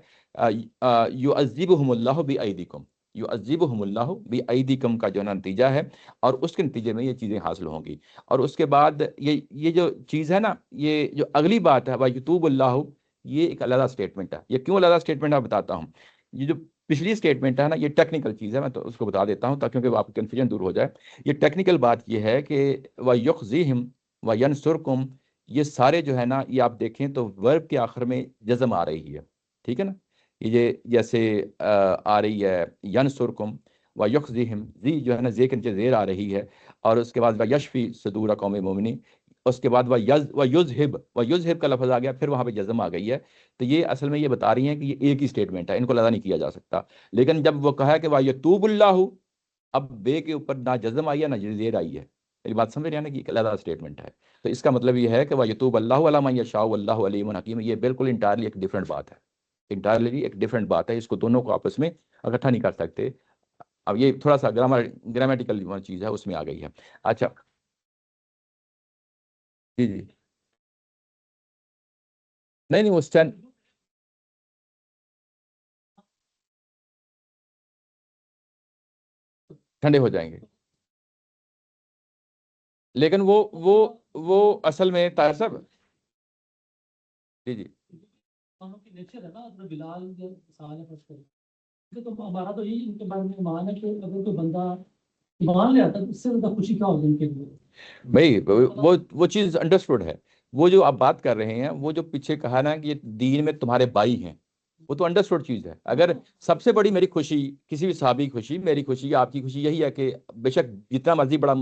یعذبہم اللہ بایدیکم, یعذبہم اللہ بایدیکم کا جو نتیجہ ہے, اور اس کے نتیجے میں یہ چیزیں حاصل ہوں گی. اور اس کے بعد یہ جو چیز ہے نا, یہ جو اگلی بات ہے وَیَتُوبُ اللَّهُ, یہ ایک علیحدہ سٹیٹمنٹ ہے. یہ کیوں علیحدہ سٹیٹمنٹ ہے بتاتا ہوں. یہ جو پچھلی سٹیٹمنٹ ہے نا, یہ ٹیکنیکل چیز ہے, میں تو اس کو بتا دیتا ہوں تاکہ آپ کی کنفیوژن دور ہو جائے. یہ ٹیکنیکل بات یہ ہے کہ وَيُخْزِيهِمْ وَيَنْصُرْكُمْ, یہ سارے جو ہے نا, یہ آپ دیکھیں تو ورب کے آخر میں جزم آ رہی ہے, ٹھیک ہے نا. یہ جیسے آ رہی ہے ینصرکم وَيُخْزِيهِمْ, زی جو ہے نا زی کے نیچے زیر آ رہی ہے, اور اس کے بعد وَيَشْفِي صُدُورَ قَوْمِ مُؤْمِنِينَ, اس کے بعد وَيُذْهِبْ کا لفظ آ گیا, پھر وہاں پہ جزم آ گئی ہے. تو یہ اصل میں یہ بتا رہی ہیں کہ یہ ایک ہی سٹیٹمنٹ ہے, ان کو علیحدہ نہیں کیا جا سکتا. لیکن جب وہ کہا ہے کہ وَيَتُوبُ اللَّهُ, اب بے کے اوپر نہ جزم آئی ہے نہ زیر آئی ہے. میری بات سمجھ رہے ہیں نا کہ ایک علیحدہ سٹیٹمنٹ ہے. تو اس کا مطلب یہ ہے کہ وَيَتُوبُ اللَّهُ عَلَىٰ مَن يَشَاءُ وَاللَّهُ عَلِيمٌ حَكِيمٌ, یہ بالکل انٹائرلی ایک ڈیفرنٹ بات ہے, انٹائرلی ایک ڈیفرنٹ بات ہے. اس کو دونوں کو آپس میں اکٹھا نہیں کر سکتے. اب یہ تھوڑا سا گرامیٹیکل چیز ہے, اس میں آ گئی ہے. اچھا جی جی. نہیں وہ ٹھنڈے ہو جائیں گے, لیکن وہ اصل میں طاہر صاحب, جی جی کی نیچر ہے نا, بلال جو سوال ہے تو ہمارا تو یہی ان کے بارے میں مان ہے کہ اگر کوئی بندہ ایمان لے آتا ہے اس سے زیادہ خوشی کیا ہوگی ان کے لیے. بھائی وہ چیز انڈرسٹوڈ ہے. وہ جو آپ بات کر رہے ہیں, وہ جو پیچھے کہا نا کہ یہ دین میں تمہارے بھائی ہیں, وہ تو انڈرسٹوڈ چیز ہے. اگر سب سے بڑی میری خوشی, کسی بھی صحابی کی خوشی, میری خوشی, آپ کی خوشی یہی ہے کہ بے شک جتنا مرضی بڑا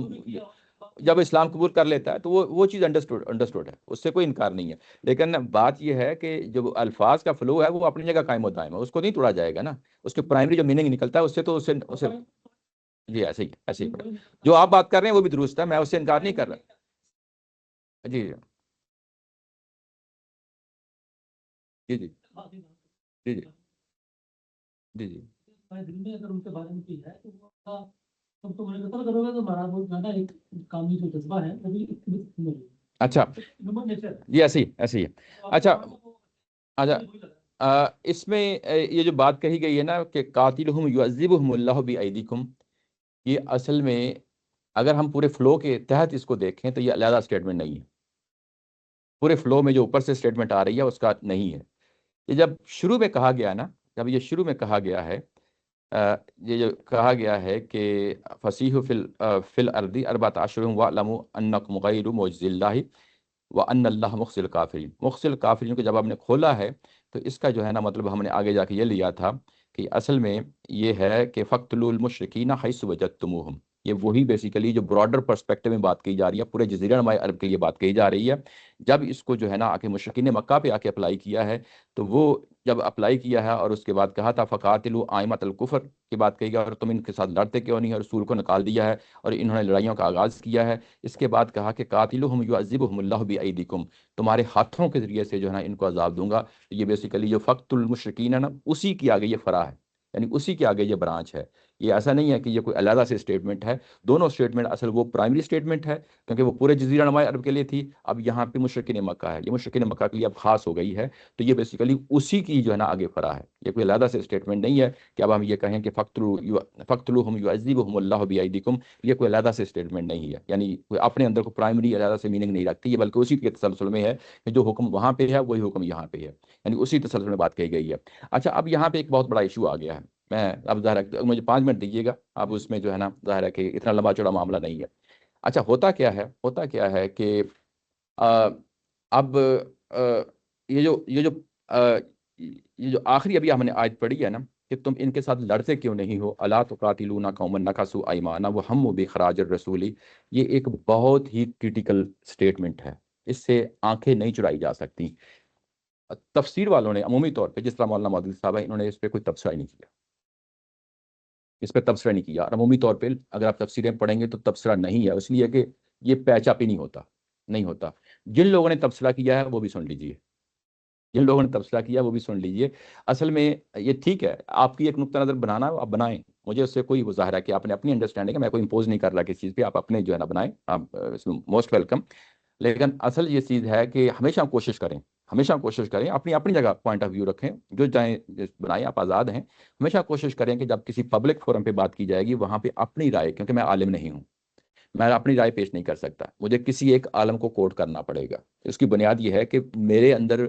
جب اسلام قبول کر لیتا ہے تو وہ چیز انڈرسٹوڈ ہے, اس سے کوئی انکار نہیں ہے. لیکن بات یہ ہے کہ جو الفاظ کا فلو ہے وہ اپنی جگہ قائم و دائم ہے, اس کو نہیں توڑا جائے گا نا. اس کے پرائمری جو میننگ نکلتا ہے اس سے تو اسے جی ایسے ہی جو آپ بات کر رہے ہیں وہ بھی درست ہے, میں اس سے انکار نہیں کر رہا. جی جی جی جی جی جی جی. دل میں اگر ان کے بارے میں کوئی ہے تو تم مجھے قتل کرو گے تو ہمارا بہت زیادہ ایک کامی جو جذبہ ہے وہ بھی اچھا جی ایسے ہی ہے. اچھا اس میں یہ جو بات کہی گئی ہے نا کہ قاتلہم یعذبہم اللہ بایدیکم, یہ اصل میں اگر ہم پورے فلو کے تحت اس کو دیکھیں تو یہ علیحدہ سٹیٹمنٹ نہیں ہے. پورے فلو میں جو اوپر سے سٹیٹمنٹ آ رہی ہے اس کا نہیں ہے. یہ جب شروع میں کہا گیا نا, جب یہ شروع میں کہا گیا ہے, یہ جو کہا گیا ہے کہ فصیح فی الارض اربعۃ اشہر واعلموا انکم غیر معجز اللہ وان اللہ مخزی الکافرین. مخزی الکافرین کو جب آپ نے کھولا ہے تو اس کا جو ہے نا مطلب ہم نے آگے جا کے یہ لیا تھا کہ اصل میں یہ ہے کہ فقتلوا المشرکین حیث وجدتموہم, یہ وہی بیسیکلی جو براڈر پرسپیکٹو میں بات کی جا رہی ہے، پورے جزیرہ نما عرب کے لیے بات کہی جا رہی ہے. جب اس کو جو ہے نا آ کے مشرکین مکہ پہ آ کے اپلائی کیا ہے، تو وہ جب اپلائی کیا ہے اور اس کے بعد کہا تھا فقاتلوا ائمۃ الکفر کی بات کہی گئی، اور تم ان کے ساتھ لڑتے کیوں نہیں، اور رسول کو نکال دیا ہے اور انہوں نے لڑائیوں کا آغاز کیا ہے. اس کے بعد کہا کہ قاتلوہم یعذبہم اللہ بایدیکم، تمہارے ہاتھوں کے ذریعے سے جو ہے نا ان کو عذاب دوں گا. یہ بیسیکلی جو فقت المشرکین ہے نا، اسی کی آگے یہ فرع ہے، یعنی اسی کے آگے یہ برانچ ہے. یہ ایسا نہیں ہے کہ یہ کوئی علیحدہ سے اسٹیٹمنٹ ہے. دونوں اسٹیٹمنٹ اصل وہ پرائمری اسٹیٹمنٹ ہے، کیونکہ وہ پورے جزیرہ نما عرب کے لیے تھی. اب یہاں پہ مشرکین مکہ ہے، یہ مشرکین مکہ کے لیے اب خاص ہو گئی ہے. تو یہ بیسیکلی اسی کی جو ہے نا آگے فرع ہے. یہ کوئی علیحدہ سے اسٹیٹمنٹ نہیں ہے کہ اب ہم یہ کہیں کہ فقتلوہم یعذبہم اللہ بایدیکم. یہ کوئی علیحدہ سے اسٹیٹمنٹ نہیں ہے، یعنی کوئی اپنے اندر کو پرائمری علیحدہ سے میننگ نہیں رکھتی ہے، بلکہ اسی کے تسلسل میں ہے کہ جو حکم وہاں پہ ہے وہی حکم یہاں پہ ہے، یعنی اسی تسلسل میں بات کہی گئی ہے. اچھا، اب یہاں پہ ایک بہت بڑا ایشو آ گیا ہے. میں اب ظاہر ہے مجھے 5 منٹ دیجیے گا، اب اس میں جو ہے نا ظاہر ہے کہ اتنا لمبا چوڑا معاملہ نہیں ہے. اچھا، ہوتا کیا ہے کہ اب یہ جو آخری ابھی ہم نے آیت پڑھی ہے نا کہ تم ان کے ساتھ لڑتے کیوں نہیں ہو، الا تقاتلون قوما نکثوا ایمانا وہموا باخراج الرسول، یہ ایک بہت ہی کرٹیکل سٹیٹمنٹ ہے. اس سے آنکھیں نہیں چرائی جا سکتی. تفسیر والوں نے عمومی طور پہ، جس طرح مولانا مودودی صاحب ہیں، انہوں نے اس پہ کوئی تبصرہ ہی نہیں کیا، اس پہ تبصرہ نہیں کیا. اور عمومی طور پہ اگر آپ تفسیریں پڑھیں گے تو تبصرہ نہیں ہے، اس لیے کہ یہ پیچ اپ ہی نہیں ہوتا. جن لوگوں نے تبصرہ کیا ہے وہ بھی سن لیجئے، جن لوگوں نے تبصرہ کیا وہ بھی سن لیجئے. اصل میں یہ ٹھیک ہے، آپ کی ایک نقطہ نظر بنانا آپ بنائیں، مجھے اس سے کوئی مظاہرہ کہ آپ نے اپنی انڈرسٹینڈنگ ہے، میں کوئی امپوز نہیں کر رہا کسی چیز پہ، آپ اپنے جو ہے نا بنائیں، آپ موسٹ ویلکم. لیکن اصل یہ چیز ہے کہ ہمیشہ کوشش کریں اپنی اپنی جگہ پوائنٹ آف ویو رکھیں، جو چاہیں بنائیں، آپ آزاد ہیں. ہمیشہ کوشش کریں کہ جب کسی پبلک فورم پہ بات کی جائے گی وہاں پہ اپنی رائے، کیونکہ میں عالم نہیں ہوں، میں اپنی رائے پیش نہیں کر سکتا، مجھے کسی ایک عالم کو کوٹ کرنا پڑے گا. اس کی بنیاد یہ ہے کہ میرے اندر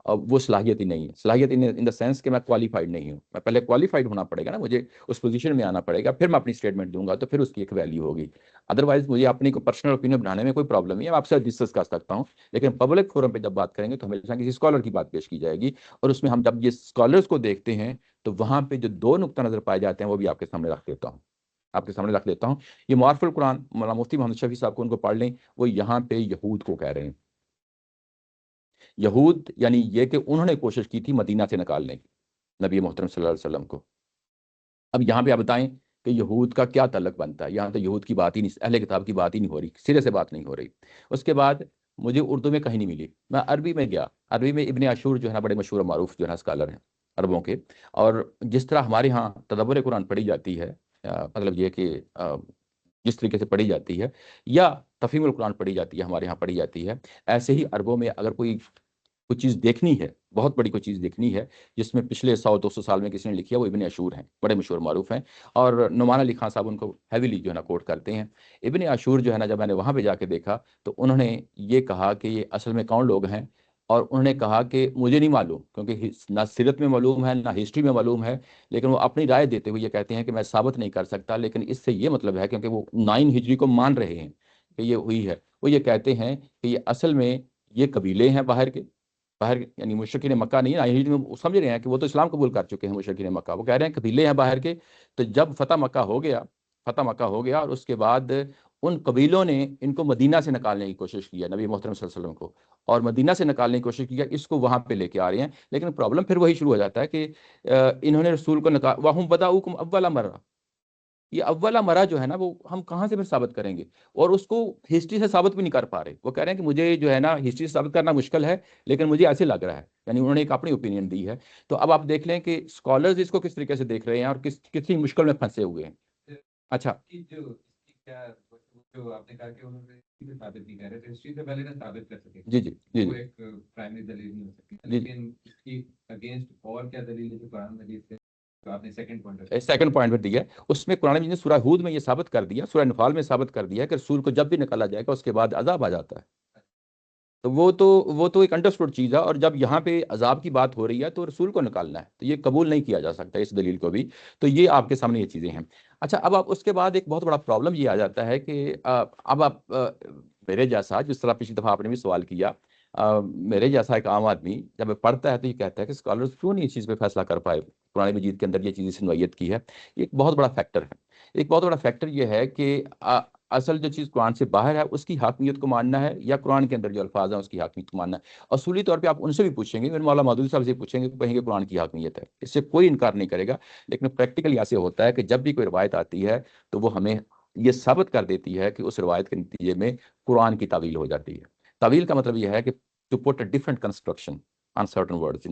وہ صلاحیت ہی نہیں ہے. صلاحیت ان دا سینس کہ میں کوالیفائڈ نہیں ہوں. میں پہلے کوالیفائڈ ہونا پڑے گا نا، مجھے اس پوزیشن میں آنا پڑے گا، پھر میں اپنی اسٹیٹمنٹ دوں گا، تو پھر اس کی ایک ویلیو ہوگی. ادروائز مجھے اپنی کو پرسنل اوپینین بنانے میں کوئی پرابلم نہیں ہے، میں آپ سے ڈسکس کر سکتا ہوں. لیکن پبلک فورم پہ جب بات کریں گے تو ہمیشہ کسی اسکالر کی بات پیش کی جائے گی، اور اس میں ہم جب یہ اسکالرس کو دیکھتے ہیں تو وہاں پہ جو 2 نقطہ نظر پائے جاتے ہیں وہ بھی آپ کے سامنے رکھ دیتا ہوں. یہ معارف القرآن مولانا مفتی محمد شفیع صاحب کو ان کو پڑھ لیں، وہ یہاں پہ یہود کو کہہ رہے ہیں. یہود یعنی یہ کہ انہوں نے کوشش کی تھی مدینہ سے نکالنے کی نبی محترم صلی اللہ علیہ وسلم کو. اب یہاں پہ آپ بتائیں کہ یہود کا کیا تعلق بنتا ہے؟ یہاں تو یہود کی بات ہی نہیں، اہل کتاب کی بات ہی نہیں ہو رہی، سرے سے بات نہیں ہو رہی. اس کے بعد مجھے اردو میں کہیں نہیں ملی، میں عربی میں گیا. عربی میں ابن عاشور جو ہے نا بڑے مشہور و معروف جو ہے نا اسکالر ہیں عربوں کے. اور جس طرح ہمارے ہاں تدبر قرآن پڑھی جاتی ہے، مطلب یہ کہ جس طریقے سے پڑھی جاتی ہے، یا تفہیم القرآن پڑھی جاتی ہے ہمارے ہاں پڑھی جاتی ہے، ایسے ہی عربوں میں اگر کوئی چیز دیکھنی ہے، بہت بڑی کوئی چیز دیکھنی ہے جس میں پچھلے 100-200 سال میں کسی نے لکھی ہے، وہ ابن عاشور ہیں، بڑے مشہور معروف ہیں. اور نعمان علی خان صاحب ان کو ہیویلی جو ہے نا کوٹ کرتے ہیں. ابن عاشور جو ہے نا جب میں نے وہاں پہ جا کے دیکھا تو انہوں نے یہ کہا کہ یہ اصل میں کون لوگ ہیں، اور انہوں نے کہا کہ مجھے نہیں معلوم، کیونکہ نہ سیرت میں معلوم ہے نہ ہسٹری میں معلوم ہے. لیکن وہ اپنی رائے دیتے ہوئے یہ کہتے ہیں کہ میں ثابت نہیں کر سکتا، لیکن اس سے یہ مطلب ہے، کیونکہ وہ 9 ہجری کو مان رہے ہیں کہ یہ ہوئی ہے، وہ یہ کہتے ہیں کہ یہ اصل میں یہ قبیلے ہیں باہر یعنی مشرکین مکہ نہیں ہے. وہ سمجھ رہے ہیں کہ وہ تو اسلام قبول کر چکے ہیں مشرکین مکہ، وہ کہہ رہے ہیں قبیلے ہیں باہر کے. تو جب فتح مکہ ہو گیا اور اس کے بعد ان قبیلوں نے ان کو مدینہ سے نکالنے کی کوشش کی ہے، نبی محترم صلی اللہ علیہ وسلم کو، اور مدینہ سے نکالنے کی کوشش کی ہے، اس کو وہاں پہ لے کے آ رہے ہیں. لیکن پرابلم پھر وہی شروع ہو جاتا ہے کہ انہوں نے رسول کو وَهُمْ بَدَأُوكُمْ أَوَّلَ مَرَّةٍ، یہ اولا مرہ جو ہے نا وہ ہم کہاں سے پھر ثابت کریں گے؟ اور اس کو ہسٹری سے ثابت بھی نہیں کر پا رہے. وہ کہہ رہے ہیں کہ مجھے جو ہے نا ہسٹری سے ثابت کرنا مشکل ہے، لیکن مجھے ایسے لگ رہا ہے، یعنی انہوں نے ایک اپنی اوپینین دی ہے. تو اب آپ دیکھ لیں کہ اسکالرز اس کو کس طریقے سے دیکھ رہے ہیں اور کسی مشکل میں پھنسے ہوئے ہیں. اچھا، جو آپ نے کہا کہ انہوں نے ثابت نہیں کر رہے تھے، ہسٹری سے پہلے نہ ثابت کر سکے، جی وہ ایک پرائمری دلیل نہیں ہو سکتی. لیکن اس کی اگینسٹ اور کیا دلیل ہے جو قرآن مجید سے آپ نے سیکنڈ پوائنٹ پر دیا ہے، اس میں قرآن مجید نے سورہ ہود میں یہ ثابت کر دیا، سورہ انفال میں ثابت کر دیا کہ رسول کو جب بھی نکالا جائے گا اس کے بعد عذاب آ جاتا ہے. تو وہ تو ایک انڈرسٹوڈ چیز ہے. اور جب یہاں پہ عذاب کی بات ہو رہی ہے تو رسول کو نکالنا ہے، تو یہ قبول نہیں کیا جا سکتا اس دلیل کو بھی. تو یہ آپ کے سامنے یہ چیزیں ہیں. اچھا، اب آپ اس کے بعد ایک بہت بڑا پرابلم یہ آ جاتا ہے کہ اب آپ میرے جیسا، جس طرح پچھلی دفعہ آپ نے بھی سوال کیا، میرے جیسا ایک عام آدمی جب پڑھتا ہے تو یہ کہتا ہے کہ اسکالرز کیوں نہیں اس چیز پہ فیصلہ کر پائے، قرآن مجید کے اندر یہ چیز اس نوعیت کی ہے. یہ ایک بہت بڑا فیکٹر ہے. ایک بہت بڑا فیکٹر یہ ہے کہ اصل جو چیز قرآن سے باہر ہے اس کی حاکمیت کو ماننا ہے، یا قرآن کے اندر جو الفاظ ہیں اس کی حاکمیت کو ماننا ہے۔ اصولی طور پہ آپ ان سے بھی پوچھیں گے، میرے مولانا مودودی صاحب سے پوچھیں گے، کہیں گے قرآن کی حاکمیت ہے، اس سے کوئی انکار نہیں کرے گا۔ لیکن پریکٹیکلی ایسے ہوتا ہے کہ جب بھی کوئی روایت آتی ہے تو وہ ہمیں یہ ثابت کر دیتی ہے کہ اس روایت کے نتیجے میں قرآن کی تعویل ہو جاتی ہے۔ تعویل کا مطلب یہ ہے کہ to put a different construction on certain words,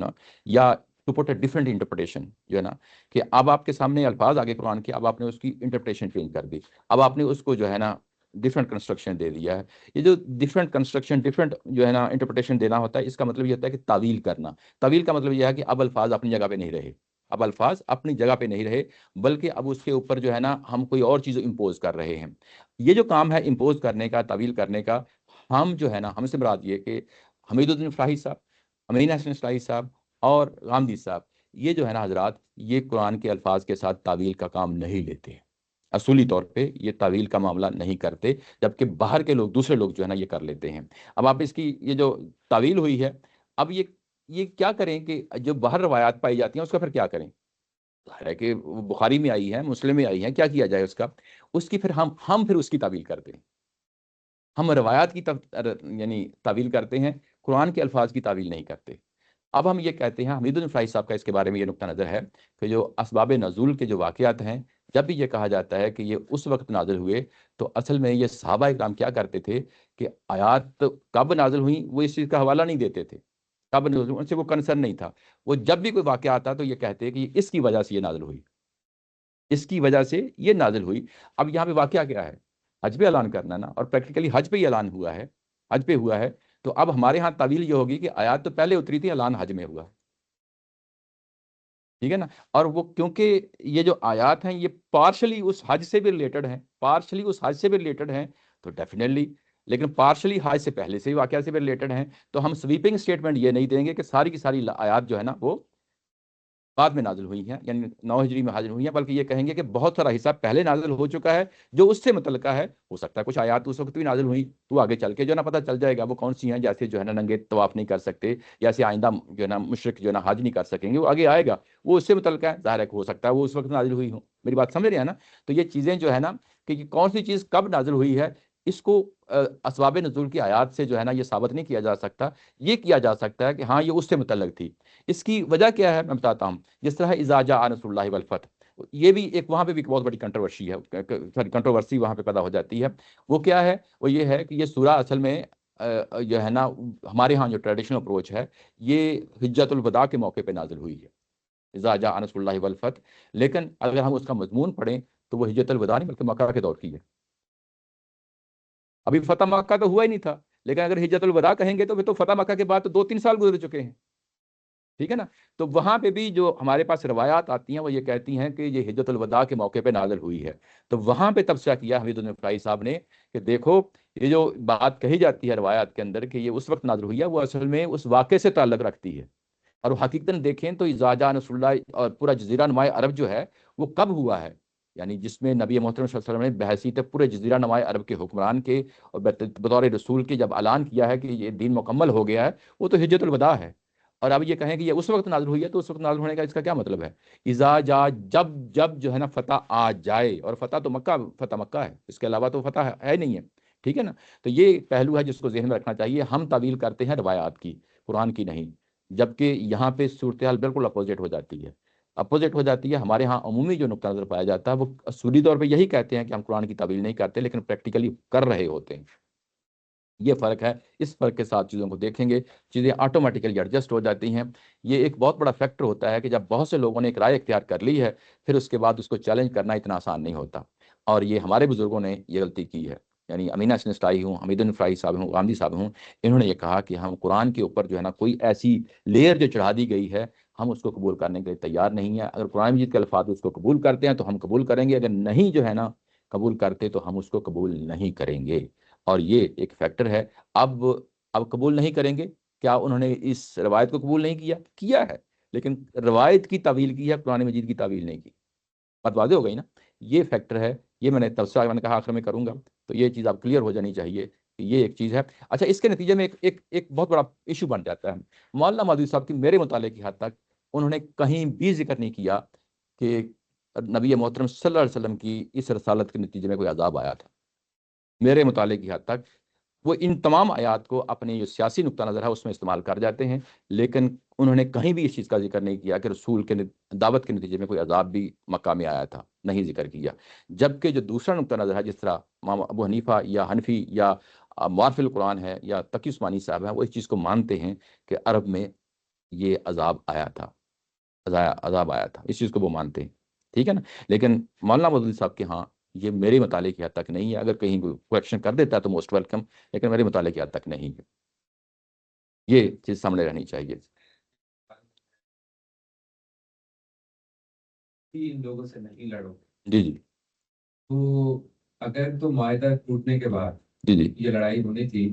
یا to put a different interpretation، جو ہے نا کہ اب آپ کے سامنے الفاظ آگے قرآن کے، اب آپ نے اس کی انٹرپریٹیشن چینج کر دی، اب آپ نے اس کو جو ہے نا ڈفرینٹ کنسٹرکشن دے دیا ہے۔ یہ جو ڈفرینٹ کنسٹرکشن، ڈفرینٹ جو ہے نا انٹرپریٹیشن دینا ہوتا ہے، اس کا مطلب یہ ہوتا ہے کہ تعویل کرنا۔ تعویل کا مطلب یہ ہے کہ اب الفاظ اپنی جگہ پہ نہیں رہے، اب الفاظ اپنی جگہ پہ نہیں رہے، بلکہ اب اس کے اوپر جو ہے نا ہم کوئی اور چیز امپوز کر رہے ہیں۔ یہ جو کام ہے امپوز کرنے کا، تعویل کرنے کا، ہم جو ہے نا، ہم سے مراد یہ کہ حمید الدین فلاحی صاحب، امین حسن اصلاحی صاحب اور غامدی صاحب، یہ جو ہے نا حضرات، یہ قرآن کے الفاظ کے ساتھ تعویل کا کام نہیں لیتے، اصولی طور پہ یہ تعویل کا معاملہ نہیں کرتے، جبکہ باہر کے لوگ، دوسرے لوگ جو ہے نا یہ کر لیتے ہیں۔ اب آپ اس کی یہ جو تعویل ہوئی ہے، اب یہ کیا کریں کہ جو باہر روایات پائی جاتی ہیں اس کا پھر کیا کریں؟ ظاہر ہے کہ بخاری میں آئی ہے، مسلم میں آئی ہے، کیا کیا جائے اس کی پھر ہم پھر اس کی تعویل کرتے ہیں، ہم روایات کی یعنی تعویل کرتے ہیں، قرآن کے الفاظ کی تعویل نہیں کرتے۔ اب ہم یہ کہتے ہیں، حمید الدین فلاحی صاحب کا اس کے بارے میں یہ نقطہ نظر ہے کہ جو اسباب نزول کے جو واقعات ہیں، جب بھی یہ کہا جاتا ہے کہ یہ اس وقت نازل ہوئے، تو اصل میں یہ صحابہ اکرام کیا کرتے تھے کہ آیات کب نازل ہوئیں وہ اس چیز کا حوالہ نہیں دیتے تھے، کب نازل ہوئی ان سے وہ کنسرن نہیں تھا۔ وہ جب بھی کوئی واقعہ آتا تو یہ کہتے کہ اس کی وجہ سے یہ نازل ہوئی، اس کی وجہ سے یہ نازل ہوئی۔ اب یہاں پہ واقعہ کیا ہے؟ حج پہ اعلان کرنا نا، اور پریکٹیکلی حج پہ ہی اعلان ہوا ہے، حج پہ ہوا ہے۔ تو اب ہمارے ہاں تعویل یہ ہوگی کہ آیات تو پہلے اتری تھی، اعلان حج میں ہوا ہے، ٹھیک ہے نا۔ اور وہ کیونکہ یہ جو آیات ہیں یہ پارشلی اس حج سے بھی ریلیٹڈ ہیں، پارشلی اس حج سے بھی ریلیٹڈ ہیں، تو ڈیفینیٹلی، لیکن پارشلی حج سے پہلے سے ہی واقعہ سے بھی ریلیٹڈ ہیں، تو ہم سویپنگ سٹیٹمنٹ یہ نہیں دیں گے کہ ساری کی ساری آیات جو ہے نا وہ بعد میں نازل ہوئی ہیں، یعنی 9 ہجری میں نازل ہوئی ہیں، بلکہ یہ کہیں گے کہ بہت سارا حصہ پہلے نازل ہو چکا ہے جو اس سے متعلقہ ہے۔ ہو سکتا ہے کچھ آیات اس وقت بھی نازل ہوئی، تو آگے چل کے جو ہے نا پتہ چل جائے گا وہ کون سی ہیں، جیسے جو ہے نا ننگے طواف نہیں کر سکتے، جیسے آئندہ جو ہے نا مشرک جو ہے نا حج نہیں کر سکیں گے، وہ آگے آئے گا، وہ اس سے متعلقہ ہے، ظاہر ہے کہ ہو سکتا ہے وہ اس وقت نازل ہوئی ہوں۔ میری بات سمجھ رہے ہیں نا؟ تو یہ چیزیں جو ہے نا کہ کون سی چیز کب نازل ہوئی ہے، اس کو اسباب نزول کی آیات سے جو ہے نا یہ ثابت نہیں کیا جا سکتا۔ یہ کیا جا سکتا ہے کہ ہاں یہ اس سے متعلق تھی۔ اس کی وجہ کیا ہے میں بتاتا ہوں۔ جس طرح اذا جاء نصر اللہ والفتح، یہ بھی ایک وہاں پہ بھی ایک بہت بڑی کنٹروورسی ہے، کنٹروورسی وہاں پہ پیدا ہو جاتی ہے۔ وہ کیا ہے؟ وہ یہ ہے کہ یہ سورہ اصل میں جو ہے نا ہمارے ہاں جو ٹریڈیشنل اپروچ ہے، یہ حجت الوداع کے موقع پہ نازل ہوئی ہے، اذا جاء نصر اللہ والفتح۔ لیکن اگر ہم اس کا مضمون پڑھیں تو وہ حجت الوداع نہیں بلکہ مکہ کے دور کی ہے۔ ابھی فتح مکہ تو ہوا ہی نہیں تھا، لیکن اگر حجت الوداع کہیں گے تو پھر تو فتح مکہ کے بعد تو 2-3 سال گزر چکے ہیں، ٹھیک ہے نا۔ تو وہاں پہ بھی جو ہمارے پاس روایات آتی ہیں وہ یہ کہتی ہیں کہ یہ حجت الوداع کے موقع پہ نازل ہوئی ہے۔ تو وہاں پہ تبصرہ کیا حمید الدین فلاحی صاحب نے کہ دیکھو یہ جو بات کہی جاتی ہے روایات کے اندر کہ یہ اس وقت نازل ہوئی ہے، وہ اصل میں اس واقعے سے تعلق رکھتی ہے، اور وہ حقیقتاً دیکھیں تو اذا جاء نصر اللہ اور پورا جزیرہ نماء عرب جو ہے وہ کب ہوا ہے، یعنی جس میں نبی محترم صلی اللہ علیہ وسلم نے بحیثیت پورے جزیرہ نماء عرب کے حکمران کے اور بطور رسول کے جب اعلان کیا ہے کہ یہ دین مکمل ہو گیا ہے، وہ تو حجت الوداع ہے۔ اور اب یہ کہیں کہ یہ اس وقت نازل ہوئی ہے، تو اس وقت نازل ہونے کا اس کا کیا مطلب ہے؟ اذا جا، جب جو ہے نا فتح آ جائے، اور فتح تو مکہ، فتح مکہ ہے، اس کے علاوہ تو فتح ہے نہیں ہے، ٹھیک ہے نا۔ تو یہ پہلو ہے جس کو ذہن میں رکھنا چاہیے۔ ہم تعویل کرتے ہیں روایات کی، قرآن کی نہیں، جبکہ یہاں پہ صورتحال بالکل اپوزٹ ہو جاتی ہے، اپوزٹ ہو جاتی ہے۔ ہمارے ہاں عمومی جو نقطہ نظر پایا جاتا ہے وہ اصولی طور پہ یہی کہتے ہیں کہ ہم قرآن کی تعویل نہیں کرتے، لیکن پریکٹیکلی کر رہے ہوتے ہیں۔ یہ فرق ہے، اس فرق کے ساتھ چیزوں کو دیکھیں گے، چیزیں آٹومیٹیکلی ایڈجسٹ ہو جاتی ہیں۔ یہ ایک بہت بڑا فیکٹر ہوتا ہے کہ جب بہت سے لوگوں نے ایک رائے اختیار کر لی ہے، پھر اس کے بعد اس کو چیلنج کرنا اتنا آسان نہیں ہوتا، اور یہ ہمارے بزرگوں نے یہ غلطی کی ہے، یعنی امین حسن اصلاحی ہوں، حمید الدین فلاحی صاحب ہوں، غامدی صاحب ہوں، انہوں نے یہ کہا کہ ہم قرآن کے اوپر جو ہے نا کوئی ایسی لیئر جو چڑھا دی گئی ہے ہم اس کو قبول کرنے کے لیے تیار نہیں ہیں۔ اگر قرآن مجید کے الفاظ اس کو قبول کرتے ہیں تو ہم قبول کریں گے، اگر نہیں جو ہے نا قبول کرتے تو ہم اس کو قبول نہیں کریں گے، اور یہ ایک فیکٹر ہے۔ اب قبول نہیں کریں گے، کیا انہوں نے اس روایت کو قبول نہیں کیا ہے، لیکن روایت کی تعویل کی ہے، قرآن مجید کی تعویل نہیں کی، بات واضح ہو گئی نا۔ یہ فیکٹر ہے، یہ میں نے تبصرہ میں نے کہا آخر میں کروں گا، تو یہ چیز اب کلیئر ہو جانی چاہیے کہ یہ ایک چیز ہے۔ اچھا، اس کے نتیجے میں ایک بہت بڑا ایشو بن جاتا ہے۔ مولانا مودودی صاحب کی میرے مطالعے کی حد تک انہوں نے کہیں بھی ذکر نہیں کیا کہ نبی محترم صلی اللہ علیہ وسلم کی اس رسالت کے نتیجے میں کوئی عذاب آیا تھا. میرے مطالعے کی حد تک وہ ان تمام آیات کو اپنے جو سیاسی نقطہ نظر ہے اس میں استعمال کر جاتے ہیں، لیکن انہوں نے کہیں بھی اس چیز کا ذکر نہیں کیا کہ رسول کے دعوت کے نتیجے میں کوئی عذاب بھی مکہ میں آیا تھا، نہیں ذکر کیا. جبکہ جو دوسرا نقطہ نظر ہے، جس طرح امام ابو حنیفہ یا حنفی یا معارف القرآن ہے یا تقی عثمانی صاحب ہیں، وہ اس چیز کو مانتے ہیں کہ عرب میں یہ عذاب آیا تھا، عذاب آیا تھا، اس چیز کو وہ مانتے ہیں. ٹھیک ہے نا. لیکن مولانا مودودی صاحب کے ہاں یہ میرے مطالعے کی حد تک نہیں ہے. اگر کہیں کوئی کویکشن کر دیتا ہے تو موسٹ ویلکم، لیکن میرے مطالعے کی حد تک نہیں ہے. یہ چیز سامنے رہنی چاہیے. ان لوگوں سے نہیں لڑو. جی جی تو اگر تو معاہدہ ٹوٹنے کے بعد جی جی یہ لڑائی ہونی تھی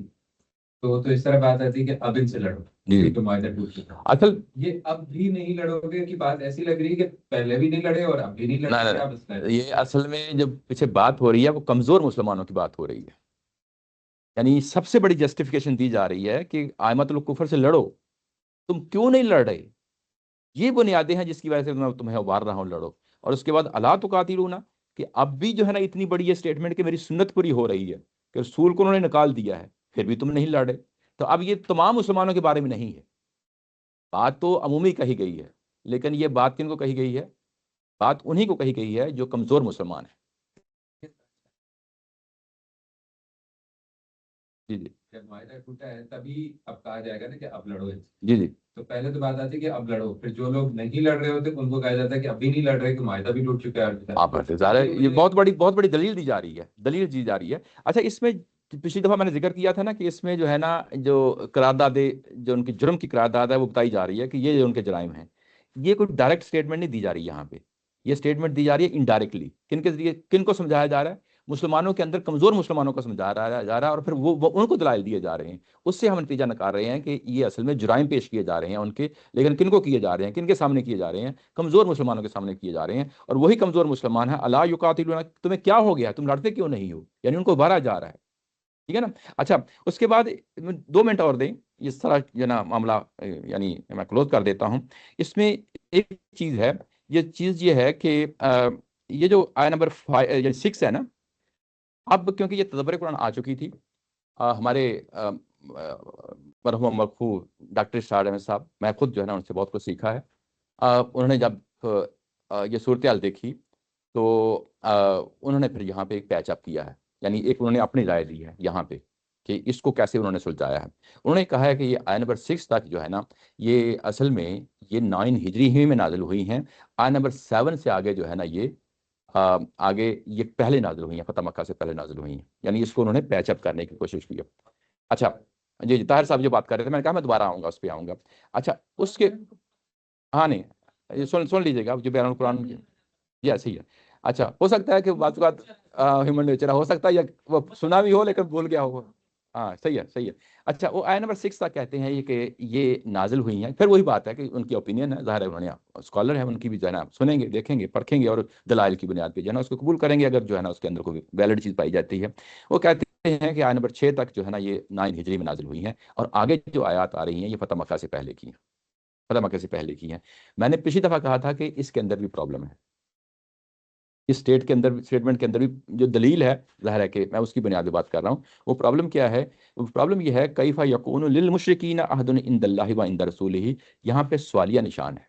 تو اس طرح بات آتی کہ اب ان سے لڑو. جی تو معاہدہ ٹوٹ چکا. اصل یہ اب بھی نہیں لڑو گے کی بات ایسی لگ رہی ہے کہ پہلے بھی نہیں لڑے اور اب بھی نہیں لڑے. کیا مسئلہ ہے؟ یہ اصل میں جب پیچھے بات ہو رہی ہے وہ کمزور مسلمانوں کی بات ہو رہی ہے. یعنی سب سے بڑی جسٹیفیکیشن دی جا رہی ہے کہ ائمۃ الکفر سے لڑو، تم کیوں نہیں لڑ رہے؟ یہ بنیادیں ہیں جس کی وجہ سے میں تمہیں ابھار رہا ہوں، لڑو. اور اس کے بعد الا تقاتلون، کہ اب بھی جو ہے نا اتنی بڑی یہ اسٹیٹمنٹ کہ میری سنت پوری ہو رہی ہے کہ رسول کو انہوں نے نکال دیا ہے، پھر بھی تم نہیں لڑے. تو اب یہ تمام مسلمانوں کے بارے میں نہیں ہے، بات تو عمومی کہی گئی ہے، لیکن یہ بات کن کو کہی گئی ہے؟ بات انہی کو کہی گئی ہے جو کمزور مسلمان ہیں. جی جی جب معاہدہ ٹوٹا ہے تبھی اب کہا جائے گا نا کہ اب لڑو. جی جی تو پہلے تو بات آتی ہے کہ اب لڑو، پھر جو لوگ نہیں لڑ رہے ہوتے ان کو کہا جاتا ہے کہ اب بھی نہیں لڑ رہے کہ معاہدہ بھی ٹوٹ چکا ہے. آپ انتظار ہے. یہ بہت بڑی دلیل دی جا رہی ہے، دلیل دی جا رہی ہے. اچھا، اس میں پچھلی دفعہ میں نے ذکر کیا تھا نا کہ اس میں جو ہے نا جو قراردادیں، جو ان کی جرم کی قرارداد ہے وہ بتائی جا رہی ہے کہ یہ جو ان کے جرائم ہیں، یہ کوئی ڈائریکٹ اسٹیٹمنٹ نہیں دی جا رہی یہاں پہ. یہ اسٹیٹمنٹ دی جا رہی ہے انڈائریکٹلی. کن کے ذریعے، کن کو سمجھایا جا رہا ہے؟ مسلمانوں کے اندر کمزور مسلمانوں کو سمجھا رہا جا رہا ہے، اور پھر وہ ان کو دلائل دیے جا رہے ہیں. اس سے ہم نتیجہ نکال رہے ہیں کہ یہ اصل میں جرائم پیش کیے جا رہے ہیں ان کے، لیکن کن کو کیے جا رہے ہیں، کن کے سامنے کیے جا رہے ہیں؟ کمزور مسلمانوں کے سامنے کیے جا رہے ہیں. اور وہی کمزور مسلمان ہیں الا یقاتلون، تمہیں کیا ہو گیا، تم لڑتے کیوں نہیں ہو؟ یعنی ان کو ابھارا جا رہا ہے. ٹھیک ہے نا. اچھا، اس کے بعد 2 منٹ اور دیں، اس طرح جو نا معاملہ یعنی میں کلوز کر دیتا ہوں. اس میں ایک چیز ہے، یہ چیز یہ ہے کہ یہ جو آیہ نمبر 6 ہے نا، اب کیونکہ یہ تدبر قرآن آ چکی تھی، ہمارے مرحوم مرخو ڈاکٹر اسرار احمد صاحب، میں خود جو ہے نا ان سے بہت کچھ سیکھا ہے. انہوں نے جب یہ صورتحال دیکھی تو انہوں نے پھر یہاں پہ ایک پیچ اپ کیا ہے، یعنی ایک انہوں نے اپنی رائے دی ہے یہاں پہ کہ اس کو کیسے انہوں نے سلجھایا ہے. انہوں نے کہا ہے کہ یہ آیہ نمبر 6 تک جو ہے نا، یہ اصل میں یہ 9 ہجری ہی میں نازل ہوئی ہیں. آیہ نمبر 7 سے آگے جو ہے نا یہ آگے یہ پہلے نازل ہوئی ہیں، فتح مکہ سے پہلے نازل ہوئی ہیں. یعنی اس کو انہوں نے پیچ اپ کرنے کی کوشش کی ہے. اچھا جی، طاہر صاحب جو بات کر رہے تھے، میں نے کہا میں دوبارہ آؤں گا، اس پہ آؤں گا. اچھا، اس کے ہاں نہیں، یہ سن لیجیے گا جو بیان القرآن کی. یہ صحیح ہے. اچھا، ہو سکتا ہے کہ بعض اوقات ہیومن نیچر ہو سکتا ہے، یا وہ سنا بھی ہو لیکن بھول گیا ہو. ہاں صحیح ہے. اچھا، وہ آیہ نمبر 6 تک کہتے ہیں یہ کہ یہ نازل ہوئی ہیں. پھر وہی بات ہے کہ ان کی اوپینین ہے، ظاہر ہے انہوں نے اسکالر ہیں، ان کی بھی جو ہے نا سنیں گے، دیکھیں گے، پرکھیں گے، اور دلائل کی بنیاد پہ جو ہے نا اس کو قبول کریں گے اگر جو ہے نا اس کے اندر کوئی ویلڈ چیز پائی جاتی ہے. وہ کہتے ہیں کہ آیہ نمبر 6 تک جو ہے نا یہ 9 ہجری میں نازل ہوئی ہیں، اور آگے جو آیات آ رہی ہیں یہ فتح مکہ سے پہلے کی ہیں، فتح مکہ سے پہلے کی ہیں. میں نے پچھلی دفعہ کہا تھا کہ اس کے اندر بھی پرابلم ہے، اس اسٹیٹمنٹ کے اندر بھی جو دلیل ہے، ظاہر ہے کہ میں اس کی بنیاد پہ بات کر رہا ہوں. وہ پرابلم کیا ہے؟ وہ پرابلم یہ ہے کیف یکون للمشرکین عہد عند اللہ و عند رسولہ. یہاں پہ سوالیہ نشان ہے.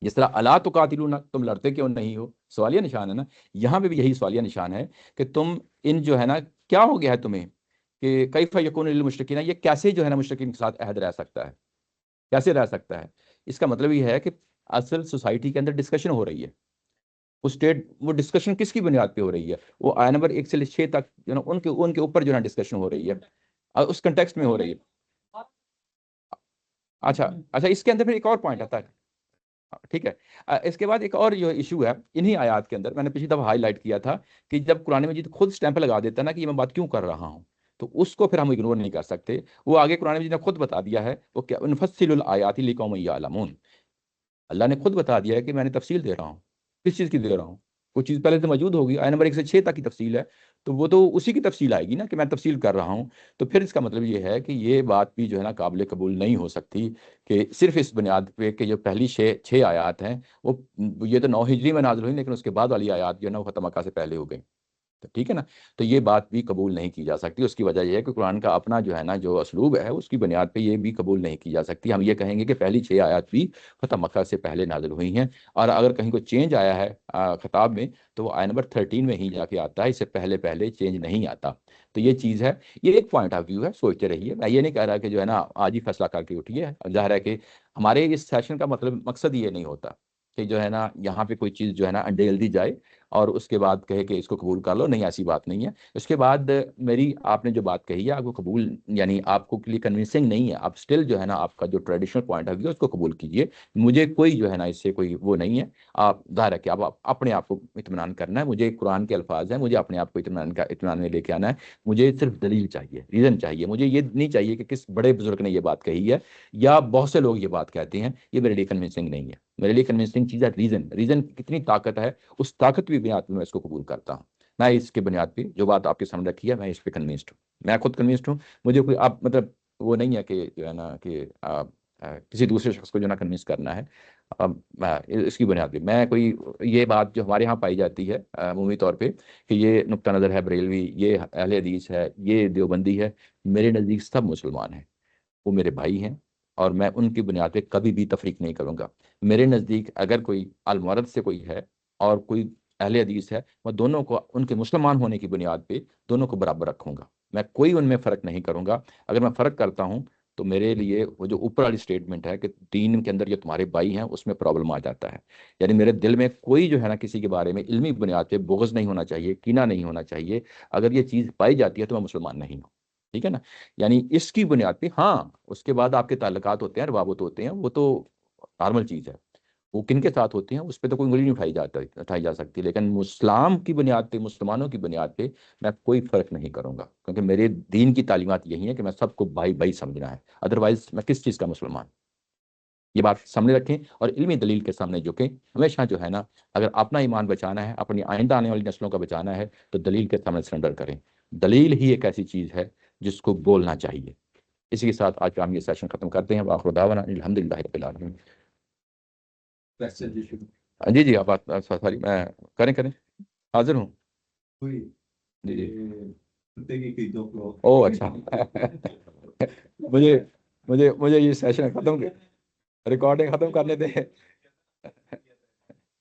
جس طرح الا تقاتلون، تم لڑتے کیوں نہیں ہو، سوالیہ نشان ہے نا. یہاں پہ بھی یہی سوالیہ نشان ہے کہ تم ان جو ہے نا کیا ہو گیا ہے تمہیں، کہ کیف یکون للمشرکین، یہ کیسے جو ہے نا مشرکین کے ساتھ عہد رہ سکتا ہے، کیسے رہ سکتا ہے؟ اس کا مطلب یہ ہے کہ اصل سوسائٹی کے اندر ڈسکشن ہو رہی ہے. وہ ڈسکشن کس کی بنیاد پہ ہو رہی ہے؟ وہ آیہ نمبر 1 سے 6 تک جو نا ان کے اوپر جو ہے ڈسکشن ہو رہی ہے، اس کنٹیکسٹ میں ہو رہی ہے. اچھا، اس کے اندر پھر ایک اور پوائنٹ آتا ہے. ٹھیک ہے. اس کے بعد ایک اور جو ایشو ہے انہی آیات کے اندر، میں نے پچھلی دفعہ ہائی لائٹ کیا تھا کہ جب قرآن مجید خود اسٹیمپ لگا دیتا ہے نا کہ یہ میں بات کیوں کر رہا ہوں، تو اس کو پھر ہم اگنور نہیں کر سکتے. وہ آگے قرآن مجید نے خود بتا دیا ہے، وہ کیا، نفصل الآیات لقوم یعلمون. اللہ نے خود بتا دیا ہے کہ میں نے تفصیل دے رہا ہوں. کس چیز کی دے رہا ہوں؟ کوئی چیز پہلے سے موجود ہوگی. آیہ نمبر 1 سے 6 تک کی تفصیل ہے. تو وہ تو اسی کی تفصیل آئے گی نا کہ میں تفصیل کر رہا ہوں. تو پھر اس کا مطلب یہ ہے کہ یہ بات بھی جو ہے نا قابل قبول نہیں ہو سکتی کہ صرف اس بنیاد پہ کہ جو پہلی چھ آیات ہیں وہ یہ تو 9 ہجری میں نازل ہوئی، لیکن اس کے بعد والی آیات جو ہے نا وہ فتح مکہ سے پہلے ہو گئی. تو ٹھیک ہے نا، تو یہ بات بھی قبول نہیں کی جا سکتی. اس کی وجہ یہ ہے کہ قرآن کا اپنا جو ہے نا جو اسلوب ہے اس کی بنیاد پہ یہ بھی قبول نہیں کی جا سکتی. ہم یہ کہیں گے کہ پہلی 6 آیات بھی فتح مکہ سے پہلے نازل ہوئی ہیں، اور اگر کہیں کوئی چینج آیا ہے خطاب میں تو وہ آیت نمبر 13 میں ہی جا کے آتا ہے، اس سے پہلے چینج نہیں آتا. تو یہ چیز ہے، یہ ایک پوائنٹ آف ویو ہے، سوچتے رہیے. میں یہ نہیں کہہ رہا کہ جو ہے نا آج ہی فیصلہ کر کے اٹھیے. ظاہر ہے کہ ہمارے اس سیشن کا مقصد یہ نہیں ہوتا کہ جو ہے نا یہاں پہ کوئی چیز جو ہے نا انڈیل دی جائے اور اس کے بعد کہے کہ اس کو قبول کر لو. نہیں، ایسی بات نہیں ہے. اس کے بعد میری آپ نے جو بات کہی ہے آپ کو قبول، یعنی آپ کو لیے کنونسنگ نہیں ہے، آپ سٹل جو ہے نا آپ کا جو ٹریڈیشنل پوائنٹ آف ویو ہے اس کو قبول کیجئے. مجھے کوئی جو ہے نا اس سے کوئی وہ نہیں ہے. آپ ظاہر ہے کہ آپ اپنے آپ کو اطمینان کرنا ہے. مجھے قرآن کے الفاظ ہیں، مجھے اپنے آپ کو اطمینان میں لے کے آنا ہے. مجھے صرف دلیل چاہیے، ریزن چاہیے. مجھے یہ نہیں چاہیے کہ کس بڑے بزرگ نے یہ بات کہی ہے یا بہت سے لوگ یہ بات کہتے ہیں. یہ میرے لیے کنونسنگ نہیں ہے. میرے لیے کنونسنگ چیز ہے ریزن کی کتنی طاقت ہے. اس طاقت کی بنیاد پہ میں اس کو قبول کرتا ہوں. میں اس کے بنیاد پہ جو بات آپ کے سامنے رکھی ہے میں اس پہ کنوینسڈ ہوں. میں خود کنوینسڈ ہوں. مجھے کوئی آپ مطلب وہ نہیں ہے کہ جو ہے نا کہ کسی دوسرے شخص کو جو ہے نا کنوینس کرنا ہے. اس کی بنیاد پہ میں کوئی یہ بات جو ہمارے یہاں پائی جاتی ہے عمومی طور پہ کہ یہ نقطہ نظر ہے بریلوی، یہ اہل حدیث ہے، یہ دیوبندی ہے. میرے نزدیک سب مسلمان ہیں، وہ میرے بھائی ہیں، اور میں ان کی بنیاد پہ کبھی بھی تفریق نہیں کروں گا. میرے نزدیک اگر کوئی المورد سے کوئی ہے اور کوئی اہل حدیث ہے، میں دونوں کو ان کے مسلمان ہونے کی بنیاد پہ دونوں کو برابر رکھوں گا. میں کوئی ان میں فرق نہیں کروں گا. اگر میں فرق کرتا ہوں تو میرے لیے وہ جو اوپر والی سٹیٹمنٹ ہے کہ دین کے اندر جو تمہارے بھائی ہیں اس میں پرابلم آ جاتا ہے. یعنی میرے دل میں کوئی جو ہے نا کسی کے بارے میں علمی بنیاد پہ بغض نہیں ہونا چاہیے، کینہ نہیں ہونا چاہیے. اگر یہ چیز پائی جاتی ہے تو میں مسلمان نہیں ہوں. ٹھیک ہے نا، یعنی اس کی بنیاد پہ ہاں اس کے بعد آپ کے تعلقات ہوتے ہیں، روابط ہوتے ہیں، وہ تو نارمل چیز ہے. وہ کن کے ساتھ ہوتے ہیں اس پہ تو کوئی انگلی نہیں اٹھائی جا سکتی. لیکن اسلام کی بنیاد پہ، مسلمانوں کی بنیاد پہ میں کوئی فرق نہیں کروں گا، کیونکہ میرے دین کی تعلیمات یہی ہیں کہ میں سب کو بھائی بھائی سمجھنا ہے. ادروائز میں کس چیز کا مسلمان. یہ بات سامنے رکھیں اور علمی دلیل کے سامنے جھکیں. ہمیشہ جو ہے نا اگر اپنا ایمان بچانا ہے، اپنی آئندہ آنے والی نسلوں کا بچانا ہے تو دلیل کے سامنے سرنڈر کریں. دلیل ہی ایک ایسی چیز ہے جس کو بولنا چاہیے. اسی کے ساتھ آج کا ہم یہ سیشن ختم کرتے ہیں. وآخر دعوانا الحمدللہ رب العالمین. جی جی آپ ساری میں کریں حاضر ہوں. جی جی او اچھا مجھے یہ سیشن ختم ریکارڈنگ ختم کرنے دیں.